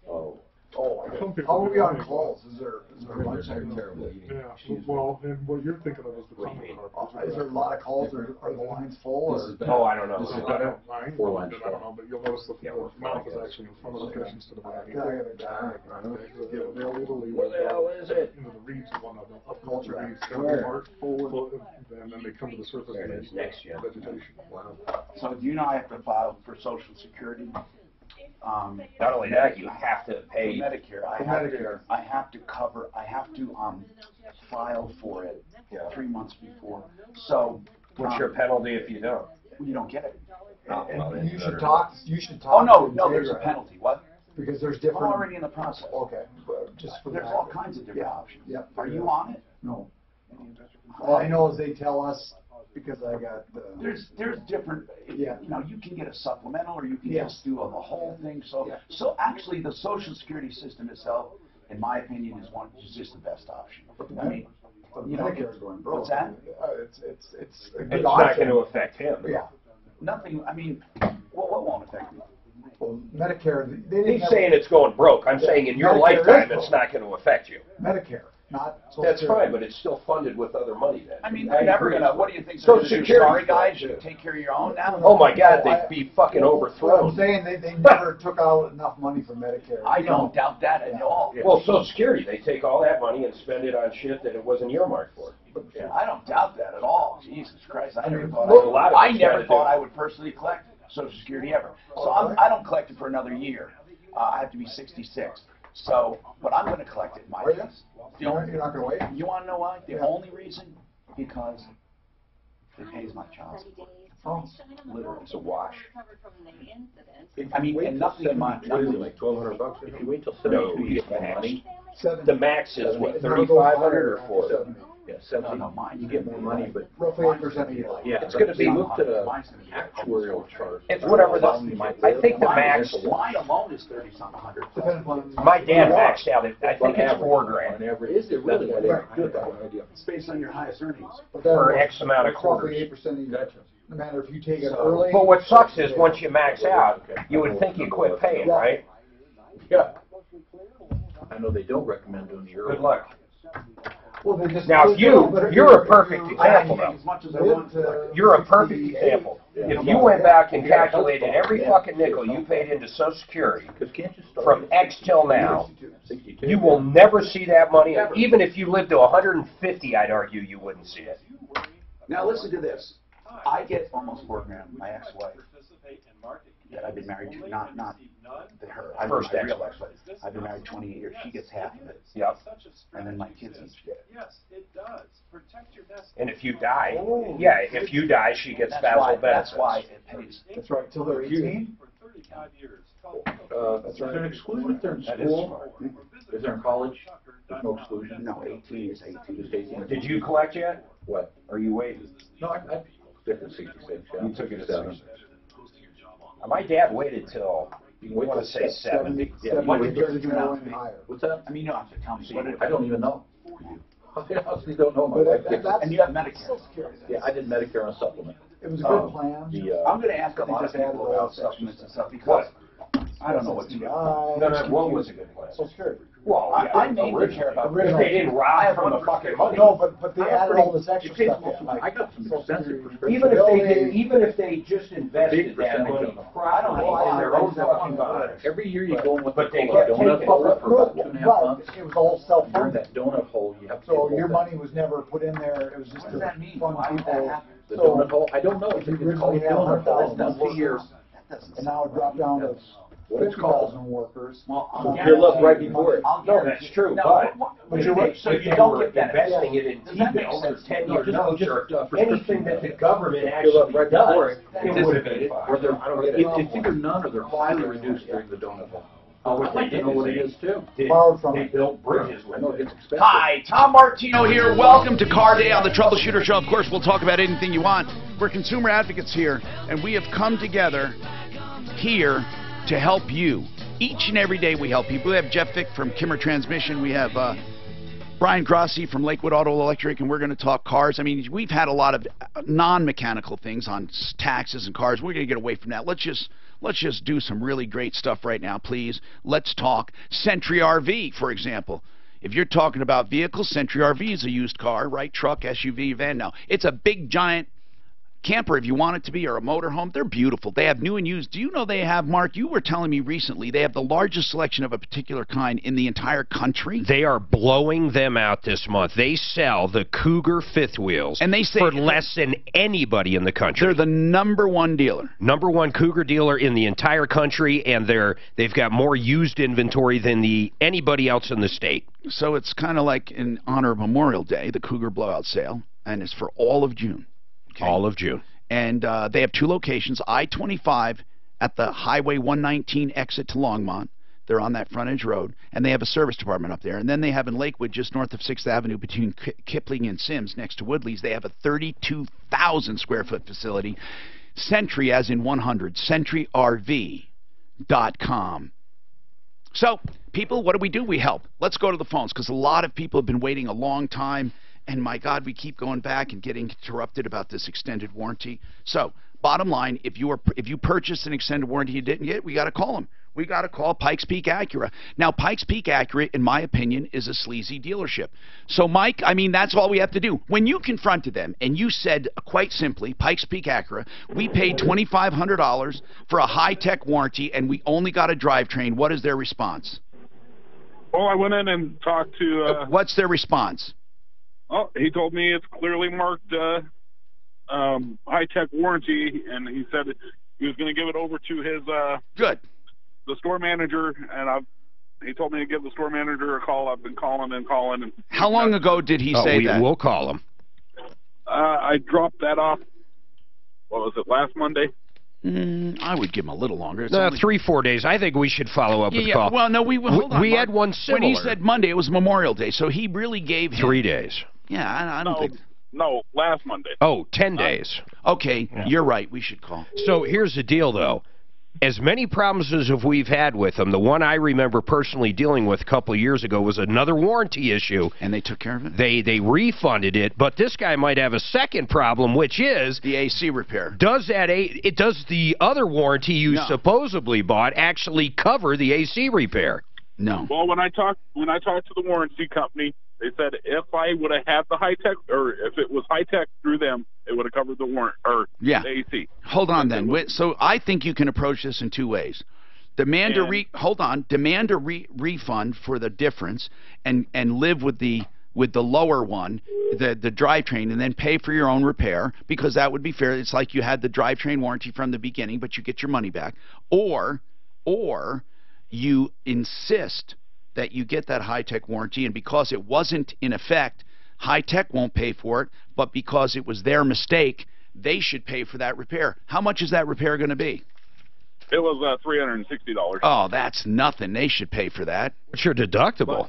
How are we on calls? Is there much? Terrible eating. Yeah. Well, and what you're thinking of is the common card. Is there a lot of calls? Or are the lines full? I don't know. This is better. 4 lines. I don't know, but you'll notice the mouth is actually in front of the fish instead of underneath. Where the hell is it? The reeds are one of them. Culture reeds. And then they come to the surface. There it is. Next gen. Vegetation. Wow. So do you know I have to file for Social Security? Not only that, you have to pay Medicare. I have to file for it 3 months before. So what's your penalty if you don't? You don't get it. You should talk. Oh no, there's a penalty. What? Because there's different. We're already in the process. Okay, just for there's all kinds of different options. Yep. Are you on it? No. All I know is they tell us because I got. There's different. Yeah. You know, you can get a supplemental, or you can just do the whole thing. So so actually, the Social Security system itself, in my opinion, is just the best option. I mean, you know, Medicare's going broke. What's that? It's a good It's not option. going to affect him. Yeah. Nothing. I mean, what won't affect me? Well, Medicare. He's saying it's going broke. I'm saying in your Medicare lifetime, is it's not going to affect you. Medicare, not. Social That's Security. fine, but it's still funded with other money then. I mean, they're never agree. gonna. What do you think? Social Social Security Security guys should take care of your own now. Oh my God, they'd be fucking What overthrown. I'm saying, they never took out enough money for Medicare. I don't doubt that at all. Well, Social Security, they take all that money and spend it on shit that it wasn't earmarked for. Yeah, I don't doubt that at all. Jesus Christ, I never thought. Well, a lot of I us never gotta thought do. I would personally collect Social Security ever. So I don't collect it for another year. I have to be 66. So, but I'm going to collect it in my Are you? case. You're not going to wait? You want to know why? The only reason? Because it pays my child support. Oh. Literally, it's a wash. If I you mean, wait and till nothing in my. 72, what is it, like $1,200? If you wait till 72, you get more money. The max is what, 3,500 or 4? Yeah, 70. No, mine. You get more money, but Roughly 8% of your life. yeah, It's gonna be- look at the actuarial chart. It's whatever the, I think the Mine max, is- Mine alone is 30-something hundred. Depends on. my dad maxed out at, I think On it's average. $4,000 On average. Is it really? I didn't do that idea. It's based on your highest earnings. for X amount of It's roughly quarters. 8% of your, Gotcha. no matter if you take it So- early. But what sucks is once you max out, you would think you quit paying, right? Yeah. I know they don't recommend doing the early. Good luck. Well, they just. Now, if you're a perfect example, I though. make as much as I want to. You're a perfect example. If you went back and calculated every fucking nickel you paid into Social Security Because can't you start from X till now, 62? you will never see that money. And even if you lived to 150, I'd argue you wouldn't see it. Now listen to this. I get almost $4,000. My ex-wife that I've been married to, not her. I First my ex-wife. real ex-wife. I've been married 28 years. She gets half of it. Yep. And then my kids each get it. Yes, it does. Protect your nest. And if you die, yeah, if you die, she gets That's spousal why. benefits. That's why it pays. That's right, till they're 18. For 35 years. Is there an exclusion if they're in school? Is there in college? There's no exclusion? No, 18 is 18. Just 18. Did you collect yet? What? Or you waiting? No, I stick at 66. Yeah. You took it at 7. 66. My dad waited till, I want to say 70. Yeah, What you does it do You're now? going higher. What's that? I mean, you don't have to tell me. I don't even know. I honestly don't know. My But wife that- gets that's- And you have Medicare. Social Security. Yeah, I did Medicare on a supplement. It was a good plan. I'm going to ask a They lot of just added people all about that supplements and stuff because I don't know what to do. SSDI, No, no, what was a good plan? Social Security. Well, I mainly care about If they didn't rob from the fucking money. No, but they added all this extra stuff in. I got some expensive prescriptions. Even if they just invested that money I don't know. properly in their own fucking bonds. Every year you go in with But they a kept donut taking hole it. for about 2.5 months. But it was all During self-funded. that donut hole, you have to. So get your that. money was never put in there, it was just What to does that mean? fund Why would that people. happen? The So donut hole, I don't know. if It's you called originally had donut hole. It's 100,000 done 2 years. That doesn't and now it dropped down to What it's called. 50,000 workers. Well, So I'll You're left right guarantee- before it. I'll No, guarantee- that's true, No, but you're right. So if you they don't were get benefits. investing it in Does that make T-bills or sense? 10-year No, notes just, or prescription anything that the notes. government Fill up actually right does, before it. it would have been Or fine. they're, it's either none or they're highly reduced during the donut hole. What they did know what is it is too. they built bridges I with know it. it gets expensive. Hi, Tom Martino here. Welcome to Car Day on the Troubleshooter Show. Of course, we'll talk about anything you want. We're consumer advocates here, and we have come together here to help you. Each and every day we help people. We have Jeff Vick from Kimmer Transmission. We have Brian Grossi from Lakewood Auto Electric, and we're going to talk cars. I mean, we've had a lot of non-mechanical things on taxes and cars. We're going to get away from that. Let's just do some really great stuff right now, please. Let's talk Sentry RV, for example. If you're talking about vehicles, Sentry RV is a used car, right? Truck, SUV, van. Now, it's a big, giant camper if you want it to be, or a motorhome. They're beautiful. They have new and used. Do you know they have, Mark, you were telling me recently, they have the largest selection of a particular kind in the entire country? They are blowing them out this month. They sell the Cougar fifth wheels and they say for less than anybody in the country. They're the #1 dealer. #1 Cougar dealer in the entire country, and they've got more used inventory than anybody else in the state. So it's kind of like in honor of Memorial Day, the Cougar blowout sale, and it's for all of June. Okay. All of June. And they have 2 locations, I-25 at the Highway 119 exit to Longmont. They're on that frontage road, and they have a service department up there. And then they have in Lakewood, just north of 6th Avenue, between Kipling and Sims, next to Woodley's, they have a 32,000 square foot facility. Sentry, as in 100, sentryrv.com. So, people, what do? We help. Let's go to the phones, because a lot of people have been waiting a long time, and my God, we keep going back and getting interrupted about this extended warranty. So, bottom line, if you purchased an extended warranty you didn't get, we got to call them. We got to call Pikes Peak Acura. Now, Pikes Peak Acura, in my opinion, is a sleazy dealership. So, Mike, I mean, that's all we have to do. When you confronted them and you said, quite simply, Pikes Peak Acura, we paid $2,500 for a high-tech warranty and we only got a drivetrain, what is their response? Well, I went in and talked to... What's their response? Oh, he told me it's clearly marked high-tech warranty, and he said he was going to give it over to his... Good. The store manager, and he told me to give the store manager a call. I've been calling and calling. And how long ago did he say that? We'll call him. I dropped that off, what was it, last Monday? I would give him a little longer. 3-4 days. I think we should follow up with a call. Well, no, hold on, we Mark. had one similar. When he said Monday, it was Memorial Day, so he really gave him 3 days. Yeah, I don't think... No, last Monday. Oh, 10 days. Okay, you're right. We should call. So here's the deal, though. As many problems as we've had with them, the one I remember personally dealing with a couple of years ago was another warranty issue. And they took care of it? They refunded it, but this guy might have a second problem, which is... the AC repair. Does the other warranty you supposedly bought actually cover the AC repair? No. Well, when I talked to the warranty company, they said if I would have had the high-tech, or if it was high-tech through them, it would have covered the warrant, or the AC. Hold on then. So I think you can approach this in two ways. Demand a refund for the difference, and live with the lower one, the drivetrain, and then pay for your own repair, because that would be fair. It's like you had the drivetrain warranty from the beginning, but you get your money back. Or you insist that you get that high-tech warranty, and because it wasn't in effect, high-tech won't pay for it, but because it was their mistake, they should pay for that repair. How much is that repair going to be? It was $360. Oh, that's nothing. They should pay for that. What's your deductible?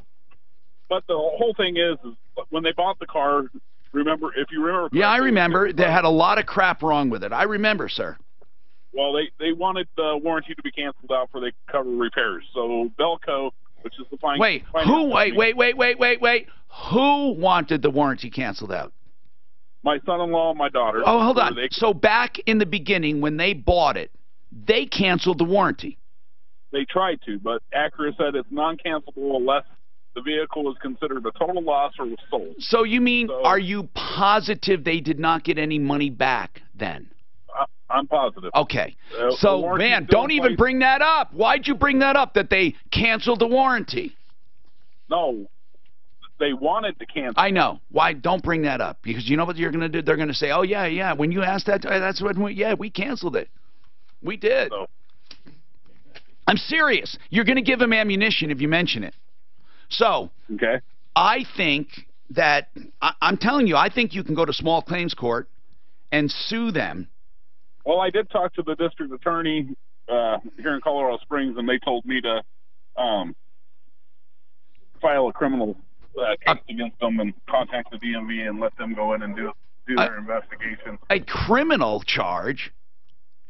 But the whole thing is when they bought the car, if you remember... Yeah, I remember. They had a lot of crap wrong with it. I remember, sir. Well, they wanted the warranty to be canceled out for they cover repairs. So Belco, which is the Wait, who wanted the warranty canceled out? My son-in-law and my daughter. Oh, hold on. So back in the beginning when they bought it, they canceled the warranty. They tried to, but Acura said it's non-cancelable unless the vehicle is considered a total loss or was sold. So you mean, are you positive they did not get any money back then? I'm positive. Okay. So, man, don't even bring that up. Why'd you bring that up, that they canceled the warranty? No. They wanted to cancel. I know. Why? Don't bring that up. Because you know what you're going to do? They're going to say, oh, yeah, when you asked that, that's when we canceled it. We did. So. I'm serious. You're going to give them ammunition if you mention it. So, okay. I think that, I'm telling you, I think you can go to small claims court and sue them. Well, I did talk to the district attorney here in Colorado Springs, and they told me to file a criminal case against them and contact the DMV and let them go in and do their investigation. A criminal charge?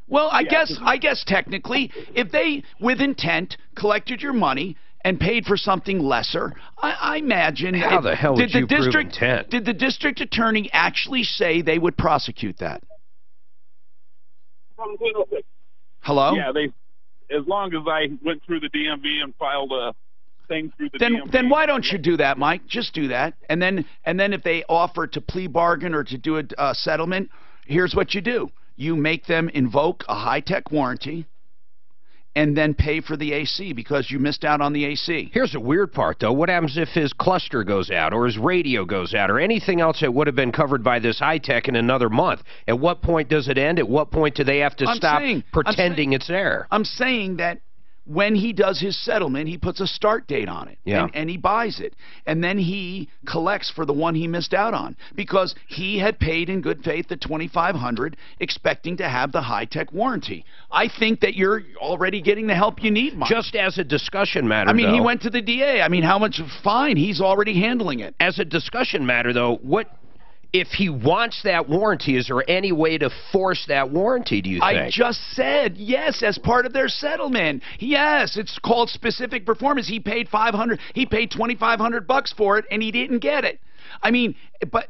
Well, I guess technically, if they, with intent, collected your money and paid for something lesser, I imagine... How the hell did you prove intent? Did the district attorney actually say they would prosecute that? Hello? Yeah, as long as I went through the DMV and filed a thing through the DMV. Then why don't you do that, Mike? Just do that. And then if they offer to plea bargain or to do a settlement, here's what you do. You make them invoke a high-tech warranty and then pay for the AC because you missed out on the AC. Here's the weird part, though. What happens if his cluster goes out or his radio goes out or anything else that would have been covered by this high-tech in another month? At what point does it end? At what point do they have to stop pretending it's there? I'm saying that when he does his settlement, he puts a start date on it, and he buys it, and then he collects for the one he missed out on because he had paid in good faith the $2,500, expecting to have the high-tech warranty. I think that you're already getting the help you need, Mike. Just as a discussion matter, I mean, though, he went to the DA. I mean, how much fine? He's already handling it. As a discussion matter, though, what if he wants that warranty? Is there any way to force that warranty, do you think? I just said yes, as part of their settlement. Yes, it's called specific performance. He paid $2,500 for it, and he didn't get it. I mean, but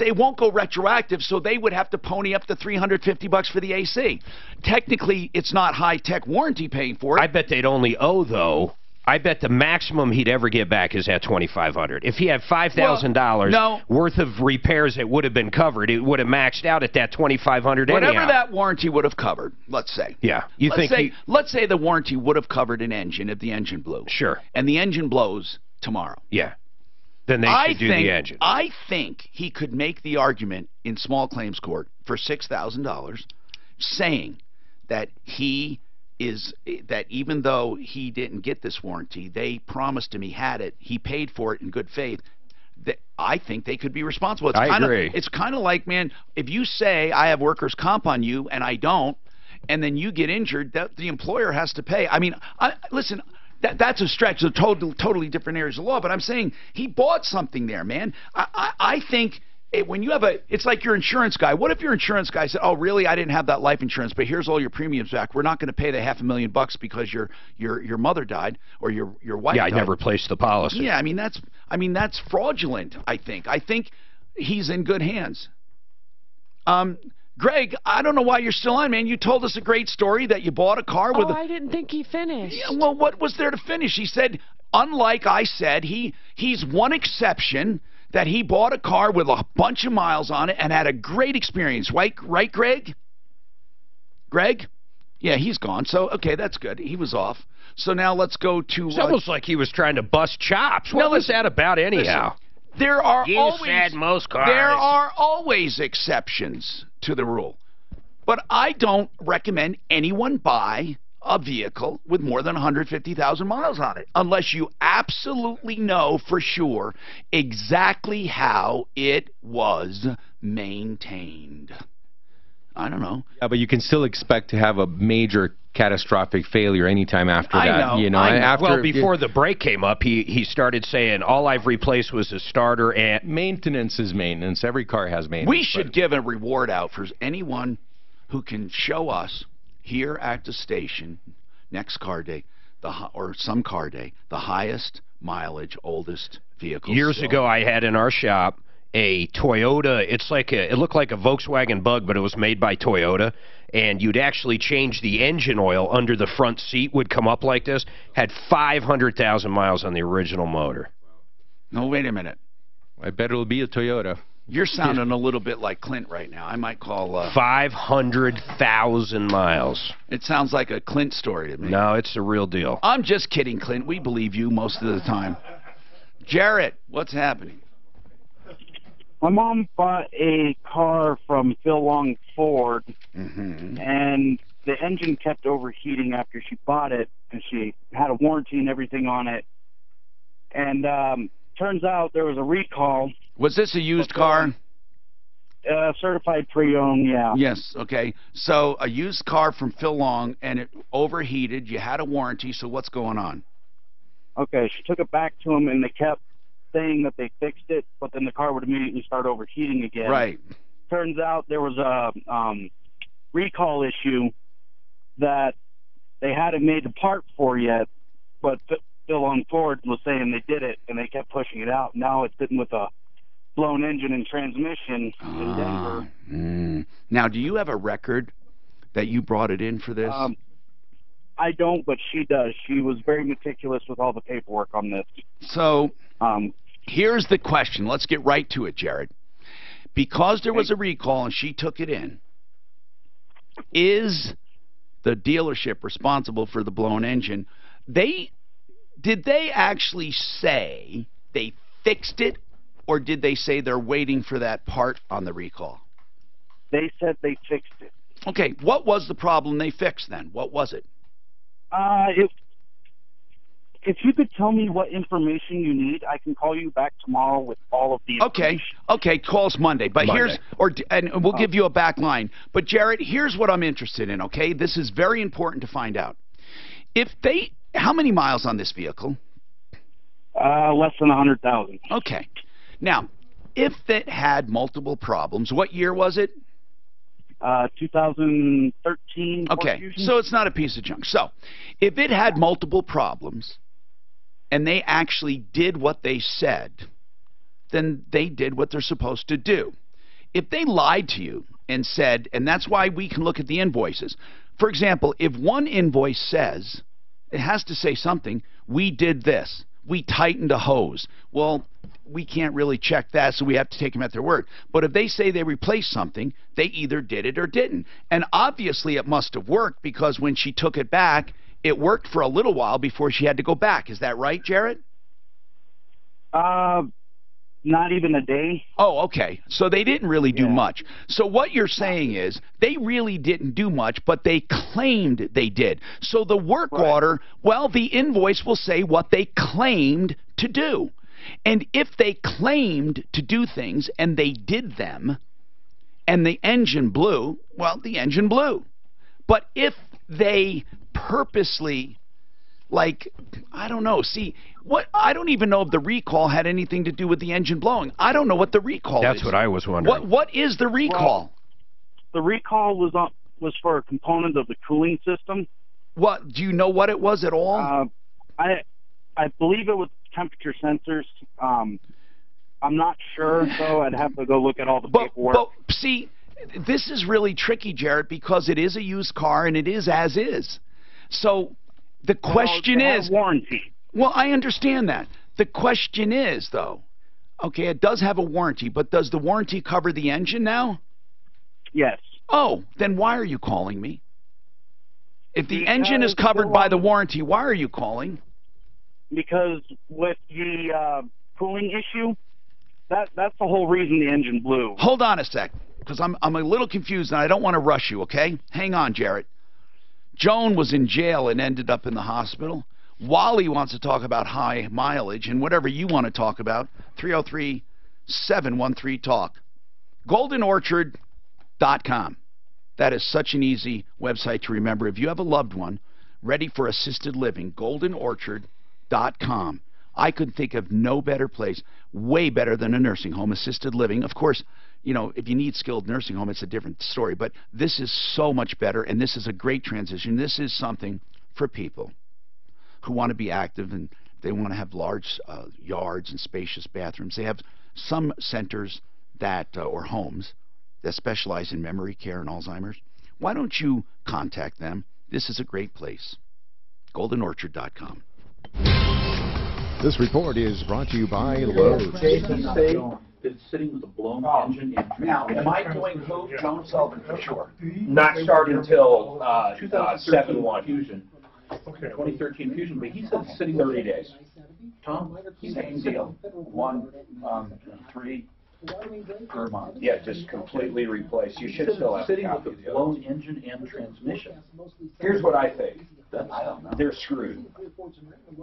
they won't go retroactive, so they would have to pony up the $350 for the AC. Technically, it's not high-tech warranty paying for it. I bet they'd only owe, though. I bet the maximum he'd ever get back is at $2,500. If he had $5,000 worth of repairs that would have been covered, it would have maxed out at that $2,500 anyhow. Whatever that warranty would have covered, let's say. Yeah. Let's say the warranty would have covered an engine if the engine blew. Sure. And the engine blows tomorrow. Yeah. Then they should do the engine. I think he could make the argument in small claims court for $6,000 saying that that even though he didn't get this warranty, they promised him he had it, he paid for it in good faith. I think they could be responsible. I agree. It's kind of like, man, if you say I have workers' comp on you and I don't, and then you get injured, the employer has to pay. I mean, listen, that's a stretch. They're totally different areas of law, but I'm saying he bought something there, man. I think when you have it's like your insurance guy. What if your insurance guy said, "Oh, really? I didn't have that life insurance, but here's all your premiums back. We're not going to pay the $500,000 because your mother died or your wife died." Yeah, I never placed the policy. Yeah, I mean that's fraudulent. I think he's in good hands. Greg, I don't know why you're still on, man. You told us a great story that you bought a car with. I didn't think he finished. Yeah, well, what was there to finish? He said, unlike I said, he's one exception. That he bought a car with a bunch of miles on it and had a great experience. Right, Greg? Greg? Yeah, he's gone. So, okay, that's good. He was off. So now let's go to... It's almost like he was trying to bust chops. What was that about anyhow? Listen, there are always exceptions to the rule. But I don't recommend anyone buy a vehicle with more than 150,000 miles on it, unless you absolutely know for sure exactly how it was maintained. I don't know. Yeah, but you can still expect to have a major catastrophic failure anytime after that. I know. Well, before the break came up, he started saying, all I've replaced was a starter and... Maintenance is maintenance. Every car has maintenance. We should give a reward out for anyone who can show us here at the station, next car day, or some car day, the highest mileage, oldest vehicle. Years ago, I had in our shop a Toyota. It looked like a Volkswagen Bug, but it was made by Toyota. And you'd actually change the engine oil under the front seat, would come up like this. Had 500,000 miles on the original motor. No, wait a minute. I bet it'll be a Toyota. You're sounding a little bit like Clint right now. I might call... 500,000 miles. It sounds like a Clint story to me. No, it's the real deal. I'm just kidding, Clint. We believe you most of the time. Jarrett, what's happening? My mom bought a car from Phil Long Ford, and the engine kept overheating after she bought it, and she had a warranty and everything on it. And turns out there was a recall. Was this a used car? Certified pre-owned, yeah. Yes, okay. So a used car from Phil Long, and it overheated. You had a warranty, so what's going on? Okay, she took it back to them, and they kept saying that they fixed it, but then the car would immediately start overheating again. Right. Turns out there was a recall issue that they hadn't made the part for yet, but Phil Long Ford was saying they did it, and they kept pushing it out. Now it's sitting with a blown engine and transmission in Denver. Now, do you have a record that you brought it in for this? I don't, but she does. She was very meticulous with all the paperwork on this. So, here's the question. Let's get right to it, Jared. Because there was a recall and she took it in, is the dealership responsible for the blown engine? Did they actually say they fixed it, or did they say they're waiting for that part on the recall? They said they fixed it. Okay, what was the problem they fixed then? What was it? if you could tell me what information you need, I can call you back tomorrow with all of the information. Okay, call us Monday. But and we'll give you a back line. But Jared, here's what I'm interested in, okay? This is very important to find out. How many miles on this vehicle? Less than 100,000. Okay. Now, if it had multiple problems, what year was it? 2013. Okay, so it's not a piece of junk. So, if it had multiple problems, and they actually did what they said, then they did what they're supposed to do. If they lied to you and said, and that's why we can look at the invoices. For example, if one invoice says, it has to say something, we did this, we tightened a hose. Well, we can't really check that, so we have to take them at their word. But if they say they replaced something, they either did it or didn't. And obviously it must have worked, because when she took it back, it worked for a little while before she had to go back. Is that right, Jared? Not even a day. Oh, okay. So they didn't really do much. So what you're saying is they really didn't do much, but they claimed they did. So the work order, well, the invoice will say what they claimed to do. And if they claimed to do things and they did them and the engine blew, well, the engine blew. But if they purposely, like, I don't know, see, I don't even know if the recall had anything to do with the engine blowing. I don't know what the recall is. That's what I was wondering. What is the recall? Well, the recall was for a component of the cooling system. What, do you know what it was at all? I believe it was temperature sensors. I'm not sure, though. I'd have to go look at all the paperwork. But see, this is really tricky, Jared, because it is a used car and it is as is. So the question is, warranty. Well, I understand that. The question is, though, okay, it does have a warranty, but does the warranty cover the engine now? Yes. Oh, then why are you calling me? If the engine is covered by the warranty, why are you calling? Because with the cooling issue, that's the whole reason the engine blew. Hold on a sec, because I'm a little confused and I don't want to rush you, okay? Hang on, Jared. Joan was in jail and ended up in the hospital. Wally wants to talk about high mileage and whatever you want to talk about. 303-713-TALK. GoldenOrchard.com. That is such an easy website to remember. If you have a loved one ready for assisted living, GoldenOrchard.com. I could think of no better place, way better than a nursing home, assisted living. Of course, you know, if you need skilled nursing home, it's a different story. But this is so much better, and this is a great transition. This is something for people who want to be active and they want to have large yards and spacious bathrooms. They have some centers that, or homes, that specialize in memory care and Alzheimer's. Why don't you contact them? This is a great place. GoldenOrchard.com. This report is brought to you by Lowe's. It's sitting with a blown engine. Now, am I doing who? Joan Sullivan for sure. Not starting until 7/1. Fusion. Okay. 2013 Fusion, but he said it's sitting 30 days. Tom, Same deal. 3 per month. Yeah, just completely replaced. You should still have sitting a with copy a of the blown engine and transmission. Here's what I think. I don't know. They're screwed.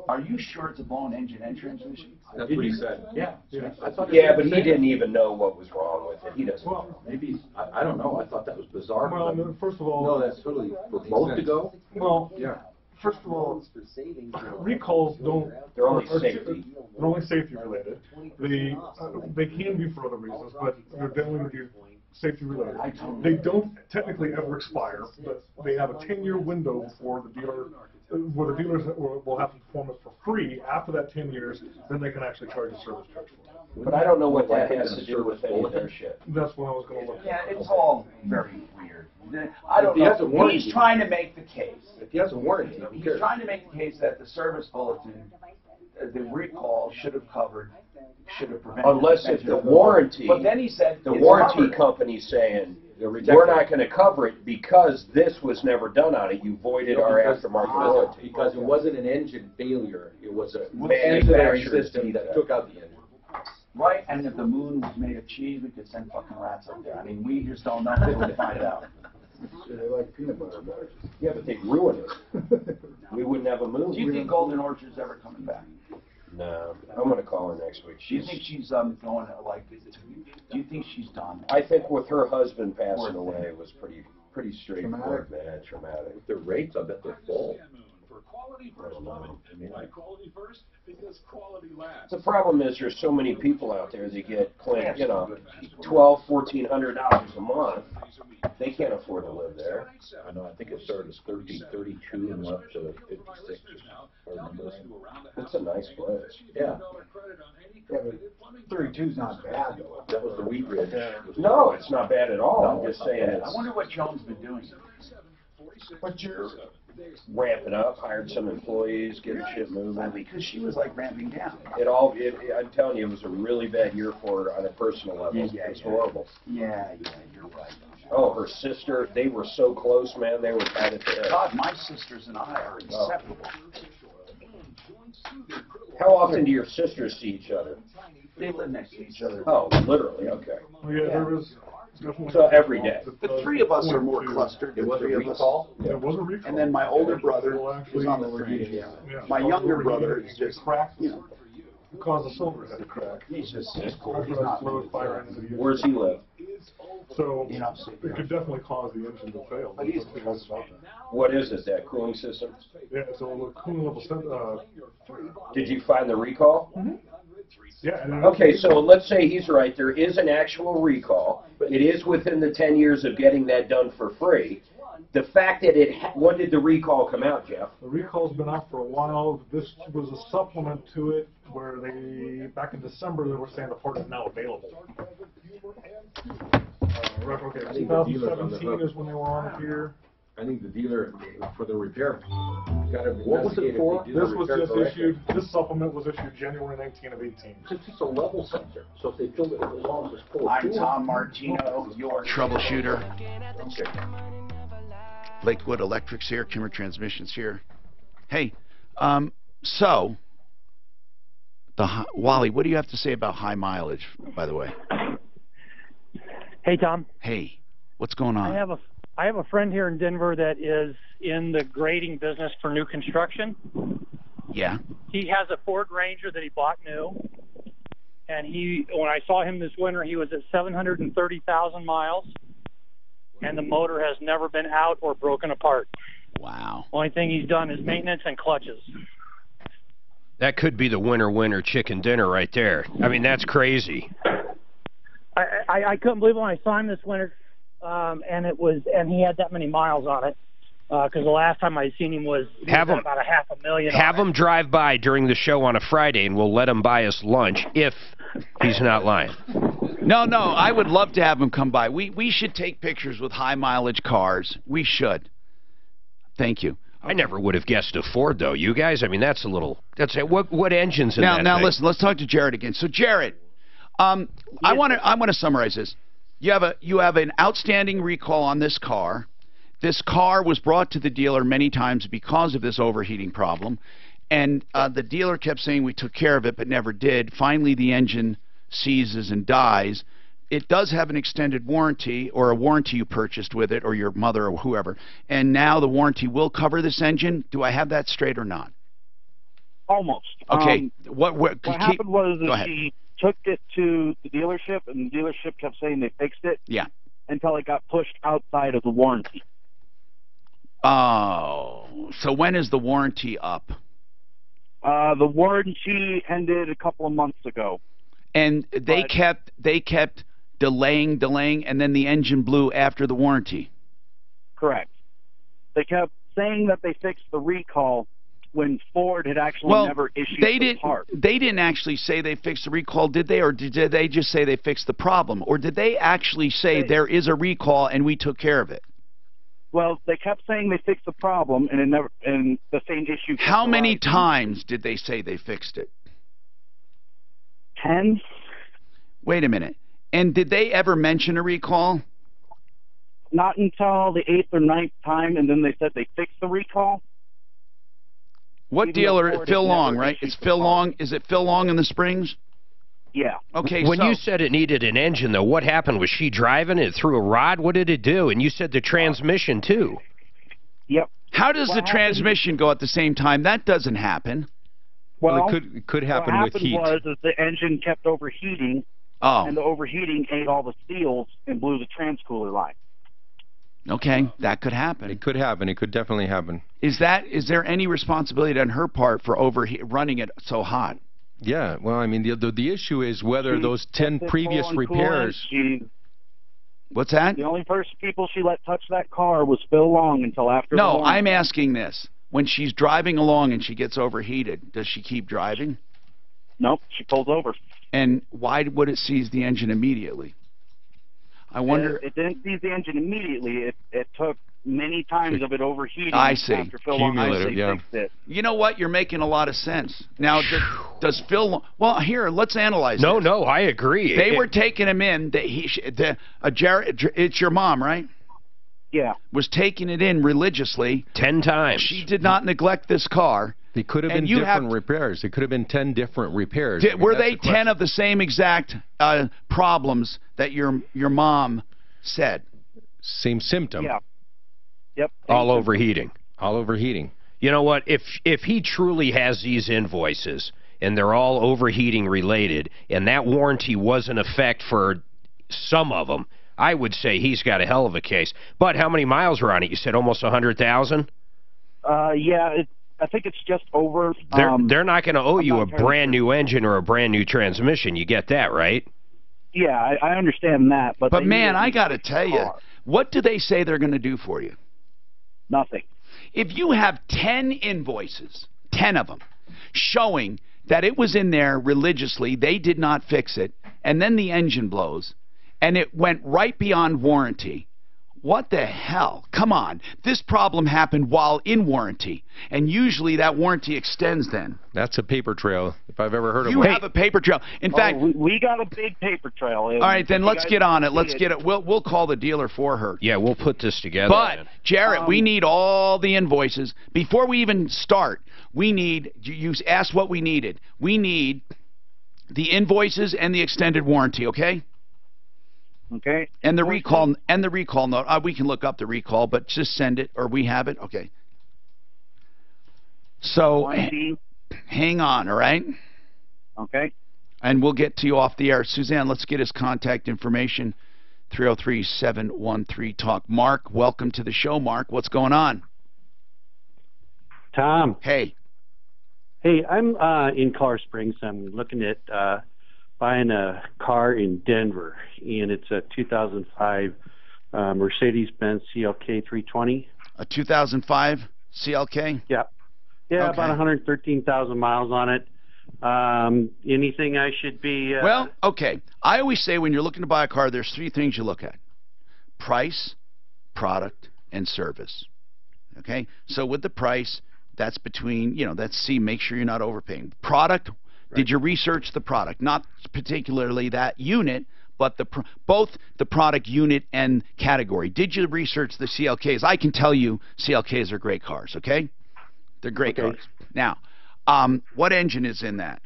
Are you sure it's a blown engine and transmission? That's what he said. Yeah. Yeah, but he didn't even know what was wrong with it. He doesn't. Well, maybe I don't know. I thought that was bizarre. Well, first of all, No, that's totally For both to go. well, yeah. first of all, recalls don't. They're only are- safety. They're only safety related. They can be for other reasons, but they're definitely going to be safety related. They don't technically ever expire, but they have a 10-year window before the dealer, where the dealers will have to perform it for free. After that 10 years, then they can actually charge a service charge for it. But I don't know what that has to do with any of their shit. That's what I was going to look at. Yeah, it's all very weird. I don't If he has a know. warranty- He's trying to make the case. If he has a warranty, who He's cares? trying to make the case that the service bulletin, the recall should have prevented. Unless if the warranty, But then he said the it's warranty covered. company's saying, we're not going to cover it because this was never done on it. You voided our aftermarket warranty. Because it wasn't an engine failure, it was a Manufacturer ancillary system that took out the engine. Right, and if the moon was made of cheese, we could send fucking rats up there. I mean, we just don't know until we find out. They like peanut butter better. Yeah, but they ruin it. We wouldn't have a move. Do you think Golden Orchard's ever coming back? No, I'm going to call her next week. Do you think she's going like? Do you think she's done? I think with her husband passing away, it was pretty straightforward, man. Traumatic. With the rates, I bet they're full. I don't know. Quality first, because quality lasts. The problem is there's so many people out there that get, you know, $1,200–$1,400 a month. They can't afford to live there. I know. I think it started as 32 and went up to 56. It's a nice place. Yeah. Yeah, but 32's not bad though. That was the wheat ridge. No, it's not bad at all. No, I'm just saying I wonder what Joan's been doing. But you're ramping up, hired some employees, getting shit moving. Because she was like ramping down. I'm telling you, it was a really bad year for her on a personal level. Yeah, It was horrible. Yeah, you're right. Oh, her sister, they were so close, man. They were tied at the hip. God, my sisters and I are inseparable. How often do your sisters see each other? They live next to each other. Oh, literally, okay. Yeah, there was definitely. So every day. The three of us are more clustered. It was a recall? Yeah, it was a recall. And then my older brother is on the fringe. Yeah. My younger brother is just, cracked. you know. Caused the cylinder head to crack. He's cool. He's not Where's he live? So it could definitely cause the engine to fail. But he's What is it, that cooling system? Yeah, so the cooling level. Did you find the recall? Mm-hmm. Yeah. Okay, so let's say he's right. There is an actual recall. It is within the 10 years of getting that done for free. The fact that when did the recall come out, Jeff? The recall's been out for a while. This was a supplement to it where back in December, they were saying the part is now available. Okay, 2017 is when they were on it here. I think the dealer, for the repair, got to What was it for? This was just issued, this supplement was issued January 19 of 18. It's just a level sensor. So if they filled it as long as it's full. I'm Tom Martino, your Troubleshooter. Lakewood Electric's here, Kimmer Transmission's here. Hey, so, Wally, what do you have to say about high mileage, by the way? Hey, Tom. Hey, what's going on? I have a friend here in Denver that is in the grading business for new construction. Yeah. He has a Ford Ranger that he bought new, and when I saw him this winter, he was at 730,000 miles, and the motor has never been out or broken apart. Wow. Only thing he's done is maintenance and clutches. That could be the winner chicken dinner right there. I mean, that's crazy. I couldn't believe it when I saw him this winter, and he had that many miles on it. Because the last time I seen him was about 500,000. Have him drive by during the show on a Friday, and we'll let him buy us lunch if he's not lying. No, I would love to have him come by. We should take pictures with high mileage cars. We should. Thank you. I never would have guessed a Ford, though. You guys, I mean, that's what engine's in that thing? Now listen, let's talk to Jared again. So Jared, I want to summarize this. You have an outstanding recall on this car. This car was brought to the dealer many times because of this overheating problem, and the dealer kept saying we took care of it but never did. Finally, the engine seizes and dies. It does have an extended warranty, or a warranty you purchased with it, or your mother or whoever, and now the warranty will cover this engine. Do I have that straight or not? Almost. Okay. What happened was that she took it to the dealership, and the dealership kept saying they fixed it. Yeah. Until it got pushed outside of the warranty. Oh, so when is the warranty up? The warranty ended a couple of months ago. And they kept delaying, and then the engine blew after the warranty. Correct. They kept saying that they fixed the recall when Ford had actually never issued the part. They didn't actually say they fixed the recall, did they? Or did they just say they fixed the problem? Or did they actually say there is a recall and we took care of it? Well, they kept saying they fixed the problem, and the same issue. How many times did they say they fixed it? 10. Wait a minute. And did they ever mention a recall? Not until the 8th or 9th time, and then they said they fixed the recall. What dealer? Phil Long, right? It's Phil Long. Is it Phil Long in the Springs? Yeah. Okay, when so you said it needed an engine, though, what happened? Was she driving it through a rod? What did it do? And you said the transmission, too. Yep. How does the transmission go at the same time? That doesn't happen. Well, it could happen what with happened heat. was is the engine kept overheating, and the overheating ate all the seals and blew the transcooler line. Okay, that could happen. It could happen. It could definitely happen. Is there any responsibility on her part for running it so hot? Yeah, well, I mean, the issue is whether those 10 previous repairs... What's that? The only people she let touch that car was Phil Long until after the warranty. I'm asking this. When she's driving along and she gets overheated, does she keep driving? Nope, she pulls over. And why would it seize the engine immediately? I wonder... It didn't seize the engine immediately. It took many times of it overheating after Phil Long fixed it. You know what? You're making a lot of sense. Now, does Phil Long... Well, here, let's analyze this. No, I agree. They were taking him in. Jared, it's your mom, right? Yeah. Was taking it in religiously. 10 times. She did not neglect this car. They could have been different repairs. It could have been 10 different repairs. Were they 10 of the same exact problems that your mom said? Same symptom. Yeah. Yep. All overheating. All overheating. You know what? If he truly has these invoices and they're all overheating related, and that warranty was in effect for some of them, I would say he's got a hell of a case. But how many miles were on it? You said almost 100,000? Yeah, I think it's just over. They're not going to owe you a brand new engine or a brand new transmission. You get that, right? Yeah, I understand that. But man, I got to tell you, what do they say they're going to do for you? Nothing. If you have 10 invoices, 10 of them, showing that it was in there religiously, they did not fix it, and then the engine blows, and it went right beyond warranty, what the hell? Come on. This problem happened while in warranty, and usually that warranty extends then. That's a paper trail, if I've ever heard of one. You have a paper trail. In fact... We got a big paper trail. All right, then let's get on it. Let's get it. We'll call the dealer for her. Yeah, we'll put this together. But, Jarrett, we need all the invoices. Before we even start, we need... You asked what we needed. We need the invoices and the extended warranty, okay? Okay. And the recall note. We can look up the recall, but just send it, or we have it. Okay. So, hang on, all right? Okay. And we'll get to you off the air. Suzanne, let's get his contact information. 303-713-TALK. Mark, welcome to the show, Mark. What's going on? Tom. Hey. Hey, I'm in Colorado Springs. I'm looking at buying a car in Denver, and it's a 2005 Mercedes-Benz CLK 320. A 2005 CLK? Yeah. Yeah, okay. About 113,000 miles on it. Anything I should be... Well, okay. I always say when you're looking to buy a car, there's 3 things you look at. Price, product, and service. Okay? So with the price, that's between, make sure you're not overpaying. Product... Right. Did you research the product? Not particularly that unit, but both the product unit and category. Did you research the CLKs? I can tell you CLKs are great cars, okay? They're great cars. Now, what engine is in that?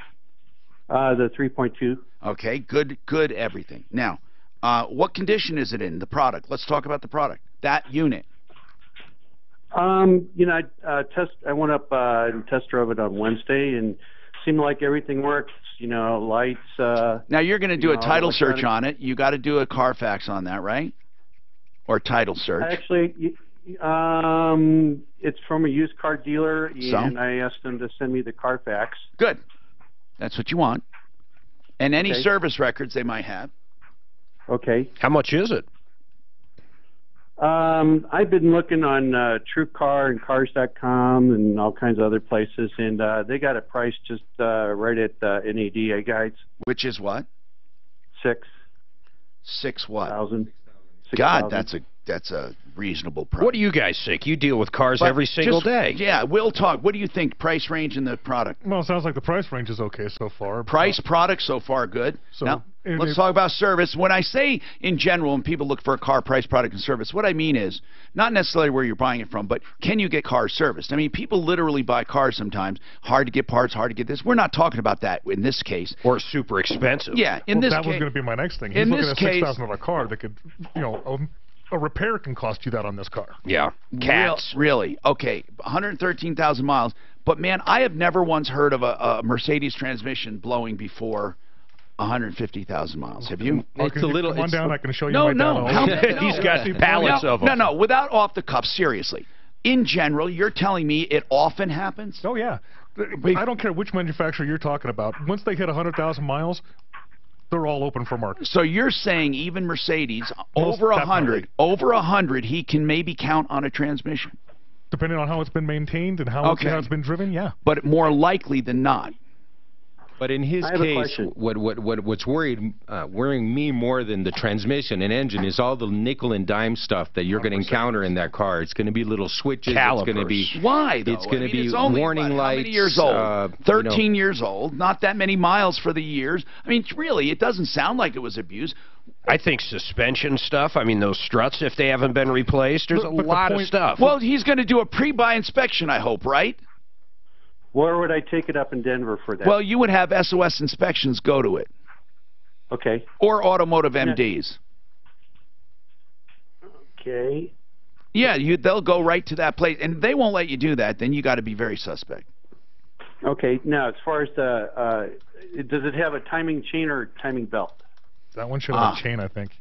The 3.2. Okay, good everything. Now, what condition is it in, the product? Let's talk about the product, that unit. I went up and test drove it on Wednesday, and seemed like everything works, lights. Now you're going to do a title search on it. You got to do a Carfax on that, right? Or title search. Actually, it's from a used car dealer, and I asked them to send me the Carfax. Good. That's what you want. And any service records they might have. Okay. How much is it? I've been looking on TrueCar and Cars.com and all kinds of other places, and they got a price just right at NADA Guides. Which is what? 6 what? 6,000. God, that's a reasonable price. What do you guys think? You deal with cars every single day. Yeah, we'll talk. What do you think? Price range in the product? Well, it sounds like the price range is okay so far. Price, product so far good. So, now, Let's talk about service. When I say in general, when people look for a car, price, product, and service, what I mean is not necessarily where you're buying it from, but can you get cars serviced? I mean, people literally buy cars sometimes. Hard to get parts, hard to get this. We're not talking about that in this case. Or super expensive. Yeah, in this case. That was going to be my next thing. He's in looking this at case, $6,000 car that could, a repair can cost you that on this car. Yeah. Cats. Really? Okay, 113,000 miles. But, man, I have never once heard of a Mercedes transmission blowing before 150,000 miles. Have you? It's a little. Come on down. I can show you. No. He's got pallets of them. No. Without off the cuff, seriously. In general, you're telling me it often happens? Oh yeah. I don't care which manufacturer you're talking about. Once they hit 100,000 miles, they're all open for market. So you're saying even Mercedes over 100, he can maybe count on a transmission, depending on how it's been maintained and how it's been driven. Yeah. But more likely than not. But in his case, what's worrying me more than the transmission and engine is all the nickel and dime stuff that you're going to encounter in that car. It's going to be little switches. Calipers. It's going to be why? Though? It's going to be it's only, warning lights. How many years old? 13 years old. Not that many miles for the years. I mean, really, it doesn't sound like it was abused. I think suspension stuff. I mean, those struts, if they haven't been replaced, there's a lot of stuff. Well, he's going to do a pre-buy inspection, I hope, right? Where would I take it up in Denver for that? Well, you would have SOS inspections go to it. Okay. Or automotive MDs. Okay. Yeah, they'll go right to that place, and they won't let you do that. Then you got to be very suspect. Okay. Now, as far as the, does it have a timing chain or timing belt? That one should have a chain, I think.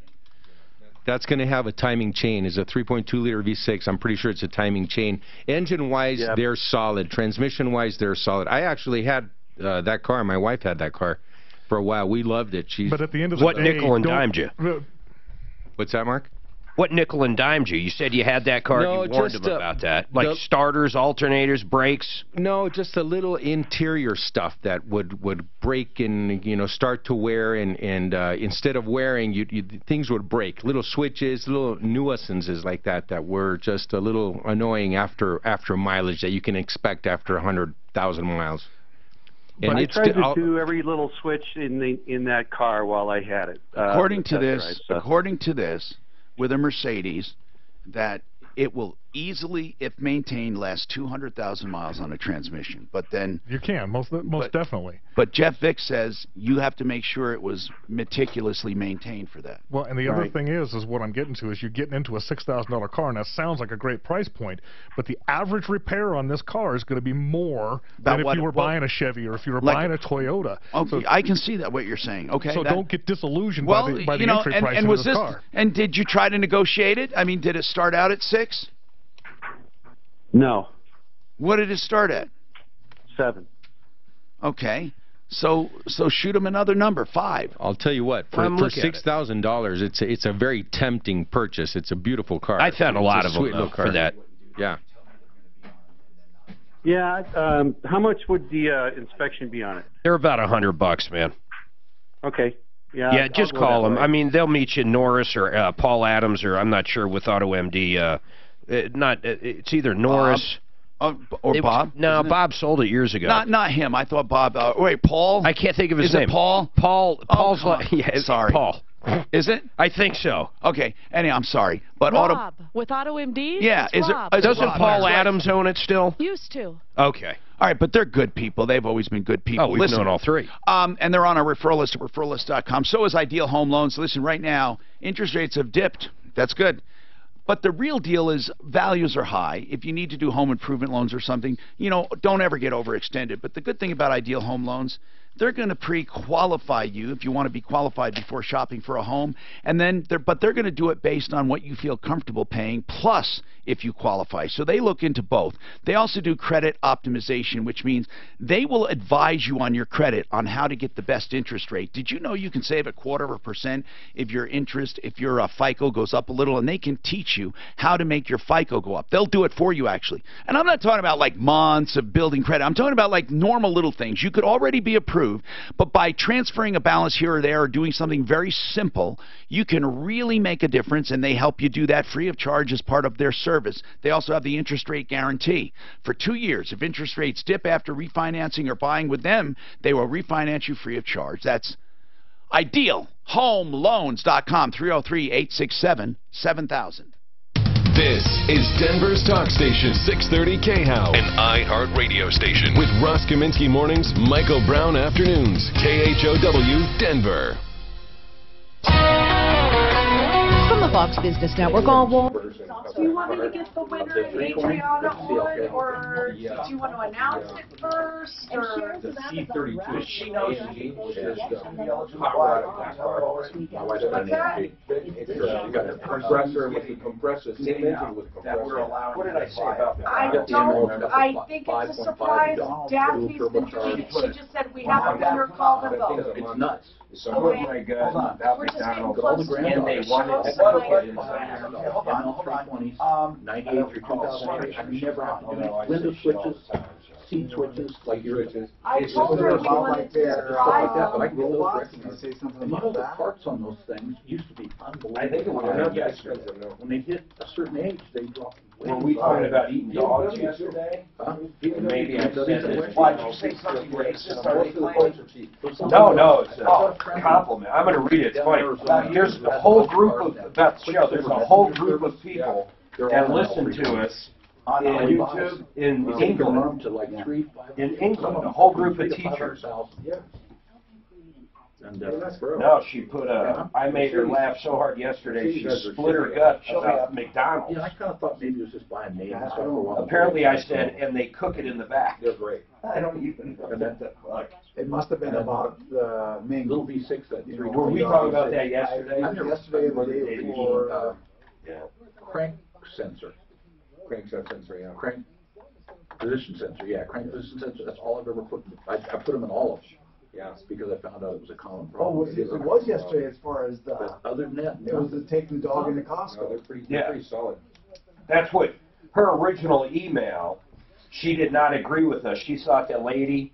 That's going to have a timing chain. It's a 3.2-liter V6. I'm pretty sure it's a timing chain. Engine-wise, they're solid. Transmission-wise, they're solid. I actually had that car. My wife had that car for a while. We loved it. But at the end of the what day, nickel and dimed you? What's that, Mark? What nickel and dimed you? You said you had that car. No, you warned him about that. Like starters, alternators, brakes? No, just a little interior stuff that would break and start to wear, and instead of wearing, things would break. Little switches, little nuisances like that were just a little annoying after mileage that you can expect after 100,000 miles. And I tried to do every little switch in that car while I had it. According to this, with a Mercedes, that it will easily, if maintained, last 200,000 miles on a transmission. But then you can most definitely. But Jeff Vick says you have to make sure it was meticulously maintained for that. Well, and the other thing is what I'm getting to is you're getting into a $6,000 car, and that sounds like a great price point, but the average repair on this car is going to be more than if you were buying a Chevy or if you were buying a Toyota. Okay, so, I can see that what you're saying. Okay, so don't get disillusioned by the entry price of this car. And did you try to negotiate it? I mean, did it start out at 6? No. What did it start at? 7. Okay. So shoot him another number, 5. I'll tell you what, for $6,000, it's a very tempting purchase. It's a beautiful car. I found a lot of them for that. Yeah. Yeah. How much would the inspection be on it? They're about $100, man. Okay. Yeah, just call them. I mean, they'll meet you Norris or Paul Adams, or I'm not sure with AutoMD. It's either Norris or Bob. No, Bob sold it years ago. Not him. I thought Bob. Wait, Paul. I can't think of his name. Is it Paul? Paul's like. Yeah, sorry. Paul. Is it? I think so. Okay. Anyway, I'm sorry, but Rob with AutoMD. Yeah. Doesn't Paul Adams own it still? Used to. Okay. All right, but they're good people. They've always been good people. Oh, we've known all three. And they're on our referral list at referrallist.com. So is Ideal Home Loans. Listen, right now, interest rates have dipped. That's good. But the real deal is values are high. If you need to do home improvement loans or something, don't ever get overextended. But the good thing about Ideal Home Loans, they're going to pre-qualify you if you want to be qualified before shopping for a home, and then they're going to do it based on what you feel comfortable paying, plus if you qualify. So they look into both. They also do credit optimization, which means they will advise you on your credit on how to get the best interest rate. Did you know you can save 0.25% if your FICO goes up a little, and they can teach you how to make your FICO go up. They'll do it for you, actually. And I'm not talking about like months of building credit. I'm talking about like normal little things. You could already be approved, but by transferring a balance here or there or doing something very simple, you can really make a difference, and they help you do that free of charge as part of their service. They also have the interest rate guarantee. For 2 years, if interest rates dip after refinancing or buying with them, they will refinance you free of charge. That's IdealHomeLoans.com, 303-867-7000. This is Denver's talk station, 630 KHOW, an iHeart radio station with Ross Kaminsky mornings, Michael Brown afternoons, KHOW, Denver. From the Fox Business Network, all Do you want me to get the winner and Adriana on, or do you want to announce it first, or? The C32. She knows she's hot rod on that car. My wife's got an AMG. It's got a compressor with the compressor, same engine with a compressor. What did I say about that? I think it's a surprise. Daphne's been doing it. She just said we have a winner, call the vote. It's nuts. So what my God, that McDonald's, and they wanted to put it inside. Hold on. 98 through 2008. I've never had to do window switches, seat switches, like your switches. I told her we wanted to surprise that, but I can get those robots. recognized. Say something And you know about the that? parts on those things used to be unbelievable. I think it was They're not not expensive now. When they hit a certain age, they drop. Were we talking about eating dogs yesterday? Huh? Maybe I said this. Why'd you say something racist? Are they playing? No, it's a compliment. I'm going to read it. It's funny. There's a whole group of, Beth, show, there's a whole group of people that listen to us On YouTube in England. In England, a whole group of teachers. And, No, she put a, I made her laugh so hard yesterday, she split her gut about McDonald's. Yeah, I kind of thought maybe it was just buying names and stuff for a while. Apparently I said, and they cook it in the back. They're great. I don't even know that. It must have been about the Ming. Little V6 that Were we talking about that yesterday? Yesterday or the day before. Crank sensor. Crank sensor, yeah. Crank position sensor, yeah. Crank position sensor, that's all I've ever put. I put them in all of them. Yeah, because I found out it was a common problem. It was yesterday as far as the. But other than that, It was the taking the dog into Costco. No, they're pretty solid. That's what her original email, she did not agree with us. She thought the lady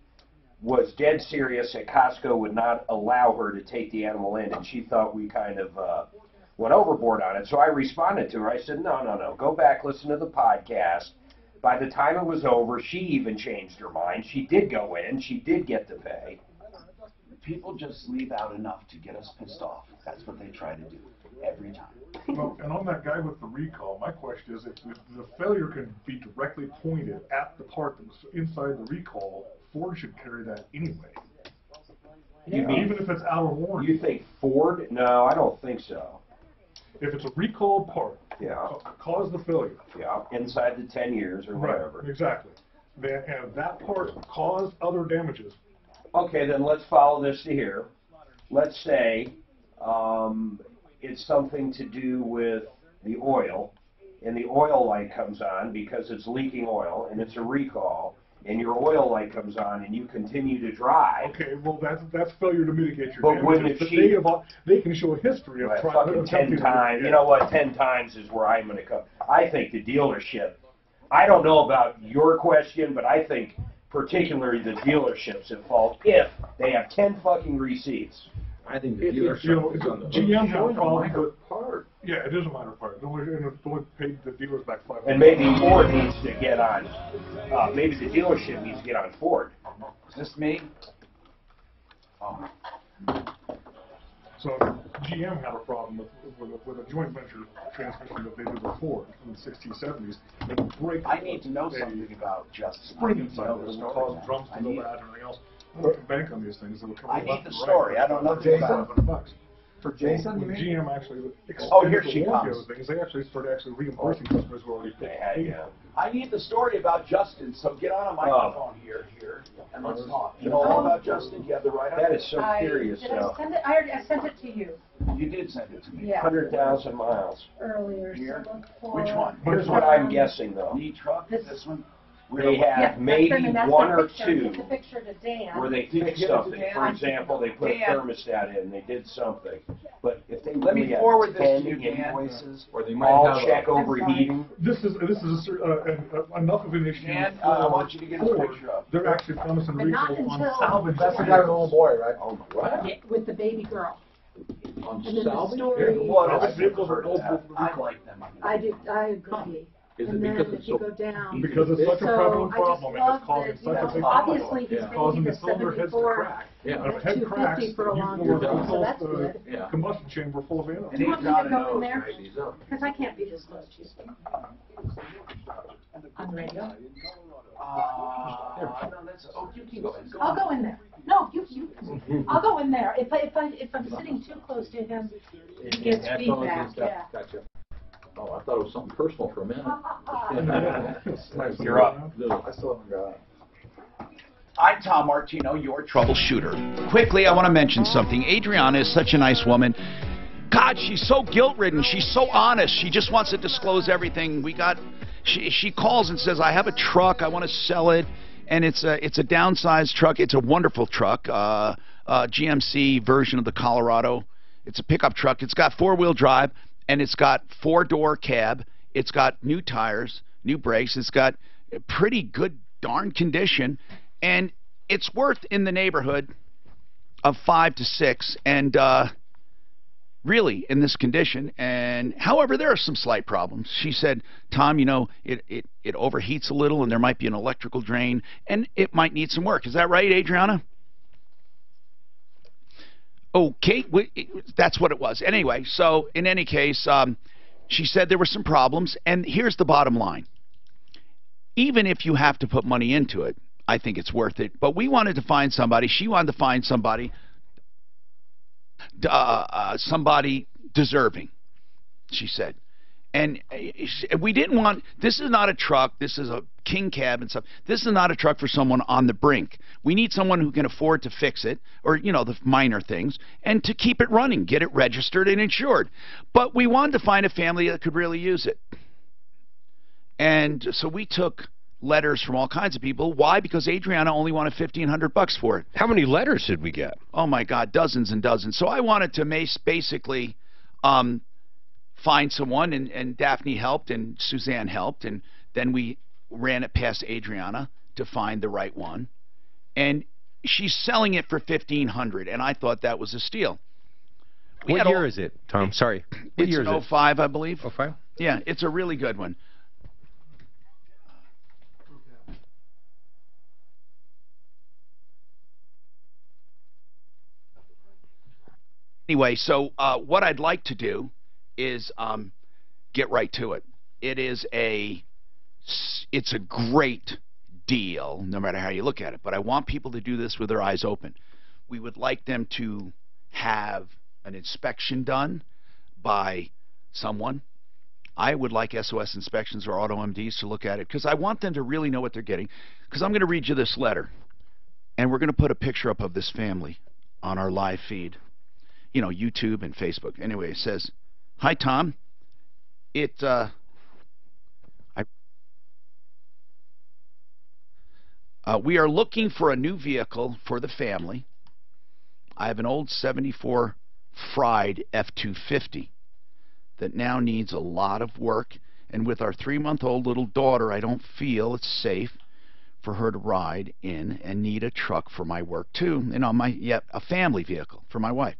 was dead serious that Costco would not allow her to take the animal in, and she thought we kind of went overboard on it. So I responded to her. I said, no, go back, listen to the podcast. By the time it was over, she even changed her mind. She did go in. She did get to pay. People just leave out enough to get us pissed off. That's what they try to do every time. Well, and on that guy with the recall, my question is, if the failure can be directly pointed at the part that was inside the recall, Ford should carry that anyway. You mean, even if it's out of warranty. You think Ford? No, I don't think so. If it's a recalled part, caused the failure. Yeah, inside the 10 years or whatever. Right, exactly. And that part caused other damages. Okay, then let's follow this to here. Let's say it's something to do with the oil, and the oil light comes on because it's leaking oil, and it's a recall, and your oil light comes on, and you continue to drive. Okay, well, that's failure to mitigate your but damages. But they can show a history of fucking 10 times. You know what? 10 times is where I'm going to come. I think the dealership, I don't know about your question, but I think particularly the dealerships at fault if they have 10 fucking receipts. I think the dealership is on the GM had a problem, but yeah, it is a minor part. It only paid the dealers back $500. And maybe Ford needs to get on. Maybe the dealership needs to get on Ford. Is this me? Oh. So GM had a problem with a joint venture transmission that they did with Ford in the 60s, 70s. They would break. I need to know something about just spring inside it. It would cause drums to go bad and everything else. I can bank on these things. I need the story. I don't know, Jason. For Jason, when GM actually here she comes. Things, they actually started reimbursing customers who already paid. I need the story about Justin, so get on a microphone here, and let's talk. You know all about Justin? You have the right That is so curious. Did I send it? I sent it to you. You did send it to me. Yeah. 100,000 miles. Earlier. Here? So look for, Which one? Here's what I'm guessing, though. Knee truck? This one? They have maybe one or two the picture to Dan. where they fix something. For example, they put a thermostat in, they did something. But if they Let me really forward have this 10 to you, Dan. invoices, or they might all have check overheating. This is enough of an issue. Dan, I want you to get a picture of. They're actually promising But not recalls on until- salvage. That's the guy with the little boy, right? Oh, what? Yeah, with the baby girl. On And then the salvage? story. Well, vehicles are I like them. I agree. Is it And then because if it's you so... go down. Because it's such a So prevalent I just problem, and love it's causing that, such a big obviously he's it's been causing using the cylinder heads to 74 crack. Yeah. And if a head 250 cracks, for a you long will time, so that's exhaust good. the combustion chamber full of air. Do you want me to go in there? Because I can't be this close to you. On the radio. You can go in. I'll go in there. No, you. I'll go in there. If I'm sitting too close to him, he gets feedback. Yeah. Gotcha. Oh, I thought it was something personal for a minute. You're up. I still haven't got it. I'm Tom Martino, your troubleshooter. Quickly, I want to mention something. Adriana is such a nice woman. God, she's so guilt-ridden. She's so honest. She just wants to disclose everything. She calls and says, I have a truck. I want to sell it. And it's a downsized truck. It's a wonderful truck, GMC version of the Colorado. It's a pickup truck. It's got four-wheel drive, and it's got four-door cab. It's got new tires, new brakes. It's got pretty good, darn condition. And it's worth in the neighborhood of 5 to 6, and really in this condition. And however, there are some slight problems. She said, Tom, you know, it overheats a little, and there might be an electrical drain, and it might need some work. Is that right, Adriana? Okay, that's what it was. Anyway, so in any case, she said there were some problems, and here's the bottom line. Even if you have to put money into it, I think it's worth it. But we wanted to find somebody, she wanted to find somebody, somebody deserving, she said. And we didn't want, this is not a truck, this is a king cab and stuff. This is not a truck for someone on the brink. We need someone who can afford to fix it, or, you know, the minor things, and to keep it running, get it registered and insured. But we wanted to find a family that could really use it. And so we took letters from all kinds of people. Why? Because Adriana only wanted $1,500 for it. How many letters did we get? Oh my God, dozens and dozens. So I wanted to basically find someone, and Daphne helped, and Suzanne helped, and then we ran it past Adriana to find the right one. And she's selling it for $1,500, and I thought that was a steal. What year is it, Tom? Sorry. What year is it? It's 05, I believe. 05? Yeah, it's a really good one. Anyway, so what I'd like to do is get right to it. It's a great deal, no matter how you look at it. But I want people to do this with their eyes open. We would like them to have an inspection done by someone. I would like SOS Inspections or Auto MDs to look at it, because I want them to really know what they're getting. Because I'm going to read you this letter, and we're going to put a picture up of this family on our live feed. You know, YouTube and Facebook. Anyway, it says, Hi, Tom. We are looking for a new vehicle for the family. I have an old 74 fried F-250 that now needs a lot of work. And with our 3-month-old little daughter, I don't feel it's safe for her to ride in, and need a truck for my work, too. You know, a family vehicle for my wife.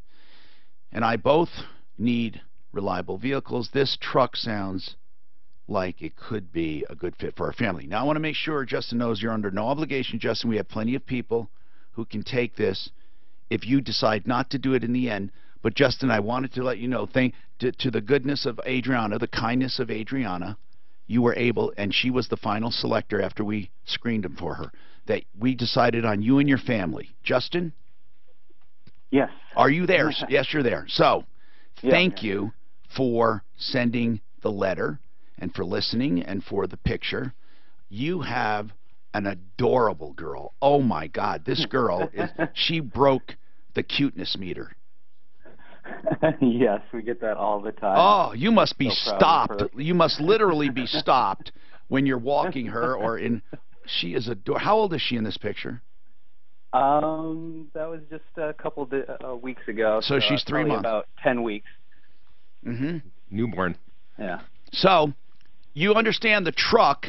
And I both need reliable vehicles. This truck sounds like it could be a good fit for our family. Now, I want to make sure Justin knows you're under no obligation, Justin. We have plenty of people who can take this if you decide not to do it in the end. But, Justin, I wanted to let you know, to the goodness of Adriana, the kindness of Adriana, you were able, and she was the final selector after we screened them for her, that we decided on you and your family. Justin? Yes. Are you there? Yes, you're there. So, thank you for sending the letter, and for listening, and for the picture. You have an adorable girl. Oh, my God. This girl, she broke the cuteness meter. Yes, we get that all the time. Oh, you must be stopped. You must literally be stopped when you're walking her, or in. She is adorable. How old is she in this picture? That was just a couple weeks ago. So she's 3 months. About 10 weeks. Mm-hmm. Newborn. Yeah. So, you understand the truck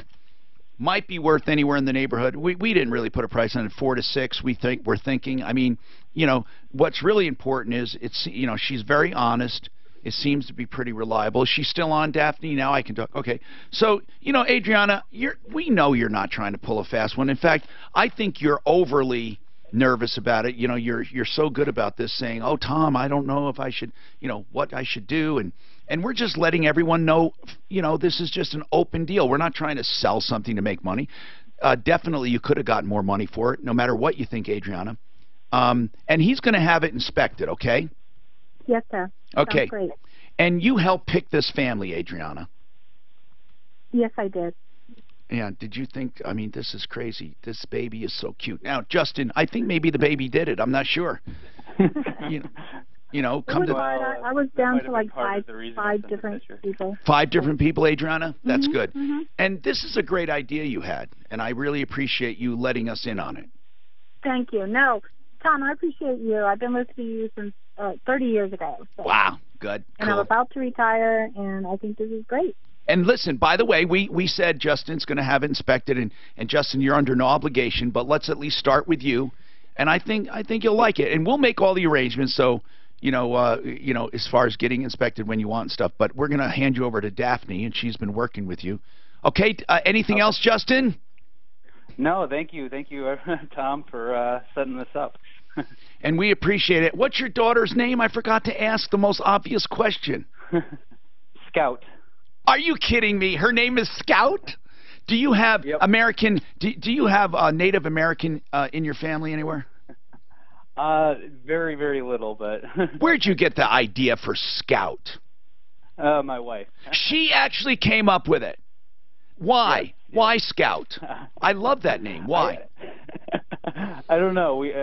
might be worth anywhere in the neighborhood. We didn't really put a price on it. 4 to 6. We're thinking. I mean, you know, what's really important is she's very honest. It seems to be pretty reliable. Is she still on, Daphne? Now I can talk. Okay. So, you know, Adriana, we know you're not trying to pull a fast one. In fact, I think you're overly nervous about it. You know, you're so good about this, saying, "Oh, Tom, I don't know if I should, you know, what I should do." And we're just letting everyone know, you know, this is just an open deal. We're not trying to sell something to make money. Definitely you could have gotten more money for it, no matter what you think, Adriana. And he's going to have it inspected, okay? Yes, sir. Okay. Sounds great. And you helped pick this family, Adriana. Yes, I did. Yeah, did you think, I mean, this is crazy. This baby is so cute. Now, Justin, I think maybe the baby did it. I'm not sure. You know, come to... I was down to like five different people. 5 different people, Adriana? That's Mhm, good. mhm. And this is a great idea you had, and I really appreciate you letting us in on it. Thank you. No, Tom, I appreciate you. I've been listening to you since 30 years ago. So. Wow, good. And I'm about to retire, and I think this is great. And listen, by the way, we said Justin's going to have it inspected, and Justin, you're under no obligation, but let's at least start with you, and I think you'll like it, and we'll make all the arrangements. So, you know, as far as getting inspected when you want and stuff, but we're going to hand you over to Daphne, and she's been working with you. Okay. Anything else, Justin? No, thank you, Tom, for setting this up. And we appreciate it. What's your daughter's name? I forgot to ask the most obvious question. Scout. Are you kidding me? Her name is Scout? Do you have American? Do you have Native American in your family anywhere? Very, very little, but. Where'd you get the idea for Scout? My wife. She actually came up with it. Why? Yes. Why Scout? I love that name. Why? I don't know. We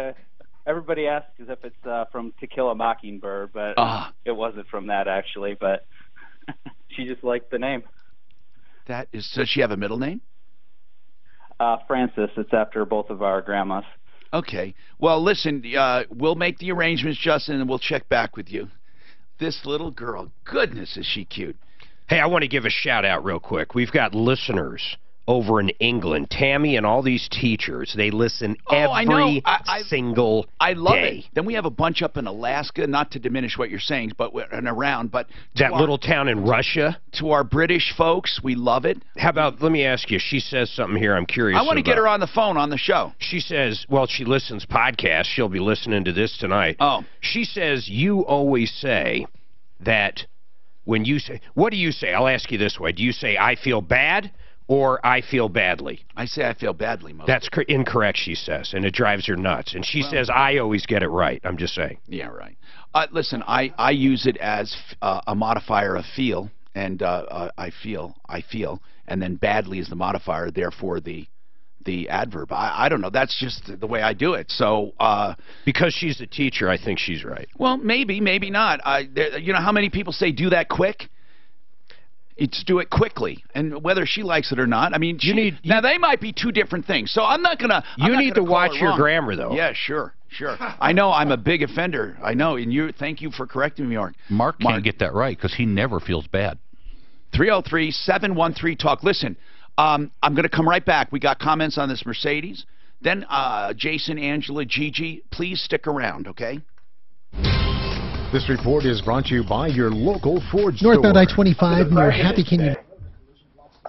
everybody asks as if it's from To Kill a Mockingbird, but it wasn't from that actually. But she just liked the name. That is. Does she have a middle name? Francis. It's after both of our grandmas. Okay. Well, listen. We'll make the arrangements, Justin, and we'll check back with you. This little girl, goodness, is she cute. Hey, I want to give a shout out real quick. We've got listeners over in England. Tammy and all these teachers, they listen every single I love day. it. Then we have a bunch up in Alaska, not to diminish what you're saying, but and around. But that little town in Russia. To our British folks, we love it. How about, let me ask you, she says something here I'm curious I want to get her on the phone on the show. She says, well, she listens podcasts. She'll be listening to this tonight. Oh. She says, you always say that when you say, what do you say? I'll ask you this way. Do you say, I feel bad, or I feel badly? I say I feel badly most. That's incorrect, she says, and it drives her nuts. And she says, I always get it right. I'm just saying. Yeah, right. Listen, I use it as a modifier of feel, and I feel, and then badly is the modifier, therefore the adverb. I don't know. That's just the way I do it. So because she's a teacher, I think she's right. Well, maybe not. You know how many people say do that quick? It's do it quickly, and whether she likes it or not. I mean, now they might be two different things. So I'm not gonna. You need to watch your grammar, though. Yeah, sure. I know I'm a big offender. I know, and thank you for correcting me, Mark. Mark can't get that right because he never feels bad. 303-713-TALK. Listen, I'm going to come right back. We got comments on this Mercedes. Then Jason, Angela, Gigi, please stick around, okay? This report is brought to you by your local Ford store. Northbound I-25 near Happy Canyon.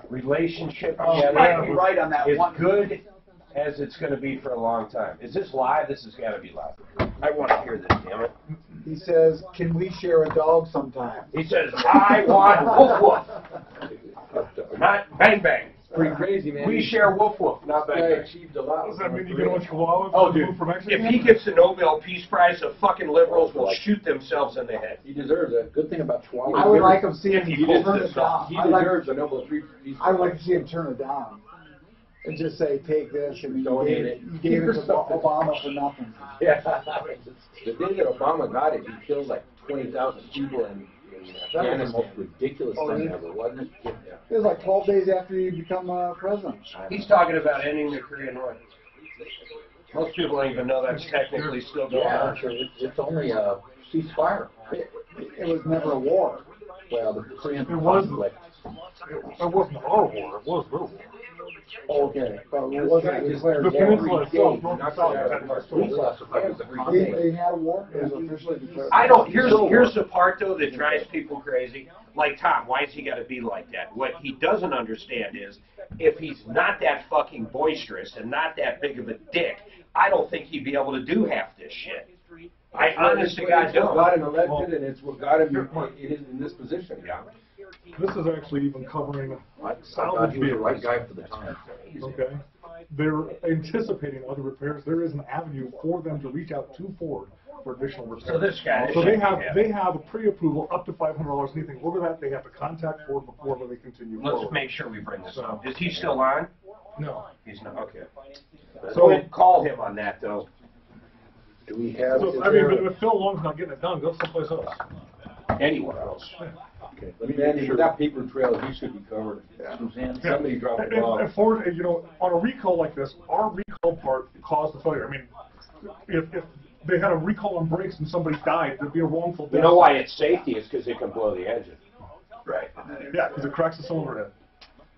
Relationship might be right on that is one. good as it's going to be for a long time. Is this live? This has got to be live. I want to hear this, damn it. He says, can we share a dog sometime? He says, I want woof woof. Not bang bang. Pretty crazy, man. We share woof woof, not bang bang. Achieved a lot. Does that mean you get a bunch of koalas? Oh, dude, if he gets the Nobel Peace Prize, the fucking liberals will shoot themselves in the head. He deserves it. Good thing about Chihuahua. I would like him seeing he turn pulls it this down. off. He deserves a Nobel Peace Prize. I would like to see him turn it down. And just say, take this, and donate it. You gave it to Obama for nothing. Yeah. The day that Obama got it, he killed like 20,000 people in Afghanistan. The most ridiculous thing ever, wasn't it? Yeah. It was like 12 days after you become president. He's talking about ending the Korean War. Most people don't even know that's technically still going on. It's only a ceasefire. It was never a war. Well, the Korean conflict. It wasn't our war. It was their war. Okay, but it wasn't declared. The peninsula itself, They had a warrant, it was officially declared. I don't. Here's the part though that drives people crazy. Like Tom, why has he got to be like that? What he doesn't understand is if he's not that fucking boisterous and not that big of a dick, I don't think he'd be able to do half this shit. I honestly God don't. Got him elected, and it's what got him in this position. Yeah. This is actually even covering salvage vehicles. The right guy for the time. Okay. They're anticipating other repairs. There is an avenue for them to reach out to Ford for additional repairs. So this guy. So they have a pre-approval up to $500. Anything over that, they have to contact Ford before they continue. Let's make sure we bring this up. Is he still on? No. He's not. Okay. So call him on that though. Do we have? So, I mean, but if Phil Long's not getting it done, go someplace else. Anywhere else. Okay. Let me make sure that paper trail, he should be covered. Suzanne, somebody dropped the ball. And Ford, you know, on a recall like this, our recall part caused the failure. I mean, if they had a recall on brakes and somebody died, there'd be a wrongful death. You know why it's safety? It's because it can blow the engine. Right. Yeah, because it cracks the cylinder head.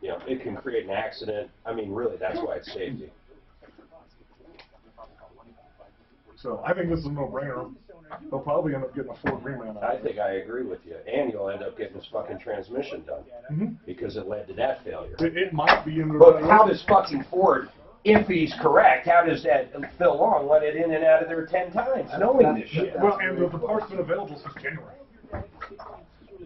Yeah, it can create an accident. I mean, really, that's why it's safety. So I think this is a no-brainer. They'll probably end up getting a Ford remand. I think I agree with you. And you'll end up getting this fucking transmission done because it led to that failure. It might be in the. But how does fucking Ford, if he's correct, how does that Phil Long let it in and out of there 10 times, knowing this shit? Well, and the part's been available since January.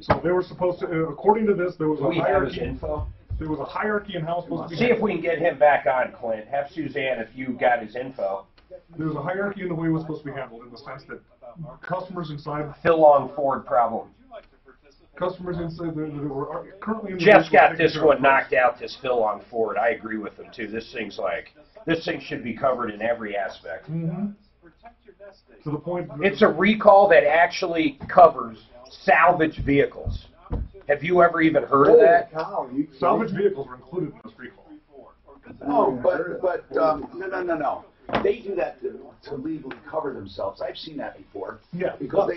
So they were supposed to, according to this, there was a hierarchy. Info? There was a hierarchy in how it's supposed to be. See if we can get him back on, Clint. Have Suzanne, if you got his info. There was a hierarchy in the way it was supposed to be handled, in the sense that customers inside. Phil Long Ford problem. Customers inside that were currently in the. Jeff's got this one knocked out. This Phil Long Ford. I agree with him too. This thing should be covered in every aspect. To the point. It's a recall that actually covers salvage vehicles. Have you ever even heard of that? Salvage vehicles were included in this recall. No, but no. They do that to legally cover themselves. I've seen that before. Yeah, because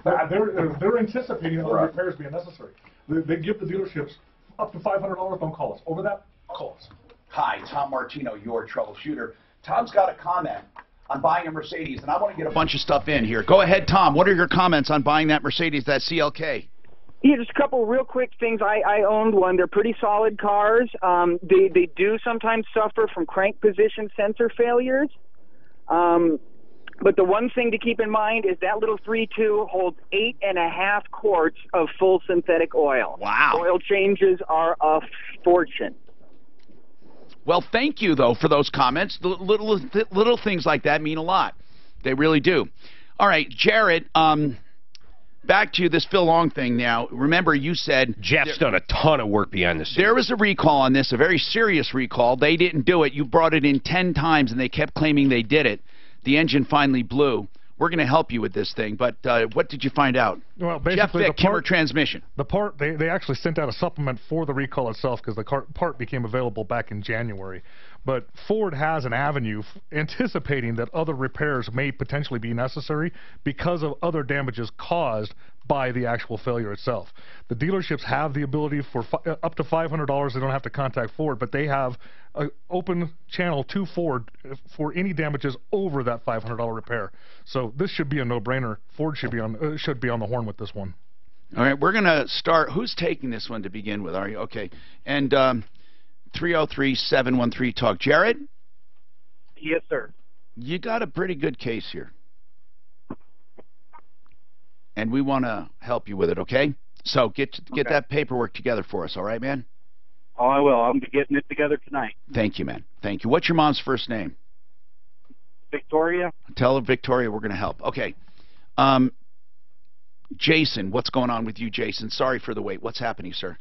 they're anticipating other repairs being necessary. They give the dealerships up to $500. Don't call us. Over that, call us. Hi, Tom Martino, your troubleshooter. Tom's got a comment on buying a Mercedes, and I want to get a bunch of stuff in here. Go ahead, Tom. What are your comments on buying that Mercedes, that CLK? Yeah, just a couple real quick things. I owned one. They're pretty solid cars. They do sometimes suffer from crank position sensor failures. But the one thing to keep in mind is that little 3.2 holds 8.5 quarts of full synthetic oil. Wow. Oil changes are a fortune. Well, thank you, though, for those comments. Little things like that mean a lot. They really do. All right, Jared, back to this Phil Long thing now. Remember, you said... Jeff's done a ton of work behind the scenes. There was a recall on this, a very serious recall. They didn't do it. You brought it in 10 times, and they kept claiming they did it. The engine finally blew. We're going to help you with this thing, but what did you find out? Well, basically, Jeff Vick, Kimmer transmission. The part, they actually sent out a supplement for the recall itself because the part became available back in January. But Ford has an avenue anticipating that other repairs may potentially be necessary because of other damages caused by the actual failure itself. The dealerships have the ability for up to $500. They don't have to contact Ford, but they have an open channel to Ford for any damages over that $500 repair. So this should be a no-brainer. Ford should be on the horn with this one. All right, we're going to start. Who's taking this one to begin with? Are you okay? And 303-713-TALK. Jared? Yes, sir. You got a pretty good case here. And we want to help you with it, okay? So get that paperwork together for us, all right, man? Oh, I will. I'll be getting it together tonight. Thank you, man. Thank you. What's your mom's first name? Victoria. Tell her, Victoria, we're going to help. Okay. Jason, what's going on with you, Jason? Sorry for the wait. What's happening, sir?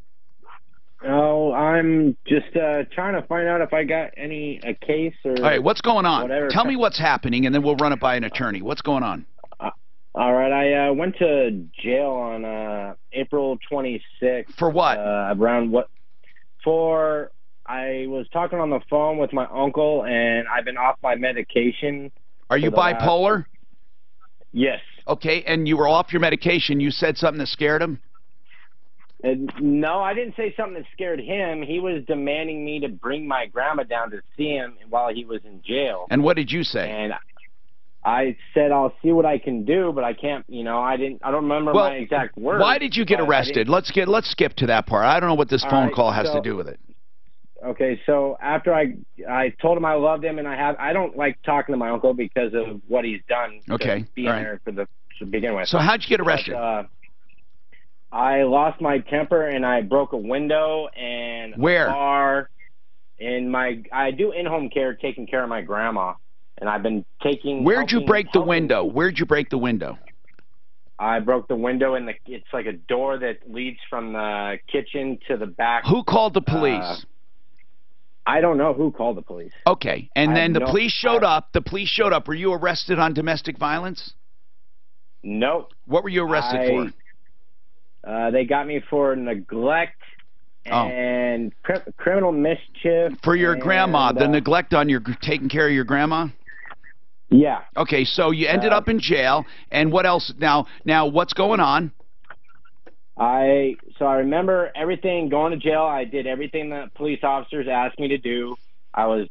Oh, I'm just trying to find out if I got a case or... All right, what's going on? Whatever. Tell me what's happening, and then we'll run it by an attorney. What's going on? All right, I went to jail on April 26th. For what? I was talking on the phone with my uncle, and I've been off my medication. Are you bipolar? Yes. Okay, and you were off your medication. You said something that scared him? No, I didn't say something that scared him. He was demanding me to bring my grandma down to see him while he was in jail. And what did you say? And I said, I'll see what I can do, but I can't, I don't remember my exact words. Why did you get arrested? Let's skip to that part. I don't know what this phone call has to do with it. Okay, so after I told him I loved him, and I don't like talking to my uncle because of what he's done. Okay, being there to begin with. So how'd you get arrested? But, I lost my temper and I broke a window and Where? A car. I do in-home care, taking care of my grandma, and I've been taking. Where'd you break the window? Where'd you break the window? I broke the window it's like a door that leads from the kitchen to the back. Who called the police? I don't know who called the police. Okay, and then the police showed up. The police showed up. Were you arrested on domestic violence? Nope. What were you arrested for? They got me for neglect and criminal mischief. For your grandma, the neglect on your taking care of your grandma? Yeah. Okay, so you ended up in jail, and what else? Now, what's going on? I remember everything, going to jail. I did everything that police officers asked me to do. I was,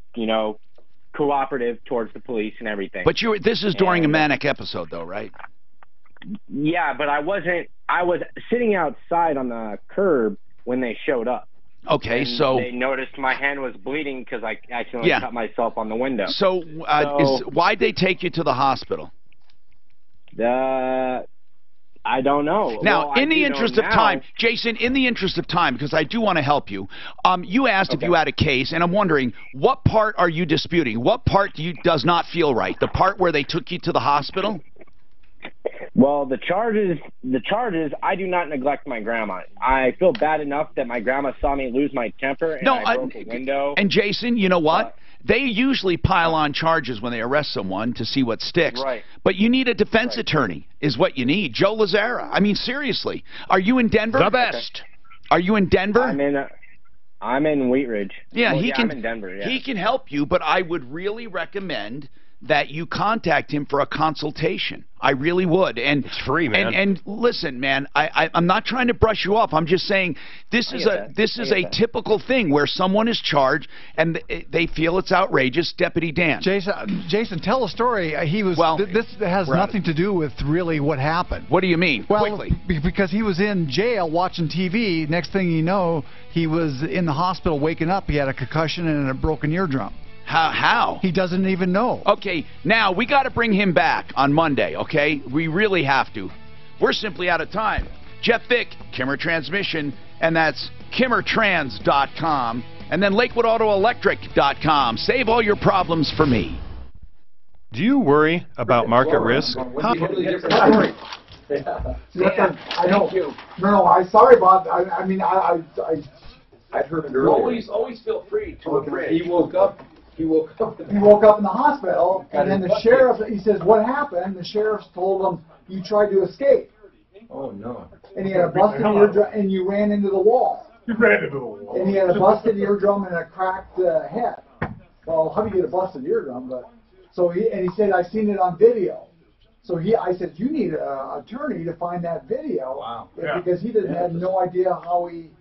cooperative towards the police and everything. But this is during a manic episode, though, right? Yeah, but I wasn't. I was sitting outside on the curb when they showed up. Okay, and so they noticed my hand was bleeding because I accidentally cut myself on the window. So, why'd they take you to the hospital? I don't know. Now, in the interest of time, Jason, in the interest of time, because I do want to help you, you asked if you had a case, and I'm wondering, what part are you disputing? What part does not feel right? The part where they took you to the hospital? Well, the charges, I do not neglect my grandma. I feel bad enough that my grandma saw me lose my temper and I broke a window. And Jason, you know what? They usually pile on charges when they arrest someone to see what sticks. Right. But you need a defense attorney is what you need. Joe Lazzara. I mean, seriously. Are you in Denver? The best. Are you in Denver? I'm in Wheat Ridge. Yeah, I'm in Denver, yeah. He can help you, but I would really recommend that you contact him for a consultation. I really would. And it's free, man. And listen, man, I'm not trying to brush you off. I'm just saying this is a typical thing where someone is charged and they feel it's outrageous. Deputy Dan. Jason, tell a story. This has nothing to do with really what happened. What do you mean? Quickly. Because he was in jail watching TV. Next thing you know, he was in the hospital waking up. He had a concussion and a broken eardrum. How? He doesn't even know. Okay, now we got to bring him back on Monday, okay? We really have to. We're simply out of time. Jeff Vick, Kimmer Transmission, and that's KimmerTrans.com, and then LakewoodAutoElectric.com. Save all your problems for me. Do you worry about market risk? I know. No, I'm sorry, Bob. I mean, I'd heard it earlier. Always feel free to abridge. He woke up in the hospital, and then the sheriff, he says, what happened? The sheriff told him, you tried to escape. Oh, no. And he had a busted eardrum, and you ran into the wall. You ran into the wall. And he had a busted eardrum and a cracked head. Well, how do you get a busted eardrum? He said, I seen it on video. So I said, you need an attorney to find that video. Wow. Because he had no idea how he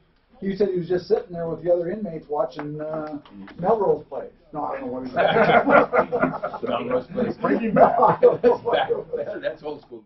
said he was just sitting there with the other inmates watching Melrose Place. No, I don't know what he said. Melrose Place. Breaking Bad. That's old school.